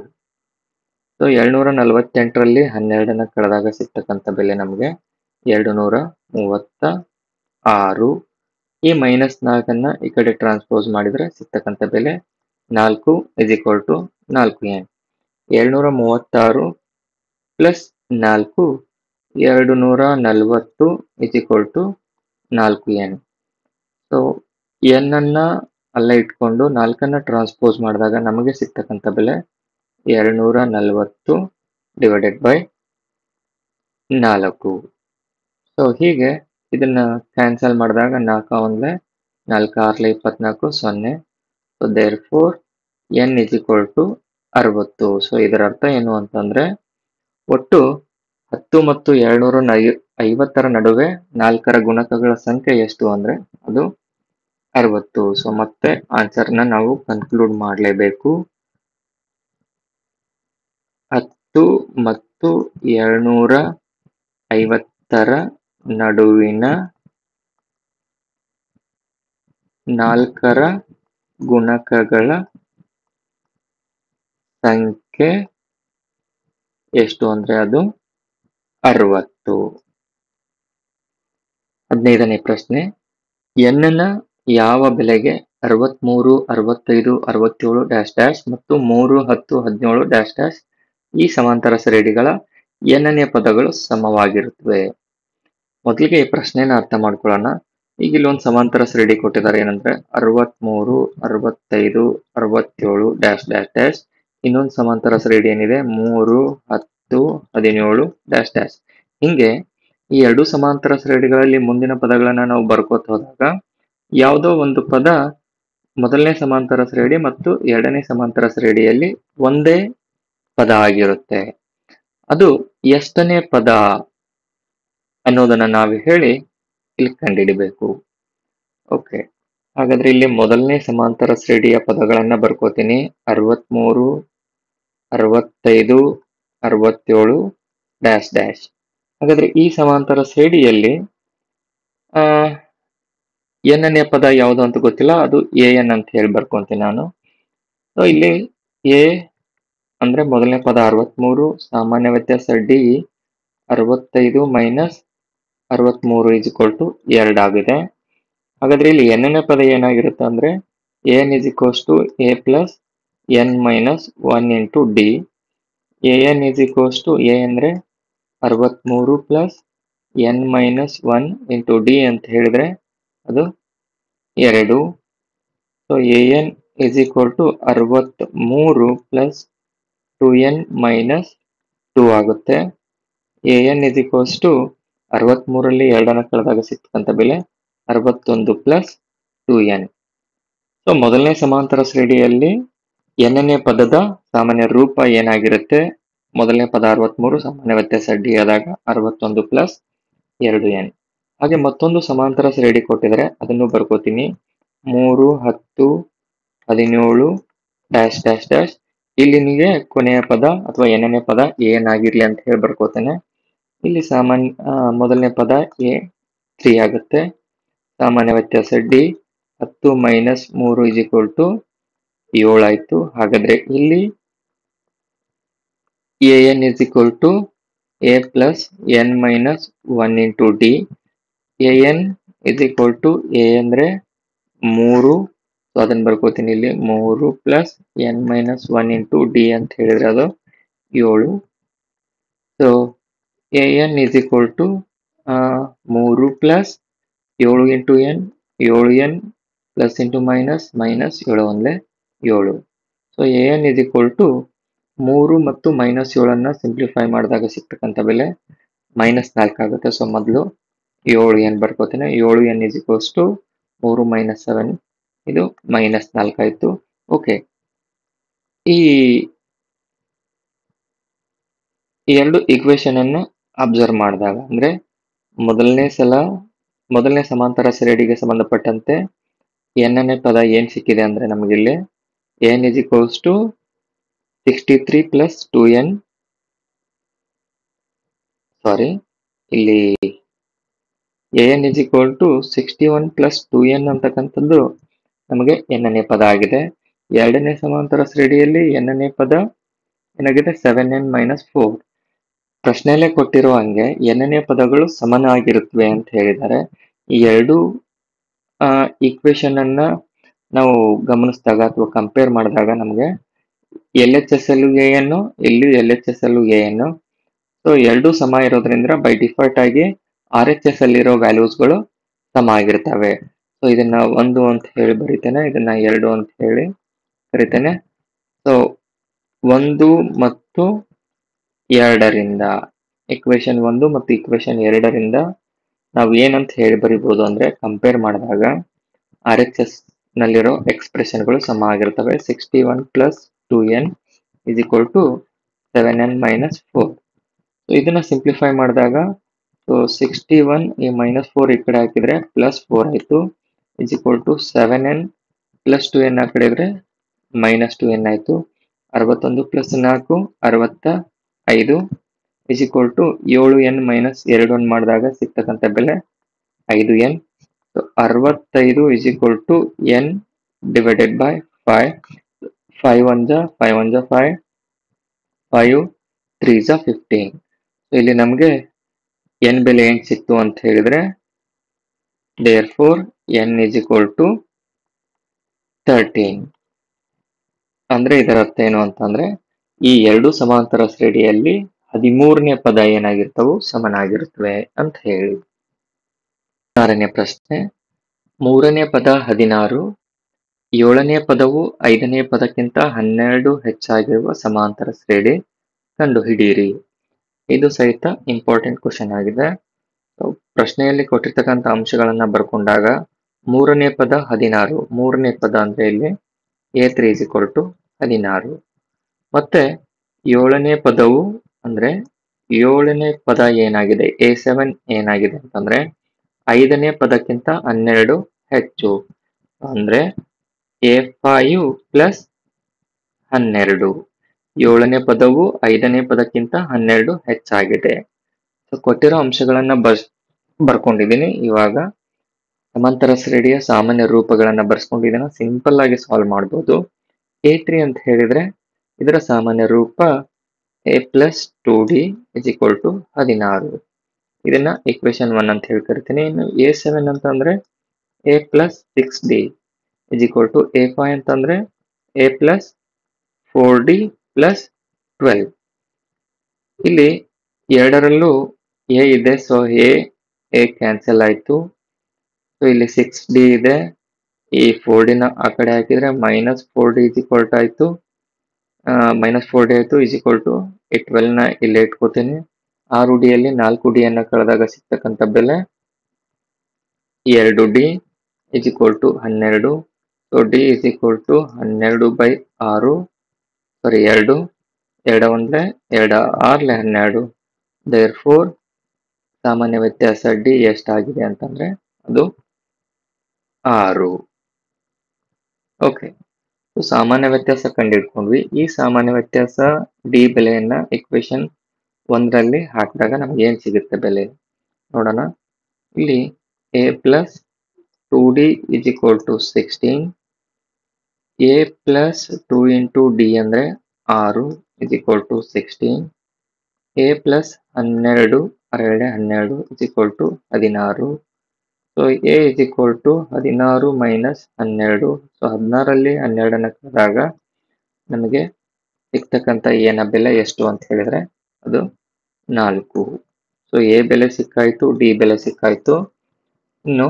So 248ರಲ್ಲಿ 12ನ ಕಳೆದಾಗ ಸಿಗ್ತಕ್ಕಂಥ ಬೆಲೆ ನಮಗೆ 236. ಈ ಮೈನಸ್ 4ನ್ನ ಈ ಕಡೆ ಟ್ರಾನ್ಸ್ಪೋಸ್ ಮಾಡಿದ್ರೆ ಸಿಗ್ತಕ್ಕಂಥ ಬೆಲೆ 4 is equal to 4n. 236 plus 4 240 is equal to 4n. So n ಅನ್ನ ಅಲ್ಲೇ ಇಟ್ಕೊಂಡು 4ನ್ನ ಟ್ರಾನ್ಸ್ಪೋಸ್ ಮಾಡಿದಾಗ ನಮಗೆ ಸಿಗ್ತಕ್ಕಂಥ ಬೆಲೆ 240 ಡಿವೈಡೆಡ್ ಬೈ 4. ಸೊ ಹೀಗೆ ಇದನ್ನ ಕ್ಯಾನ್ಸಲ್ ಮಾಡಿದಾಗ 4 1 4 6 24 0. So therefore n is equal to 60. So ಇದರ ಅರ್ಥ ಏನು ಅಂತಂದ್ರೆ ಒಟ್ಟು 10 ಮತ್ತು 250ರ ನಡುವೆ 4ರ ಗುಣಕಗಳ ಸಂಖ್ಯೆ ಎಷ್ಟು ಅಂದ್ರೆ ಅದು 60. ಸೊ ಮತ್ತೆ ಆನ್ಸರ್ನ ನಾವು ಕನ್ಕ್ಲೂಡ್ ಮಾಡಲೇಬೇಕು. 10 ಮತ್ತು 250ರ ನಡುವಿನ 4ರ ಗುಣಕಗಳ ಸಂಖ್ಯೆ ಎಷ್ಟು ಅಂದ್ರೆ ಅದು 60. 15ನೇ ಪ್ರಶ್ನೆ, n ನ ಯಾವ ಬೆಲೆಗೆ 63 65 67 ಡ್ಯಾಶ್ ಡ್ಯಾಶ್ ಮತ್ತು 3 10 17 ಡ್ಯಾಶ್ ಡ್ಯಾಶ್ ಈ ಸಮಾಂತರ ಶ್ರೇಣಿಗಳ nನೇ ಪದಗಳು ಸಮವಾಗಿರುತ್ತವೆ? ಮೊದಲಿಗೆ ಈ ಪ್ರಶ್ನೆನ ಅರ್ಥ ಮಾಡ್ಕೊಳ್ಳೋಣ. ಈಗ ಇಲ್ಲೊಂದು ಸಮಾಂತರ ಶ್ರೇಣಿ ಕೊಟ್ಟಿದ್ದಾರೆ, ಏನಂದ್ರೆ 63 65 67 ಡ್ಯಾಶ್ ಡ್ಯಾಶ್ ಡ್ಯಾಶ್. ಇನ್ನೊಂದು ಸಮಾಂತರ ಶ್ರೇಣಿ ಏನಿದೆ 3 10 17 ಡ್ಯಾಶ್ ಡ್ಯಾಶ್. ಹಿಂಗೆ ಈ ಎರಡು ಸಮಾಂತರ ಶ್ರೇಣಿಗಳಲ್ಲಿ ಮುಂದಿನ ಪದಗಳನ್ನ ನಾವು ಬರ್ಕೋತ ಹೋದಾಗ ಯಾವುದೋ ಒಂದು ಪದ ಮೊದಲನೇ ಸಮಾಂತರ ಶ್ರೇಣಿ ಮತ್ತು ಎರಡನೇ ಸಮಾಂತರ ಶ್ರೇಣಿಯಲ್ಲಿ ಒಂದೇ ಪದ ಆಗಿರುತ್ತೆ. ಅದು ಎಷ್ಟನೇ ಪದ ಅನ್ನೋದನ್ನ ನಾವು ಹೇಳಿ ಇಲ್ಲಿ ಕಂಡುಹಿಡಿಬೇಕು. ಓಕೆ, ಹಾಗಾದ್ರೆ ಇಲ್ಲಿ ಮೊದಲನೇ ಸಮಾಂತರ ಶ್ರೇಣಿಯ ಪದಗಳನ್ನ ಬರ್ಕೋತೀನಿ. 63 65 67 ಡ್ಯಾಶ್ ಡ್ಯಾಶ್. ಹಾಗಾದ್ರೆ ಈ ಸಮಾಂತರ ಶ್ರೇಣಿಯಲ್ಲಿ ಎನ್ನೇ ಪದ ಯಾವುದು ಅಂತ ಗೊತ್ತಿಲ್ಲ, ಅದು an ಅಂತ ಹೇಳಿ ಬರ್ಕೊಂತೀನಿ ನಾನು. ಸೊ ಇಲ್ಲಿ a ಅಂದ್ರೆ ಮೊದಲನೇ ಪದ 63, ಸಾಮಾನ್ಯ ವ್ಯತ್ಯಾಸ d 65 minus 63 is equal to 2 ಆಗಿದೆ. ಹಾಗಾದ್ರೆ ಇಲ್ಲಿ nನೇ ಪದ ಏನಾಗಿರುತ್ತೆ ಅಂದ್ರೆ an is equals to a plus n minus 1 into d. an is equals to a ಅಂದ್ರೆ 63 plus n minus 1 into d ಅಂತ ಹೇಳಿದ್ರೆ ಅದು 2. So an is equal to 63 plus 2n minus 2 ಆಗುತ್ತೆ. an ಇಸ್ ಈಕ್ವಲ್ಸ್ ಟು 63ರಲ್ಲಿ 2ನ ಕಳೆದಾಗ ಸಿಗ್ತಕ್ಕಂಥ ಬೆಲೆ 61 ಪ್ಲಸ್ 2n. ಸೊ ಮೊದಲನೇ ಸಮಾಂತರ ಶ್ರೇಣಿಯಲ್ಲಿ nನೇ ಪದದ ಸಾಮಾನ್ಯ ರೂಪ ಏನಾಗಿರುತ್ತೆ? ಮೊದಲನೇ ಪದ 63, ಸಾಮಾನ್ಯ ವ್ಯತ್ಯಾಸ d ಆದಾಗ 61 ಪ್ಲಸ್ 2n. ಹಾಗೆ ಮತ್ತೊಂದು ಸಮಾಂತರ ಶ್ರೇಣಿ ಕೊಟ್ಟಿದ್ರೆ ಅದನ್ನು ಬರ್ಕೋತೀನಿ. 3 10 17 ಡ್ಯಾಶ್ ಡ್ಯಾಶ್ ಡ್ಯಾಶ್. ಇಲ್ಲಿ ನಿಮಗೆ ಕೊನೆಯ ಪದ ಅಥವಾ nನೇ ಪದ ಏನಾಗಿರ್ಲಿ ಅಂತ ಹೇಳಿ ಬರ್ಕೋತೇನೆ. ಇಲ್ಲಿ ಮೊದಲನೇ ಪದ a 3 ಆಗುತ್ತೆ. ಸಾಮಾನ್ಯ ವ್ಯತ್ಯಾಸ d 10 minus 3 is equal to 7 ಆಯ್ತು. ಹಾಗಾದ್ರೆ ಇಲ್ಲಿ an is equal to a plus n minus 1 into d. an is equal to a ಅಂದ್ರೆ 3, ಸೊ ಅದನ್ನ ಬರ್ಕೋತೀನಿ ಇಲ್ಲಿ 3 plus n minus 1 into d ಅಂತ ಹೇಳಿದ್ರೆ ಅದು 7. So an is equal to 3 plus 7 into n 7n plus into minus minus 7 1 7. So an is equal to 3 ಮತ್ತು minus 7ಅನ್ನ simplify ಮಾಡಿದಾಗ ಸಿಗ್ತಕ್ಕಂಥ ಬೆಲೆ ಮೈನಸ್ 4 ಆಗುತ್ತೆ. ಸೊ ಮೊದಲು 7n ಬರ್ಕೋತೀನಿ. 7n is equals to 3 minus 7, ಇದು ಮೈನಸ್ 4 ಆಯ್ತು. ಓಕೆ, ಈ ಎರಡು ಈಕ್ವೇಶನ್ ಅನ್ನ ಅಬ್ಸರ್ವ್ ಮಾಡಿದಾಗ ಅಂದ್ರೆ ಮೊದಲನೇ ಸಮಾಂತರ ಶ್ರೇಣಿಗೆ ಸಂಬಂಧಪಟ್ಟಂತೆ nನೇ ಪದ ಏನ್ ಸಿಕ್ಕಿದೆ ಅಂದ್ರೆ ನಮಗಿಲ್ಲಿ n is equals to 63 plus 2n sorry, ಇಲ್ಲಿ an is equal to 61 plus 2n ಅಂತಕ್ಕಂಥದ್ದು ನಮಗೆ nನೇ ಪದ ಆಗಿದೆ. ಎರಡನೇ ಸಮಾಂತರ ಶ್ರೇಣಿಯಲ್ಲಿ nನೇ ಪದ ಏನಾಗಿದೆ 7n - 4. ಪ್ರಶ್ನೆಯಲ್ಲೇ ಕೊಟ್ಟಿರೋ ಹಂಗೆ nನೇ ಪದಗಳು ಸಮನಾಗಿರುತ್ತವೆ ಅಂತ ಹೇಳಿದ್ದಾರೆ. ಈ ಎರಡು ಈಕ್ವೇಶನ್ ಅನ್ನ ನಾವು ಗಮನಿಸಿದಾಗ ಅಥವಾ ಕಂಪೇರ್ ಮಾಡಿದಾಗ ನಮಗೆ LHS ಅಲ್ಲೂ an, ಇಲ್ಲಿ LHS ಅಲ್ಲೂ an. ಸೊ ಎರಡೂ ಸಮ ಇರೋದ್ರಿಂದ ಬೈ ಡಿಫಾಲ್ಟ್ ಆಗಿ RHS ಅಲ್ಲಿರೋ ವ್ಯಾಲ್ಯೂಸ್ಗಳು ಸಮ ಆಗಿರ್ತವೆ. ಸೊ ಇದನ್ನ 1 ಅಂತ ಹೇಳಿ ಬರಿತೇನೆ, ಇದನ್ನ 2 ಅಂತ ಹೇಳಿ ಬರಿತೇನೆ. ಸೊ 1 ಮತ್ತು 2ರಿಂದ ಇಕ್ವೇಶನ್ 1 ಮತ್ತು ಇಕ್ವೇಶನ್ 2ರಿಂದ ನಾವು ಏನಂತ ಹೇಳಿ ಬರಿಬಹುದು ಅಂದ್ರೆ, ಕಂಪೇರ್ ಮಾಡಿದಾಗ RHS ನಲ್ಲಿರೋ ಎಕ್ಸ್ಪ್ರೆಷನ್ಗಳು ಸಮ ಆಗಿರ್ತವೆ. 61 plus 2n is equal to 7n - 4. So ಇದನ್ನ ಸಿಂಪ್ಲಿಫೈ ಮಾಡಿದಾಗ ಸೊ 61 ಈ -4 ಈ ಕಡೆ ಹಾಕಿದ್ರೆ +4 ಆಯ್ತು, is equal to 7n plus 2n ಆ ಕಡೆ ಇದ್ರೆ -2n ಆಯ್ತು. 61 plus 4 65 is equal to 7n - 2n ಮಾಡಿದಾಗ ಸಿಗ್ತಕ್ಕಂಥ ಬೆಲೆ 5n. So 65 is equal to n divided by 5. 5 1 जा 5 1 जा 5, 5 3 जा 15. ಸೊ ಇಲ್ಲಿ ನಮಗೆ n ಬೆಲೆ ಏನು ಸಿಕ್ತು ಅಂತ ಹೇಳಿದ್ರೆ, therefore n is equal to 13. ಅಂದ್ರೆ ಇದರ ಅರ್ಥ ಏನು ಅಂತಂದ್ರೆ, ಈ ಎರಡು ಸಮಾಂತರ ಶ್ರೇಣಿಯಲ್ಲಿ 13ನೇ ಪದ ಏನಾಗಿರ್ತವು ಸಮನಾಗಿರುತ್ತವೆ ಅಂತ ಹೇಳಿ. 6ನೇ ಪ್ರಶ್ನೆ, 3ನೇ ಪದ 16, 7ನೇ ಪದವು 5ನೇ ಪದಕ್ಕಿಂತ 12 ಹೆಚ್ಚಾಗಿರುವ ಸಮಾಂತರ ಶ್ರೇಣಿ ಕಂಡುಹಿಡಿಯಿರಿ. ಇದು ಸಹಿತ ಇಂಪಾರ್ಟೆಂಟ್ ಕ್ವಶನ್ ಆಗಿದೆ. ಪ್ರಶ್ನೆಯಲ್ಲಿ ಕೊಟ್ಟಿರ್ತಕ್ಕಂಥ ಅಂಶಗಳನ್ನ ಬರ್ಕೊಂಡಾಗ 3ನೇ ಪದ 16, 3ನೇ ಪದ ಅಂದ್ರೆ ಇಲ್ಲಿ a3 is equal to 16. ಮತ್ತೆ 7ನೇ ಪದವು ಅಂದ್ರೆ 7ನೇ ಪದ ಏನಾಗಿದೆ, a7 ಏನಾಗಿದೆ ಅಂತಂದ್ರೆ 5ನೇ ಪದಕ್ಕಿಂತ 12 ಹೆಚ್ಚು, ಅಂದ್ರೆ a5 plus 12. 7ನೇ ಪದವು 5ನೇ ಪದಕ್ಕಿಂತ 12 ಹೆಚ್ಚಾಗಿದೆ. ಸೊ ಕೊಟ್ಟಿರೋ ಅಂಶಗಳನ್ನ ಬರ್ಕೊಂಡಿದ್ದೀನಿ. ಇವಾಗ ಸಮಾಂತರ ಶ್ರೇಣಿಯ ಸಾಮಾನ್ಯ ರೂಪಗಳನ್ನ ಬರ್ಸ್ಕೊಂಡಿದ್ದೀನ, ಸಿಂಪಲ್ ಆಗಿ ಸಾಲ್ವ್ ಮಾಡ್ಬೋದು. a3 ಅಂತ ಹೇಳಿದ್ರೆ ಇದರ ಸಾಮಾನ್ಯ ರೂಪ a plus 2d is equal to 16. ಇದನ್ನ ಇಕ್ವೇಶನ್ 1 ಅಂತ ಹೇಳಿ ಕರಿತೀನಿ. ಇನ್ನು a7 ಅಂತಂದ್ರೆ a plus 6d is equal to a5 ಅಂತಂದ್ರೆ a plus 4d plus 12. ಇಲ್ಲಿ ಎರಡರಲ್ಲೂ a ಇದೆ, ಸೊ a ಕ್ಯಾನ್ಸಲ್ ಆಯ್ತು. ಸೊ ಇಲ್ಲಿ 6d ಇದೆ, ಈ 4d ನ ಆ ಕಡೆ ಹಾಕಿದ್ರೆ -4d is equal to ಆಯ್ತು, -4d ಆಯ್ತು is equal to 12 ನ ಇಲ್ಲೇ ಇಟ್ಕೋತೀನಿ. 6d ಯಲ್ಲಿ 4d ಅನ್ನ ಕಳೆದಾಗ ಸಿಗ್ತಕ್ಕಂಥ ಬೆಲೆ 2d is equal to 12. So d is equal to 12/6, sorry 2, 2 ಒಂದ್ರೆ 2 6 12. therefore ಸಾಮಾನ್ಯ ವ್ಯತ್ಯಾಸ d ಎಷ್ಟಾಗಿದೆ ಅಂತಂದ್ರೆ ಅದು 6. ಓಕೆ, ಸಾಮಾನ್ಯ ವ್ಯತ್ಯಾಸ ಕಂಡುಹಿಡ್ಕೊಂಡ್ವಿ. ಈ ಸಾಮಾನ್ಯ ವ್ಯತ್ಯಾಸ d ಬೆಲೆಯನ್ನ ಇಕ್ವೇಶನ್ 1ರಲ್ಲಿ ಹಾಕಿದಾಗ ನಮ್ಗೆ ಏನ್ ಸಿಗುತ್ತೆ ಬೆಲೆ ನೋಡೋಣ. ಇಲ್ಲಿ a plus 2d is equal to 16, a plus 2 into d ಅಂದ್ರೆ 6 is equal to 16, a plus 12 12 is equal to 16. So a is equal to 16 minus 12. So 16ರಲ್ಲಿ 12ನ್ನ ಕಳೆದಾಗ ನಮಗೆ ಸಿಗ್ತಕ್ಕಂಥ ಏನ ಬೆಲೆ ಎಷ್ಟು ಅಂತ ಹೇಳಿದ್ರೆ ಅದು 4. ಸೊ a ಬೆಲೆ ಸಿಕ್ಕಾಯ್ತು, d ಬೆಲೆ ಸಿಕ್ಕಾಯ್ತು. ಇನ್ನು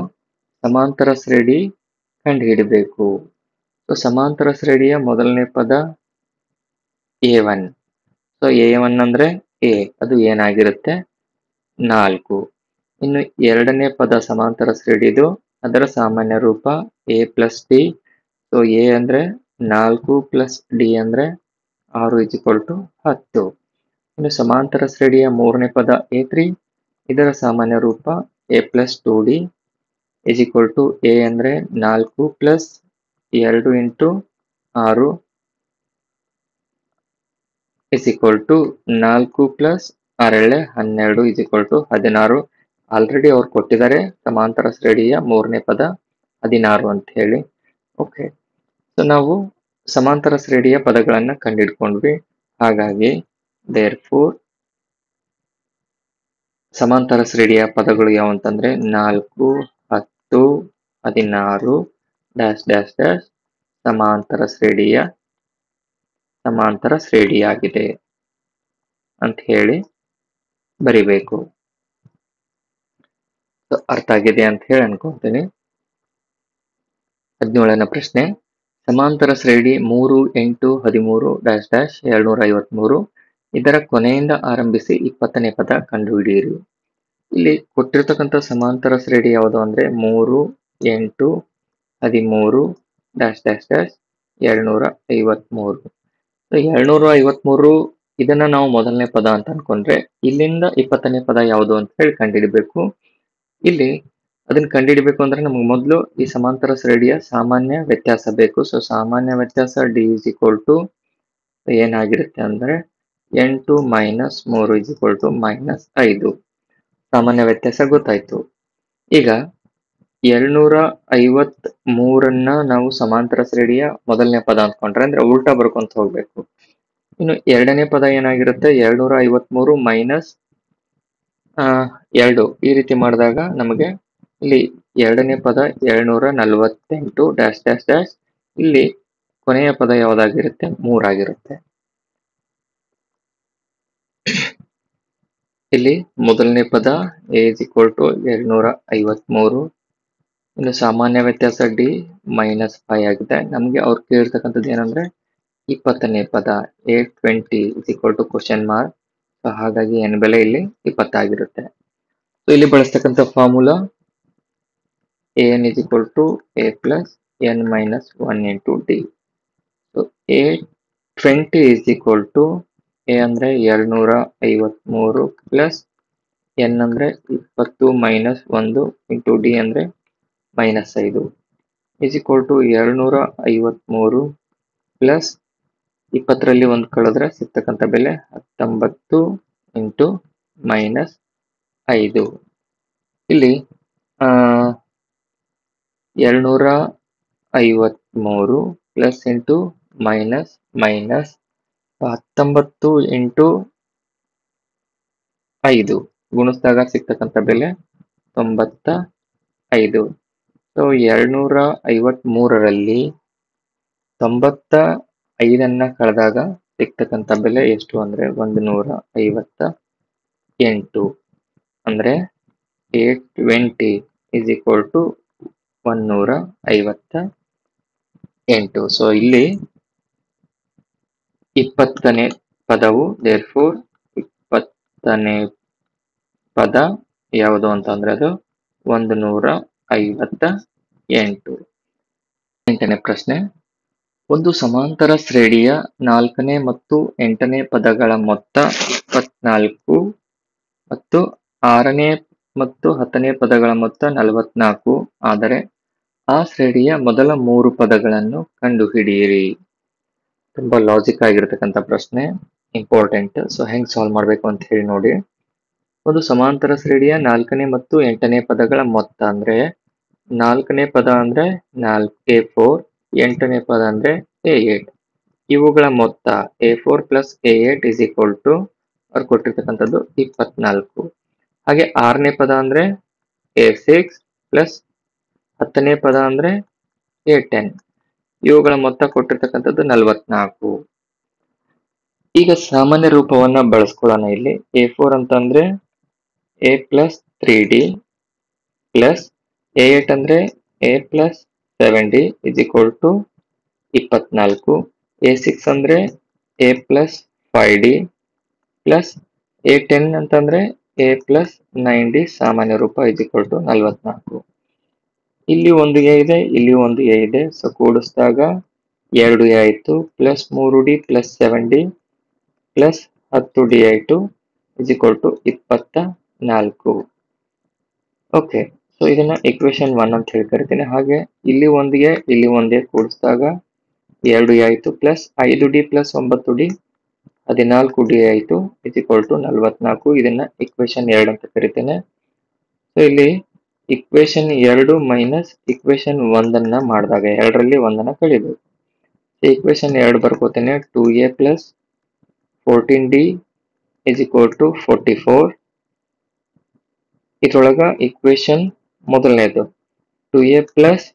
ಸಮಾಂತರ ಶ್ರೇಣಿ ಕಂಡುಹಿಡಬೇಕು. ಸೊ ಸಮಾಂತರ ಶ್ರೇಣಿಯ ಮೊದಲನೇ ಪದ a1. ಸೊ a1 ಅಂದ್ರೆ a, ಅದು ಏನಾಗಿರುತ್ತೆ 4. ಇನ್ನು ಎರಡನೇ ಪದ ಸಮಾಂತರ ಶ್ರೇಣಿದು, ಅದರ ಸಾಮಾನ್ಯ ರೂಪ a plus d. So a ಅಂದ್ರೆ 4 plus d ಅಂದ್ರೆ 6 is equal to 10. ಇನ್ನು ಸಮಾಂತರ ಶ್ರೇಣಿಯ ಮೂರನೇ ಪದ a3, ಇದರ ಸಾಮಾನ್ಯ ರೂಪ a plus 2d is equal to a ಅಂದ್ರೆ 4 plus 2 into 6 is equal to 4 plus 6 12 is equal to 16. Already ಅವ್ರು ಕೊಟ್ಟಿದ್ದಾರೆ ಸಮಾಂತರ ಶ್ರೇಣಿಯ ಮೂರನೇ ಪದ 16 ಅಂತ ಹೇಳಿ. ಓಕೆ, ಸೊ ನಾವು ಸಮಾಂತರ ಶ್ರೇಣಿಯ ಪದಗಳನ್ನ ಕಂಡುಹಿಡ್ಕೊಂಡ್ವಿ. ಹಾಗಾಗಿ ದೇರ್ಫೋರ್ ಸಮಾಂತರ ಶ್ರೇಣಿಯ ಪದಗಳು ಯಾವಂತಂದ್ರೆ 4 10 16 ಡ್ಯಾಶ್ ಡ್ಯಾಶ್ ಡ್ಯಾಶ್ ಸಮಾಂತರ ಶ್ರೇಣಿಯಾಗಿದೆ ಅಂತ ಹೇಳಿ ಬರಿಬೇಕು. ಅರ್ಥ ಆಗಿದೆ ಅಂತ ಹೇಳಿ ಅನ್ಕೊಂತೀನಿ. 17ನೇ ಪ್ರಶ್ನೆ, ಸಮಾಂತರ ಶ್ರೇಣಿ 3 8 13 ಡ್ಯಾಶ್ ಡ್ಯಾಶ್ 253 ಇದರ ಕೊನೆಯಿಂದ ಆರಂಭಿಸಿ 20ನೇ ಪದ ಕಂಡುಹಿಡಿಯಿರಿ. ಇಲ್ಲಿ ಕೊಟ್ಟಿರ್ತಕ್ಕಂಥ ಸಮಾಂತರ ಶ್ರೇಣಿ ಯಾವುದು ಅಂದ್ರೆ 3 8 13 ಡ್ಯಾಶ್ ಡ್ಯಾಶ್ ಡ್ಯಾಶ್ 253. 253 ಇದನ್ನ ನಾವು ಮೊದಲನೇ ಪದ ಅಂತ ಅನ್ಕೊಂಡ್ರೆ ಇಲ್ಲಿಂದ 20ನೇ ಪದ ಯಾವುದು ಅಂತ ಹೇಳಿ ಕಂಡುಹಿಡಬೇಕು. ಇಲ್ಲಿ ಅದನ್ನ ಕಂಡುಹಿಡಬೇಕು ಅಂದ್ರೆ ನಮಗೆ ಮೊದಲು ಈ ಸಮಾಂತರ ಶ್ರೇಣಿಯ ಸಾಮಾನ್ಯ ವ್ಯತ್ಯಾಸ ಬೇಕು. ಸೊ ಸಾಮಾನ್ಯ ವ್ಯತ್ಯಾಸ ಡಿ ಇಸ್ ಈಕ್ವಲ್ ಟು ಏನಾಗಿರುತ್ತೆ ಅಂದ್ರೆ 8 minus 3 is equal to minus 5. ಸಾಮಾನ್ಯ ವ್ಯತ್ಯಾಸ ಗೊತ್ತಾಯ್ತು. ಈಗ 253 ನಾವು ಸಮಾಂತರ ಶ್ರೇಣಿಯ ಮೊದಲನೇ ಪದ ಅಂದ್ಕೊಂಡ್ರೆ ಅಂದ್ರೆ ಉಲ್ಟಾ ಬರ್ಕೊಂತ ಹೋಗ್ಬೇಕು. ಇನ್ನು ಎರಡನೇ ಪದ ಏನಾಗಿರುತ್ತೆ 253 ಮೈನಸ್ 2 ಈ ರೀತಿ ಮಾಡಿದಾಗ ನಮಗೆ ಇಲ್ಲಿ ಎರಡನೇ ಪದ 248 ಡ್ಯಾಶ್ ಡ್ಯಾಶ್ ಡ್ಯಾಶ್ ಇಲ್ಲಿ ಕೊನೆಯ ಪದ ಯಾವ್ದಾಗಿರುತ್ತೆ 3 ಆಗಿರುತ್ತೆ. ಇಲ್ಲಿ ಮೊದಲನೇ ಪದ ಎ ಇಸ್ ಈಕ್ವಲ್ ಟು 253. ಇನ್ನು ಸಾಮಾನ್ಯ ವ್ಯತ್ಯಾಸ ಡಿ ಮೈನಸ್ 5 ಆಗಿದೆ. ನಮ್ಗೆ ಅವ್ರು ಕೇಳಿರ್ತಕ್ಕಂಥದ್ದು ಏನಂದ್ರೆ 20ನೇ ಪದ 820 is equal to question mark. So ಹಾಗಾಗಿ ಎನ್ ಬೆಲೆ ಇಲ್ಲಿ 20 ಆಗಿರುತ್ತೆ. ಸೊ ಇಲ್ಲಿ ಬಳಸ್ತಕ್ಕಂಥ formula an is equal to a plus n minus 1 into d. So a20 is equal to a ಅಂದ್ರೆ 253 ಪ್ಲಸ್ n ಅಂದ್ರೆ 20 ಮೈನಸ್ 1 ಇಂಟು ಡಿ ಅಂದ್ರೆ minus 5 is equal to 253 plus 20ರಲ್ಲಿ 1 ಕಳೆದ್ರೆ ಸಿಗ್ತಕ್ಕಂಥ ಬೆಲೆ 19 ಇಂಟು ಮೈನಸ್ 5. ಇಲ್ಲಿ 253 plus into minus minus 19 into 5 ಗುಣಿಸಿದಾಗ ಸಿಗ್ತಕ್ಕಂಥ ಬೆಲೆ 95. ಸೊ 253ರಲ್ಲಿ 95 ಕಳೆದಾಗ ಸಿಗ್ತಕ್ಕಂಥ ಬೆಲೆ ಎಷ್ಟು ಅಂದ್ರೆ 158. ಅಂದ್ರೆ 820 ಇಸ್ ಈಕ್ವಲ್ ಟು 158. ಸೊ ಇಲ್ಲಿ 20ನೇ ಪದವು ದೇರ್ಫೋರ್ 20ನೇ ಪದ ಯಾವುದು ಅಂತಂದ್ರೆ ಅದು 158. 8ನೇ ಪ್ರಶ್ನೆ, ಒಂದು ಸಮಾಂತರ ಶ್ರೇಣಿಯ 4ನೇ ಮತ್ತು 8ನೇ ಪದಗಳ ಮೊತ್ತ 24 ಮತ್ತು 6ನೇ ಮತ್ತು 10ನೇ ಪದಗಳ ಮೊತ್ತ 44 ಆದರೆ ಆ ಶ್ರೇಣಿಯ ಮೊದಲ 3 ಪದಗಳನ್ನು ಕಂಡುಹಿಡಿಯಿರಿ. ತುಂಬಾ ಲಾಜಿಕ್ ಆಗಿರ್ತಕ್ಕಂಥ ಪ್ರಶ್ನೆ, ಇಂಪಾರ್ಟೆಂಟ್. ಸೊ ಹೆಂಗ್ ಸಾಲ್ವ್ ಮಾಡ್ಬೇಕು ಅಂತ ಹೇಳಿ ನೋಡಿ. ಒಂದು ಸಮಾಂತರ ಶ್ರೇಣಿಯ 4ನೇ ಮತ್ತು 8ನೇ ಪದಗಳ ಮೊತ್ತ ಅಂದ್ರೆ 4ನೇ ಪದ ಅಂದ್ರೆ A4, 8ನೇ ಪದ ಅಂದ್ರೆ A8. ಇವುಗಳ ಮೊತ್ತ A4 plus A8 is equal to ಅವ್ರು ಕೊಟ್ಟಿರ್ತಕ್ಕಂಥದ್ದು 24. ಹಾಗೆ 6ನೇ ಪದ ಅಂದ್ರೆ A6 ಪ್ಲಸ್ 10ನೇ ಪದ ಅಂದ್ರೆ A10. ಇವುಗಳ ಮೊತ್ತ ಕೊಟ್ಟಿರ್ತಕ್ಕಂಥದ್ದು 44. ಈಗ ಸಾಮಾನ್ಯ ರೂಪವನ್ನ ಬಳಸ್ಕೊಳ್ಳೋಣ. ಇಲ್ಲಿ A4 ಅಂತಂದ್ರೆ A plus 3D plus A8 ಅಂದ್ರೆ A plus 7D is equal to 24. A6 ಅಂದ್ರೆ A plus 5D plus A10 ಅಂತಂದ್ರೆ A ಪ್ಲಸ್ 9D ಸಾಮಾನ್ಯ ರೂಪ ಇಸ್ ಈಕ್ವಲ್ ಟು 44. ಇಲ್ಲಿ ಒಂದು ಎ ಇದೆ, ಇಲ್ಲಿ ಒಂದು ಎ ಇದೆ. ಸೊ ಕೂಡಿಸಿದಾಗ 2 ಎ ಆಯ್ತು plus 3D plus 7D plus 10D ಆಯ್ತು is equal to 24. Okay, so ಇದನ್ನ ಇಕ್ವೇಶನ್ 1 ಅಂತ ಹೇಳಿ ಕರಿತೀನಿ. ಹಾಗೆ ಇಲ್ಲಿ ಒಂದಿಗೆ ಇಲ್ಲಿ ಒಂದೇ ಕೂಡಿಸಿದಾಗ 2 ಆಯ್ತು plus 5D plus 9D 14 d ಆಯಿತು ಇಸ್ ಈಕ್ವಲ್ ಟು 44. ಇದನ್ನ ಇಕ್ವೇಶನ್ 2 ಅಂತ ಕರಿತೇನೆ. ಸೊ ಇಲ್ಲಿ ಇಕ್ವೇಶನ್ 2 ಮೈನಸ್ ಇಕ್ವೇಶನ್ 1 ಮಾಡಿದಾಗ 2ರಲ್ಲಿ 1 ಕಳಿಬೇಕು. ಇಕ್ವೇಶನ್ 2 ಬರ್ಕೋತೇನೆ. 2a plus 14d is equal to 44. ಇದ್ರೊಳಗ ಇಕ್ವೇಶನ್ ಮೊದಲನೇದು 2a plus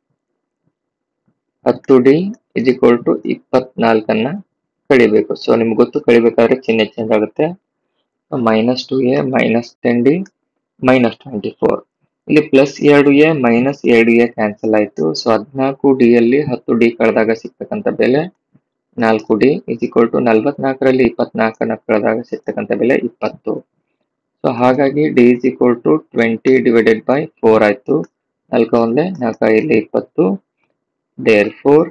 10d is equal to 24 ಕಳಿಬೇಕು. ಸೊ ನಿಮ್ಗೆ ಗೊತ್ತು, ಕಳಿಬೇಕಾದ್ರೆ ಚಿಹ್ನೆ ಚೇಂಜ್ ಆಗುತ್ತೆ. Minus 2a minus 10d minus 24. ಇಲ್ಲಿ plus 2a minus 2a cancel ಆಯಿತು. ಸೊ 14d ಯಲ್ಲಿ 10d ಕಳೆದಾಗ ಸಿಗ್ತಕ್ಕಂಥ ಬೆಲೆ 4d ಇಸ್ ಈಕ್ವಲ್ ಟು 44ರಲ್ಲಿ 24 ಕಳೆದಾಗ ಸಿಗ್ತಕ್ಕಂಥ ಬೆಲೆ 20. ಸೊ ಹಾಗಾಗಿ d is equal to 20 divided by 4 ಆಯಿತು. 4 ಒಂದೇ 4 ಇಲ್ಲಿ 20. therefore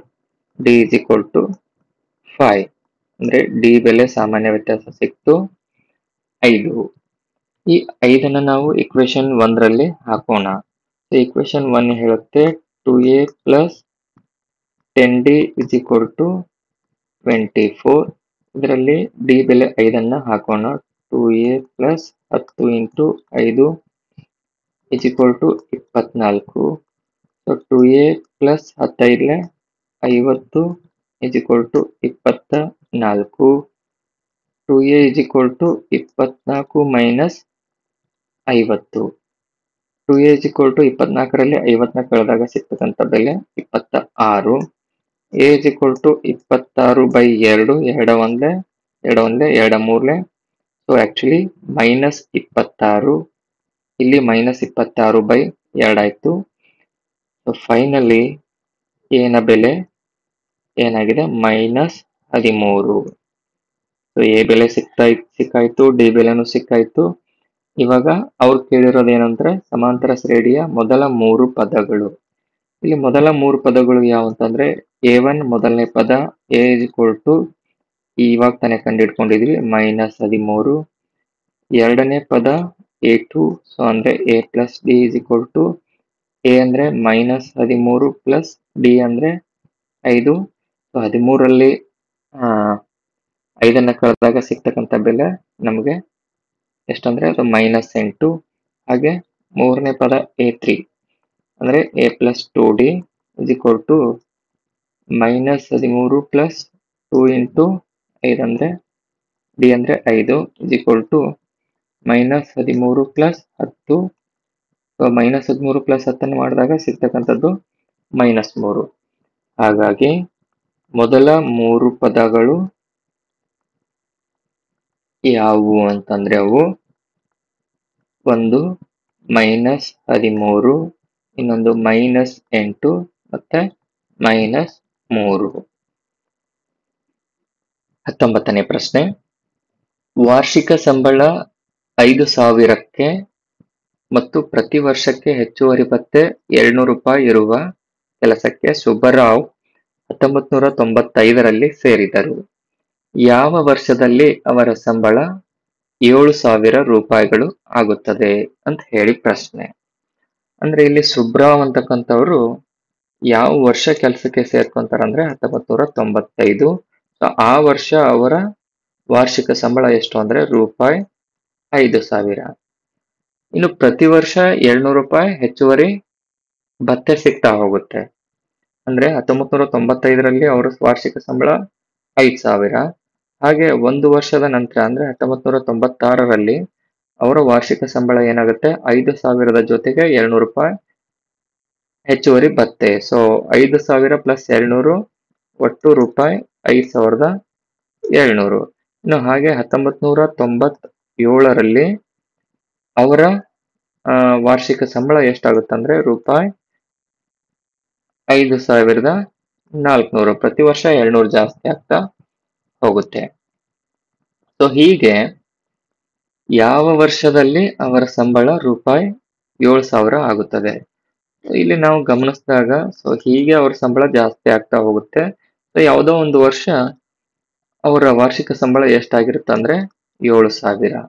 d is equal to 5. ಅಂದ್ರೆ d ಬೆಲೆ ಸಾಮಾನ್ಯ ವ್ಯತ್ಯಾಸ ಸಿಕ್ತು 5. ಈ 5 ನಾವು ಇಕ್ವೇಶನ್ 1ರಲ್ಲಿ ಹಾಕೋಣ. ಇಕ್ವೇಶನ್ 1 ಹೇಳುತ್ತೆ 2a plus 10d is equal to 24. ಇದರಲ್ಲಿ d ಬೆಲೆ 5 ಹಾಕೋಣ. 2a plus 10 into 5 is equal to 24. So 2a plus 15 50 is equal to 24. 2a is equal to 24 minus 50. 2a is equal to 24ರಲ್ಲಿ 50 ಕಳೆದಾಗ ಸಿಗ್ತಕ್ಕಂಥ ಬೆಲೆ 26. a is equal to 26 by 2. 2 ಒಂದೇ 2 ಮೂರಲೆ. So actually minus 26. ಇಲ್ಲಿ minus 26 by 2 ಆಯಿತು. So finally ಏನ ಬೆಲೆ ಏನಾಗಿದೆ minus 13. So A ಬೆಲೆ ಸಿಕ್ಕಾಯ್ತು, D ಬೆಲೆನೂ ಸಿಕ್ಕಾಯ್ತು. ಇವಾಗ ಅವ್ರು ಕೇಳಿರೋದು ಏನಂದ್ರೆ ಸಮಾಂತರ ಶ್ರೇಣಿಯ ಮೊದಲ 3 ಪದಗಳು. ಇಲ್ಲಿ ಮೊದಲ 3 ಪದಗಳು ಯಾವಂತಂದ್ರೆ a1 ಮೊದಲನೇ ಪದ a is equal to ಇವಾಗ ತಾನೇ ಕಂಡಿಡ್ಕೊಂಡಿದ್ವಿ ಮೈನಸ್ 13. ಎರಡನೇ ಪದ a2. ಸೊ ಅಂದ್ರೆ a plus D is equal to a ಅಂದ್ರೆ ಮೈನಸ್ 13 ಪ್ಲಸ್ ಡಿ ಅಂದ್ರೆ 5. ಸೊ 13ರಲ್ಲಿ 5 ಕಳೆದಾಗ ಸಿಗ್ತಕ್ಕಂಥ ಬೆಲೆ ನಮಗೆ ಎಷ್ಟಂದ್ರೆ ಅದು ಮೈನಸ್ 8. ಹಾಗೆ ಮೂರನೇ ಪದ a3 ಅಂದ್ರೆ a plus 2d is equal to minus 13 plus 2 into 5 ಅಂದ್ರೆ d ಅಂದ್ರೆ 5 is equal to minus 13 plus 10. So minus 13 plus 10 ಮಾಡಿದಾಗ ಸಿಗ್ತಕ್ಕಂಥದ್ದು ಮೈನಸ್ 3. ಹಾಗಾಗಿ ಮೊದಲ 3 ಪದಗಳು ಯಾವುವು ಅಂತಂದ್ರೆ ಅವು ಒಂದು ಮೈನಸ್ 13, ಇನ್ನೊಂದು ಮೈನಸ್ 8 ಮತ್ತೆ ಮೈನಸ್ 3. 19ನೇ ಪ್ರಶ್ನೆ. ವಾರ್ಷಿಕ ಸಂಬಳ 5,000ಕ್ಕೆ ಮತ್ತು ಪ್ರತಿ ವರ್ಷಕ್ಕೆ ಹೆಚ್ಚುವರಿ ಭತ್ಯೆ 200 ರೂಪಾಯಿ ಇರುವ ಕೆಲಸಕ್ಕೆ ಸುಬ್ಬರಾವ್ 1995ರಲ್ಲಿ ಸೇರಿದರು. ಯಾವ ವರ್ಷದಲ್ಲಿ ಅವರ ಸಂಬಳ 7,000 ರೂಪಾಯಿಗಳು ಆಗುತ್ತದೆ ಅಂತ ಹೇಳಿ ಪ್ರಶ್ನೆ. ಅಂದ್ರೆ ಇಲ್ಲಿ ಸುಬ್ರಾವ್ ಅಂತಕ್ಕಂಥವ್ರು ಯಾವ ವರ್ಷ ಕೆಲಸಕ್ಕೆ ಸೇರ್ಕೊಂತಾರಂದ್ರೆ 1995. ಸೊ ಆ ವರ್ಷ ಅವರ ವಾರ್ಷಿಕ ಸಂಬಳ ಎಷ್ಟು ಅಂದ್ರೆ ರೂಪಾಯಿ 5,000. ಇನ್ನು ಪ್ರತಿ ವರ್ಷ 200 ರೂಪಾಯಿ ಹೆಚ್ಚುವರಿ ಭತ್ಯೆ ಸಿಗ್ತಾ ಹೋಗುತ್ತೆ. ಅಂದ್ರೆ 1995ರಲ್ಲಿ ಅವರ ವಾರ್ಷಿಕ ಸಂಬಳ 5,000. ಹಾಗೆ ಒಂದು ವರ್ಷದ ನಂತರ ಅಂದ್ರೆ 1996ರಲ್ಲಿ ಅವರ ವಾರ್ಷಿಕ ಸಂಬಳ ಏನಾಗುತ್ತೆ 5,000 ಜೊತೆಗೆ 200 ರೂಪಾಯಿ ಹೆಚ್ಚುವರಿ ಭತ್ಯೆ. ಸೊ 5,000 ಪ್ಲಸ್ 200 ಒಟ್ಟು ರೂಪಾಯಿ 5,700. ಇನ್ನು ಹಾಗೆ 1997ರಲ್ಲಿ ಅವರ ವಾರ್ಷಿಕ ಸಂಬಳ ಎಷ್ಟಾಗುತ್ತೆ ಅಂದ್ರೆ ರೂಪಾಯಿ 5,400. ಪ್ರತಿ ವರ್ಷ 200 ಜಾಸ್ತಿ ಆಗ್ತಾ ಹೋಗುತ್ತೆ. ಸೊ ಹೀಗೆ ಯಾವ ವರ್ಷದಲ್ಲಿ ಅವರ ಸಂಬಳ ರೂಪಾಯಿ 7,000 ಆಗುತ್ತದೆ. ಇಲ್ಲಿ ನಾವು ಗಮನಿಸಿದಾಗ ಸೊ ಹೀಗೆ ಅವರ ಸಂಬಳ ಜಾಸ್ತಿ ಆಗ್ತಾ ಹೋಗುತ್ತೆ. ಸೊ ಯಾವುದೋ ಒಂದು ವರ್ಷ ಅವರ ವಾರ್ಷಿಕ ಸಂಬಳ ಎಷ್ಟಾಗಿರುತ್ತೆ ಅಂದ್ರೆ 7,000.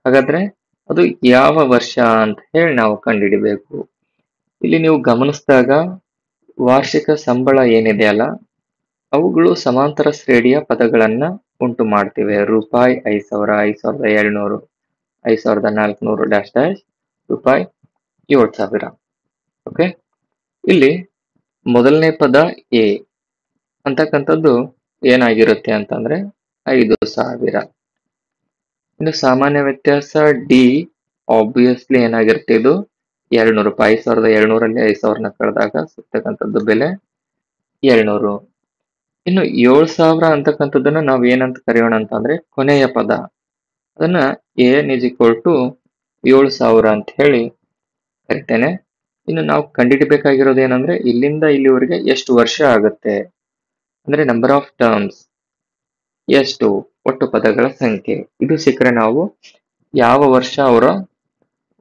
ಹಾಗಾದ್ರೆ ಅದು ಯಾವ ವರ್ಷ ಅಂತ ಹೇಳಿ ನಾವು ಕಂಡುಹಿಡಿಬೇಕು. ಇಲ್ಲಿ ನೀವು ಗಮನಿಸಿದಾಗ ವಾರ್ಷಿಕ ಸಂಬಳ ಏನಿದೆ ಅಲ್ಲ, ಅವುಗಳು ಸಮಾಂತರ ಶ್ರೇಣಿಯ ಪದಗಳನ್ನ ಉಂಟು ಮಾಡ್ತೀವಿ. ರೂಪಾಯಿ 5,000, 5,200, 5,400 ಡ್ಯಾಶ್ ಡ್ಯಾಶ್ ರೂಪಾಯಿ 7,000. ಓಕೆ, ಇಲ್ಲಿ ಮೊದಲನೇ ಪದ ಎ ಅಂತಕ್ಕಂಥದ್ದು ಏನಾಗಿರುತ್ತೆ ಅಂತಂದ್ರೆ 5,000. ಇನ್ನು ಸಾಮಾನ್ಯ ವ್ಯತ್ಯಾಸ ಡಿ ಆಬ್ವಿಯಸ್ಲಿ ಏನಾಗಿರುತ್ತೆ, ಇದು 200 ರೂಪಾಯಿ. 5,200 5,000ನ ಕಳೆದಾಗ ಸಿಗ್ತಕ್ಕಂಥದ್ದು ಬೆಲೆ 200. ಇನ್ನು 7,000 ಅಂತಕ್ಕಂಥದ್ದನ್ನ ನಾವು ಏನಂತ ಕರೆಯೋಣ ಅಂತಂದ್ರೆ ಕೊನೆಯ ಪದ, ಅದನ್ನ ಎನ್ ಇಸ್ ಈಕ್ವಲ್ ಟು 7,000 ಅಂತ ಹೇಳಿ ಕರಿತೇನೆ. ಇನ್ನು ನಾವು ಕಂಡುಹಿಡಿಬೇಕಾಗಿರೋದು ಏನಂದ್ರೆ ಇಲ್ಲಿಂದ ಇಲ್ಲಿವರೆಗೆ ಎಷ್ಟು ವರ್ಷ ಆಗುತ್ತೆ ಅಂದ್ರೆ ನಂಬರ್ ಆಫ್ ಟರ್ಮ್ಸ್ ಎಷ್ಟು, ಒಟ್ಟು ಪದಗಳ ಸಂಖ್ಯೆ. ಇದು ಸಿಕ್ಕರೆ ನಾವು ಯಾವ ವರ್ಷ ಅವರ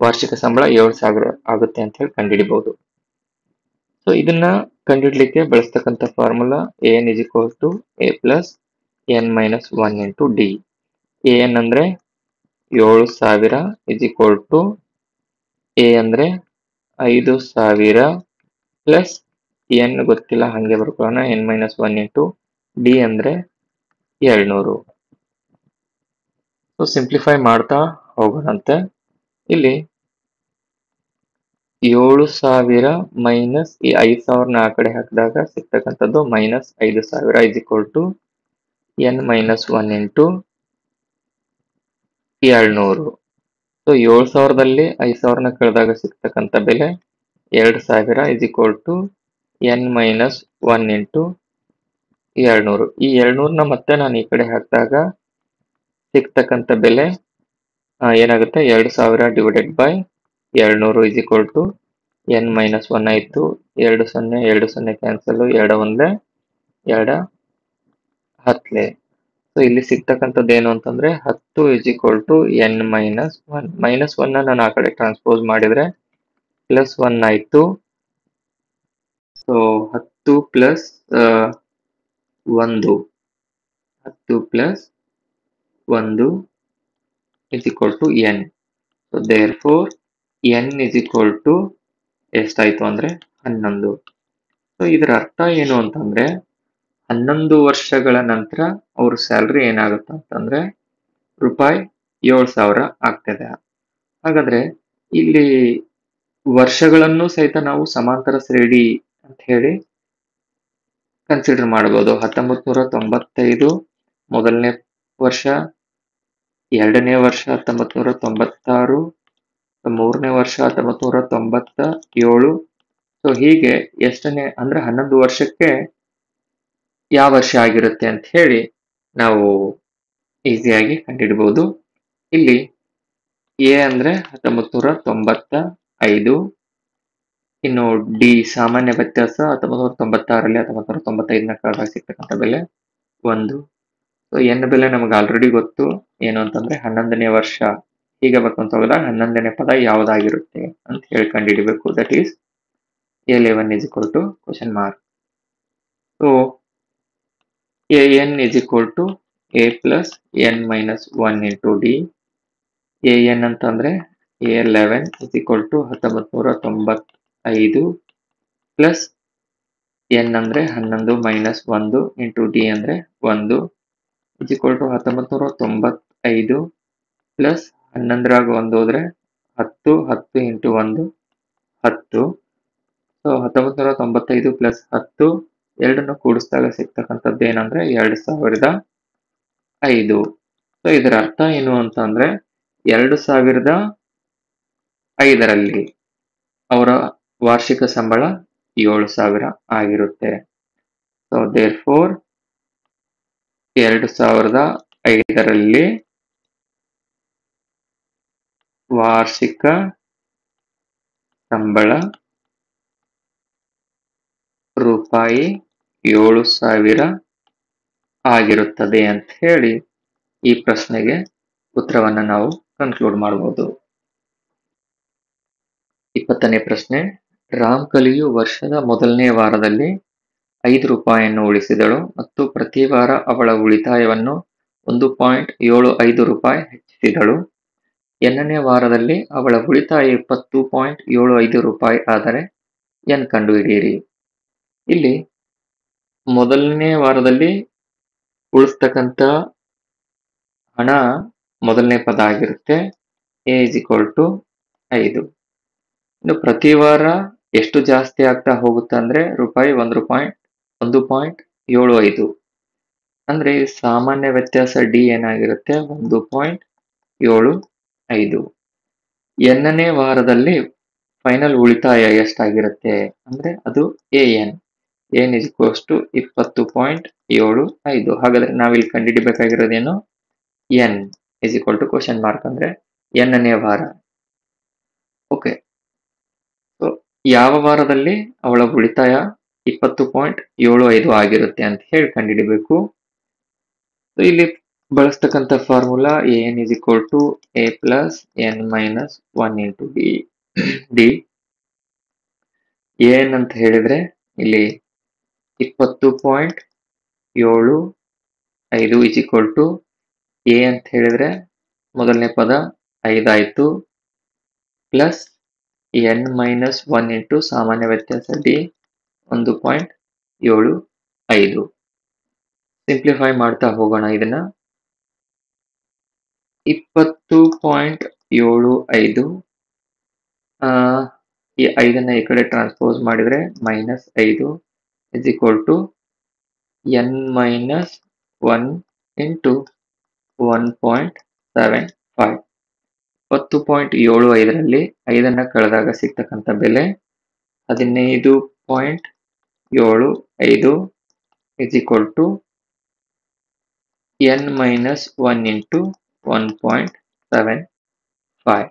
ವಾರ್ಷಿಕ ಸಂಬಳ 7,000 ಆಗುತ್ತೆ ಅಂತ ಹೇಳಿ ಕಂಡುಹಿಡಿಬಹುದು. ಸೊ ಇದನ್ನ ಕಂಡುಹಿಡ್ಲಿಕ್ಕೆ ಬಳಸ್ತಕ್ಕಂಥ formula n is equal to a plus n minus 1 into d. N ಅಂದ್ರೆ 7,000 ಇಸ್ ಈಕ್ವಲ್ ಟು ಎ ಅಂದ್ರೆ 5,000 ಪ್ಲಸ್ ಎನ್ ಗೊತ್ತಿಲ್ಲ ಹಂಗೆ ಬರ್ಕೊಳ್ಳೋಣ, ಎನ್ ಮೈನಸ್ 1 ಇಂಟು ಡಿ ಅಂದ್ರೆ 200. ಸೊ ಸಿಂಪ್ಲಿಫೈ ಮಾಡ್ತಾ ಹೋಗೋಣಂತೆ. ಇಲ್ಲಿ 7,000 ಮೈನಸ್ ಈ 5,000ನ ಆ ಕಡೆ ಹಾಕಿದಾಗ ಸಿಗ್ತಕ್ಕಂಥದ್ದು minus 5,000 is equal to n minus 1 into 200. So 7,000ದಲ್ಲಿ 5,000ನ ಕಳೆದಾಗ ಸಿಗ್ತಕ್ಕಂಥ ಬೆಲೆ 2,000 is equal to n minus 1 into 200. ಈ 200ನ ಮತ್ತೆ ನಾನು ಈ ಕಡೆ ಹಾಕಿದಾಗ ಸಿಗ್ತಕ್ಕಂಥ ಬೆಲೆ ಏನಾಗುತ್ತೆ, 2,000 divided by 200 is equal to n minus 1 ಆಯಿತು. 2 0 2 0 ಕ್ಯಾನ್ಸಲ್, 2 1 2 10. ಸೊ ಇಲ್ಲಿ ಸಿಗ್ತಕ್ಕಂಥದ್ದು ಏನು ಅಂತಂದ್ರೆ 10 is equal to n minus 1. Minus 1 ನಾನು ಆ ಕಡೆ ಟ್ರಾನ್ಸ್ಪೋಸ್ ಮಾಡಿದ್ರೆ ಪ್ಲಸ್ 1 ಆಯಿತು. So 10 plus 1 10 plus 1 is equal to n. So therefore n is equal to ಎಷ್ಟಾಯ್ತು ಅಂದ್ರೆ 11. ಸೊ ಇದರ ಅರ್ಥ ಏನು ಅಂತಂದ್ರೆ 11 ವರ್ಷಗಳ ನಂತರ ಅವ್ರ ಸ್ಯಾಲ್ರಿ ಏನಾಗುತ್ತೆ ಅಂತಂದ್ರೆ ರೂಪಾಯಿ 7,000 ಆಗ್ತದೆ. ಹಾಗಾದ್ರೆ ಇಲ್ಲಿ ವರ್ಷಗಳನ್ನು ಸಹಿತ ನಾವು ಸಮಾಂತರ ಶ್ರೇಣಿ ಅಂತ ಹೇಳಿ ಕನ್ಸಿಡರ್ ಮಾಡಬಹುದು. 1995 ಮೊದಲನೇ ವರ್ಷ, ಎರಡನೇ ವರ್ಷ 1996, ಮೂರನೇ ವರ್ಷ 1997. ಸೊ ಹೀಗೆ ಎಷ್ಟನೇ ಅಂದ್ರೆ 11 ವರ್ಷಕ್ಕೆ ಯಾವ ವರ್ಷ ಆಗಿರುತ್ತೆ ಅಂತ ಹೇಳಿ ನಾವು ಈಸಿಯಾಗಿ ಕಂಡುಹಿಡಬಹುದು. ಇಲ್ಲಿ ಎ ಅಂದ್ರೆ 1995, ಇನ್ನು ಡಿ ಸಾಮಾನ್ಯ ವ್ಯತ್ಯಾಸ 1996ರಲ್ಲಿ 1995ನ ಕಳೆದಾಗ ಸಿಗ್ತಕ್ಕಂಥ ಬೆಲೆ 1. ಸೊ ಎನ್ ಬೆಲೆ ನಮಗೆ ಆಲ್ರೆಡಿ ಗೊತ್ತು ಏನು ಅಂತಂದ್ರೆ 11ನೇ ವರ್ಷ. ಹೀಗೆ ಬರ್ಕೊಂತ ಹೋದಾಗ 11ನೇ ಪದ ಯಾವ್ದಾಗಿರುತ್ತೆ ಅಂತ ಹೇಳಿ ಕಂಡುಹಿಡಿಬೇಕು. That is A11 is equal to question mark. So AN is equal to A plus N minus 1 into D. AN ಅಂತಂದ್ರೆ A11 is equal to 1995 plus N ಅಂದ್ರೆ 11 ಮೈನಸ್ 1 ಇಂಟು D ಅಂದ್ರೆ 1 is equal to 1995 ಪ್ಲಸ್ 11ರಾಗ 1 ಹೋದ್ರೆ 10, 10 into 1 10. So 1995 plus 10 ಎರಡನ್ನು ಕೂಡಿಸಿದಾಗ ಸಿಗ್ತಕ್ಕಂಥದ್ದು ಏನಂದ್ರೆ 2,005. So ಇದರ ಅರ್ಥ ಏನು ಅಂತಂದ್ರೆ 2005ರಲ್ಲಿ ಅವರ ವಾರ್ಷಿಕ ಸಂಬಳ 7,000 ಆಗಿರುತ್ತೆ. ಸೊ ದೇರ್ಫೋರ್ 2005ರಲ್ಲಿ ವಾರ್ಷಿಕ ಸಂಬಳ ರೂಪಾಯಿ 7,000 ಆಗಿರುತ್ತದೆ ಅಂತ ಹೇಳಿ ಈ ಪ್ರಶ್ನೆಗೆ ಉತ್ತರವನ್ನ ನಾವು ಕನ್ಕ್ಲೂಡ್ ಮಾಡಬಹುದು. 20ನೇ ಪ್ರಶ್ನೆ, ರಾಮ್ಕಲಿಯು ವರ್ಷದ ಮೊದಲನೇ ವಾರದಲ್ಲಿ 5 ರೂಪಾಯಿಯನ್ನು ಉಳಿಸಿದಳು ಮತ್ತು ಪ್ರತಿ ವಾರ ಅವಳ ಉಳಿತಾಯವನ್ನು 1.75 ರೂಪಾಯಿ ಹೆಚ್ಚಿಸಿದಳು. ಎನ್ನನೇ ವಾರದಲ್ಲಿ ಅವಳ ಉಳಿತಾಯ 20.75 ರೂಪಾಯಿ ಆದರೆ ಎನ್ ಕಂಡುಹಿಡಿಯಿರಿ. ಇಲ್ಲಿ ಮೊದಲನೇ ವಾರದಲ್ಲಿ ಉಳಿಸ್ತಕ್ಕಂಥ ಹಣ ಮೊದಲನೇ ಪದ ಆಗಿರುತ್ತೆ. A is equal to 5. ಇನ್ನು ಪ್ರತಿ ವಾರ ಎಷ್ಟು ಜಾಸ್ತಿ ಆಗ್ತಾ ಹೋಗುತ್ತೆ ಅಂದ್ರೆ ರೂಪಾಯಿ 1.75. ಅಂದ್ರೆ ಸಾಮಾನ್ಯ ವ್ಯತ್ಯಾಸ ಡಿ ಏನಾಗಿರುತ್ತೆ 1.75. ಎನ್ನನೇ ವಾರದಲ್ಲಿ ಫೈನಲ್ ಉಳಿತಾಯ ಎಷ್ಟಾಗಿರುತ್ತೆ ಅಂದ್ರೆ ಅದು ಎನ್ ಇಸ್ ಈಕ್ವಲ್ಸ್ ಟು 20.75. ಹಾಗಾದ್ರೆ ನಾವಿಲ್ಲಿ ಕಂಡುಹಿಡಿಬೇಕಾಗಿರೋದೇನು n is equal to question mark ಅಂದ್ರೆ ಎನ್ನನೇ ವಾರ. ಓಕೆ, ಸೊ ಯಾವ ವಾರದಲ್ಲಿ ಅವಳ ಉಳಿತಾಯ 20.75 ಆಗಿರುತ್ತೆ ಅಂತ ಹೇಳಿ ಕಂಡುಹಿಡಿಬೇಕು. ಇಲ್ಲಿ ಬಳಸ್ತಕ್ಕಂಥ formula n is equal to a plus n minus 1 into d. N ಅಂತ ಹೇಳಿದ್ರೆ ಇಲ್ಲಿ 20.75 ಇಸ್ ಈಕ್ವಲ್ ಟು ಎ ಅಂತ ಹೇಳಿದ್ರೆ ಮೊದಲನೇ ಪದ 5 ಆಯ್ತು, ಪ್ಲಸ್ ಎನ್ ಮೈನಸ್ 1 ಇಂಟು ಸಾಮಾನ್ಯ ವ್ಯತ್ಯಾಸ ಡಿ 1.75. ಸಿಂಪ್ಲಿಫೈ ಮಾಡ್ತಾ ಹೋಗೋಣ. ಇದನ್ನ 20.75 ಈ 5 ಈ ಕಡೆ ಟ್ರಾನ್ಸ್ಪೋಸ್ ಮಾಡಿದ್ರೆ -5 is equal to n minus 1 into 1.75. 20.75ರಲ್ಲಿ 5 ಕಳೆದಾಗ ಸಿಗ್ತಕ್ಕಂಥ ಬೆಲೆ 15.75 is equal to n minus 1 into 1.75.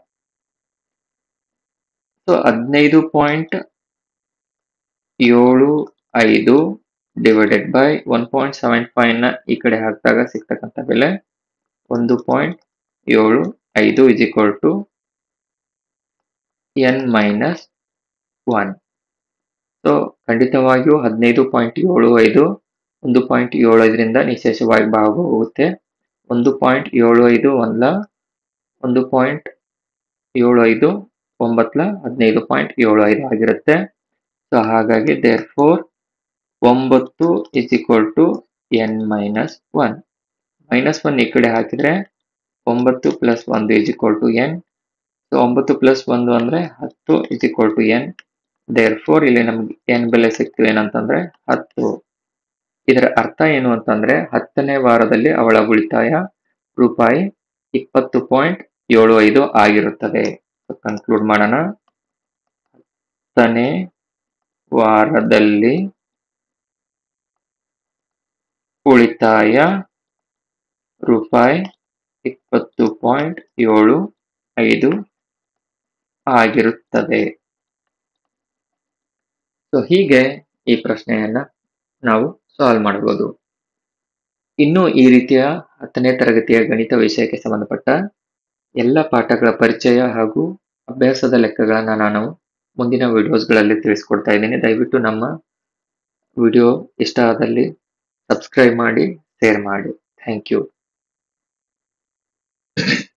So 15.75 divided by 1.75 ನ ಈ ಕಡೆ ಹಾಕಿದಾಗ ಸಿಗ್ತಕ್ಕಂಥ ಬೆಲೆ 1.75 is equal to n minus 1. So ಖಂಡಿತವಾಗಿಯೂ 15.75 1.75ರಿಂದ ನಿಶೇಷವಾಗಿ ಭಾಗ ಹೋಗುತ್ತೆ. 1.75 1 1.75 9 15.75 ಆಗಿರುತ್ತೆ. ಸೊ ಹಾಗಾಗಿ therefore 9 is equal to n minus 1. -1 ಈ ಕಡೆ ಹಾಕಿದ್ರೆ 9 plus 1 is equal to n. So 9 plus 1 ಅಂದ್ರೆ 10 is equal to n. therefore ಇಲ್ಲಿ ನಮ್ಗೆ ಎನ್ ಬೆಲೆ ಸಿಕ್ತು ಏನಂತಂದ್ರೆ 10. ಇದರ ಅರ್ಥ ಏನು ಅಂತಂದ್ರೆ 10ನೇ ವಾರದಲ್ಲಿ ಅವಳ ಉಳಿತಾಯ ರೂಪಾಯಿ 20.75 ಆಗಿರುತ್ತದೆ. ಕನ್ಕ್ಲೂಡ್ ಮಾಡೋಣ. 10ನೇ ವಾರದಲ್ಲಿ ಉಳಿತಾಯ ರೂಪಾಯಿ 20.75 ಆಗಿರುತ್ತದೆ. ಸೊ ಹೀಗೆ ಈ ಪ್ರಶ್ನೆಯನ್ನ ನಾವು ಸಾಲ್ವ್ ಮಾಡಬಹುದು. ಇನ್ನು ಈ ರೀತಿಯ 10ನೇ ತರಗತಿಯ ಗಣಿತ ವಿಷಯಕ್ಕೆ ಸಂಬಂಧಪಟ್ಟ ಎಲ್ಲ ಪಾಠಗಳ ಪರಿಚಯ ಹಾಗೂ ಅಭ್ಯಾಸದ ಲೆಕ್ಕಗಳನ್ನ ನಾನು ಮುಂದಿನ ವಿಡಿಯೋಸ್ಗಳಲ್ಲಿ ತಿಳಿಸ್ಕೊಡ್ತಾ ಇದ್ದೀನಿ. ದಯವಿಟ್ಟು ನಮ್ಮ ವಿಡಿಯೋ ಇಷ್ಟ ಆದಲ್ಲಿ ಸಬ್ಸ್ಕ್ರೈಬ್ ಮಾಡಿ, ಶೇರ್ ಮಾಡಿ. Thank you.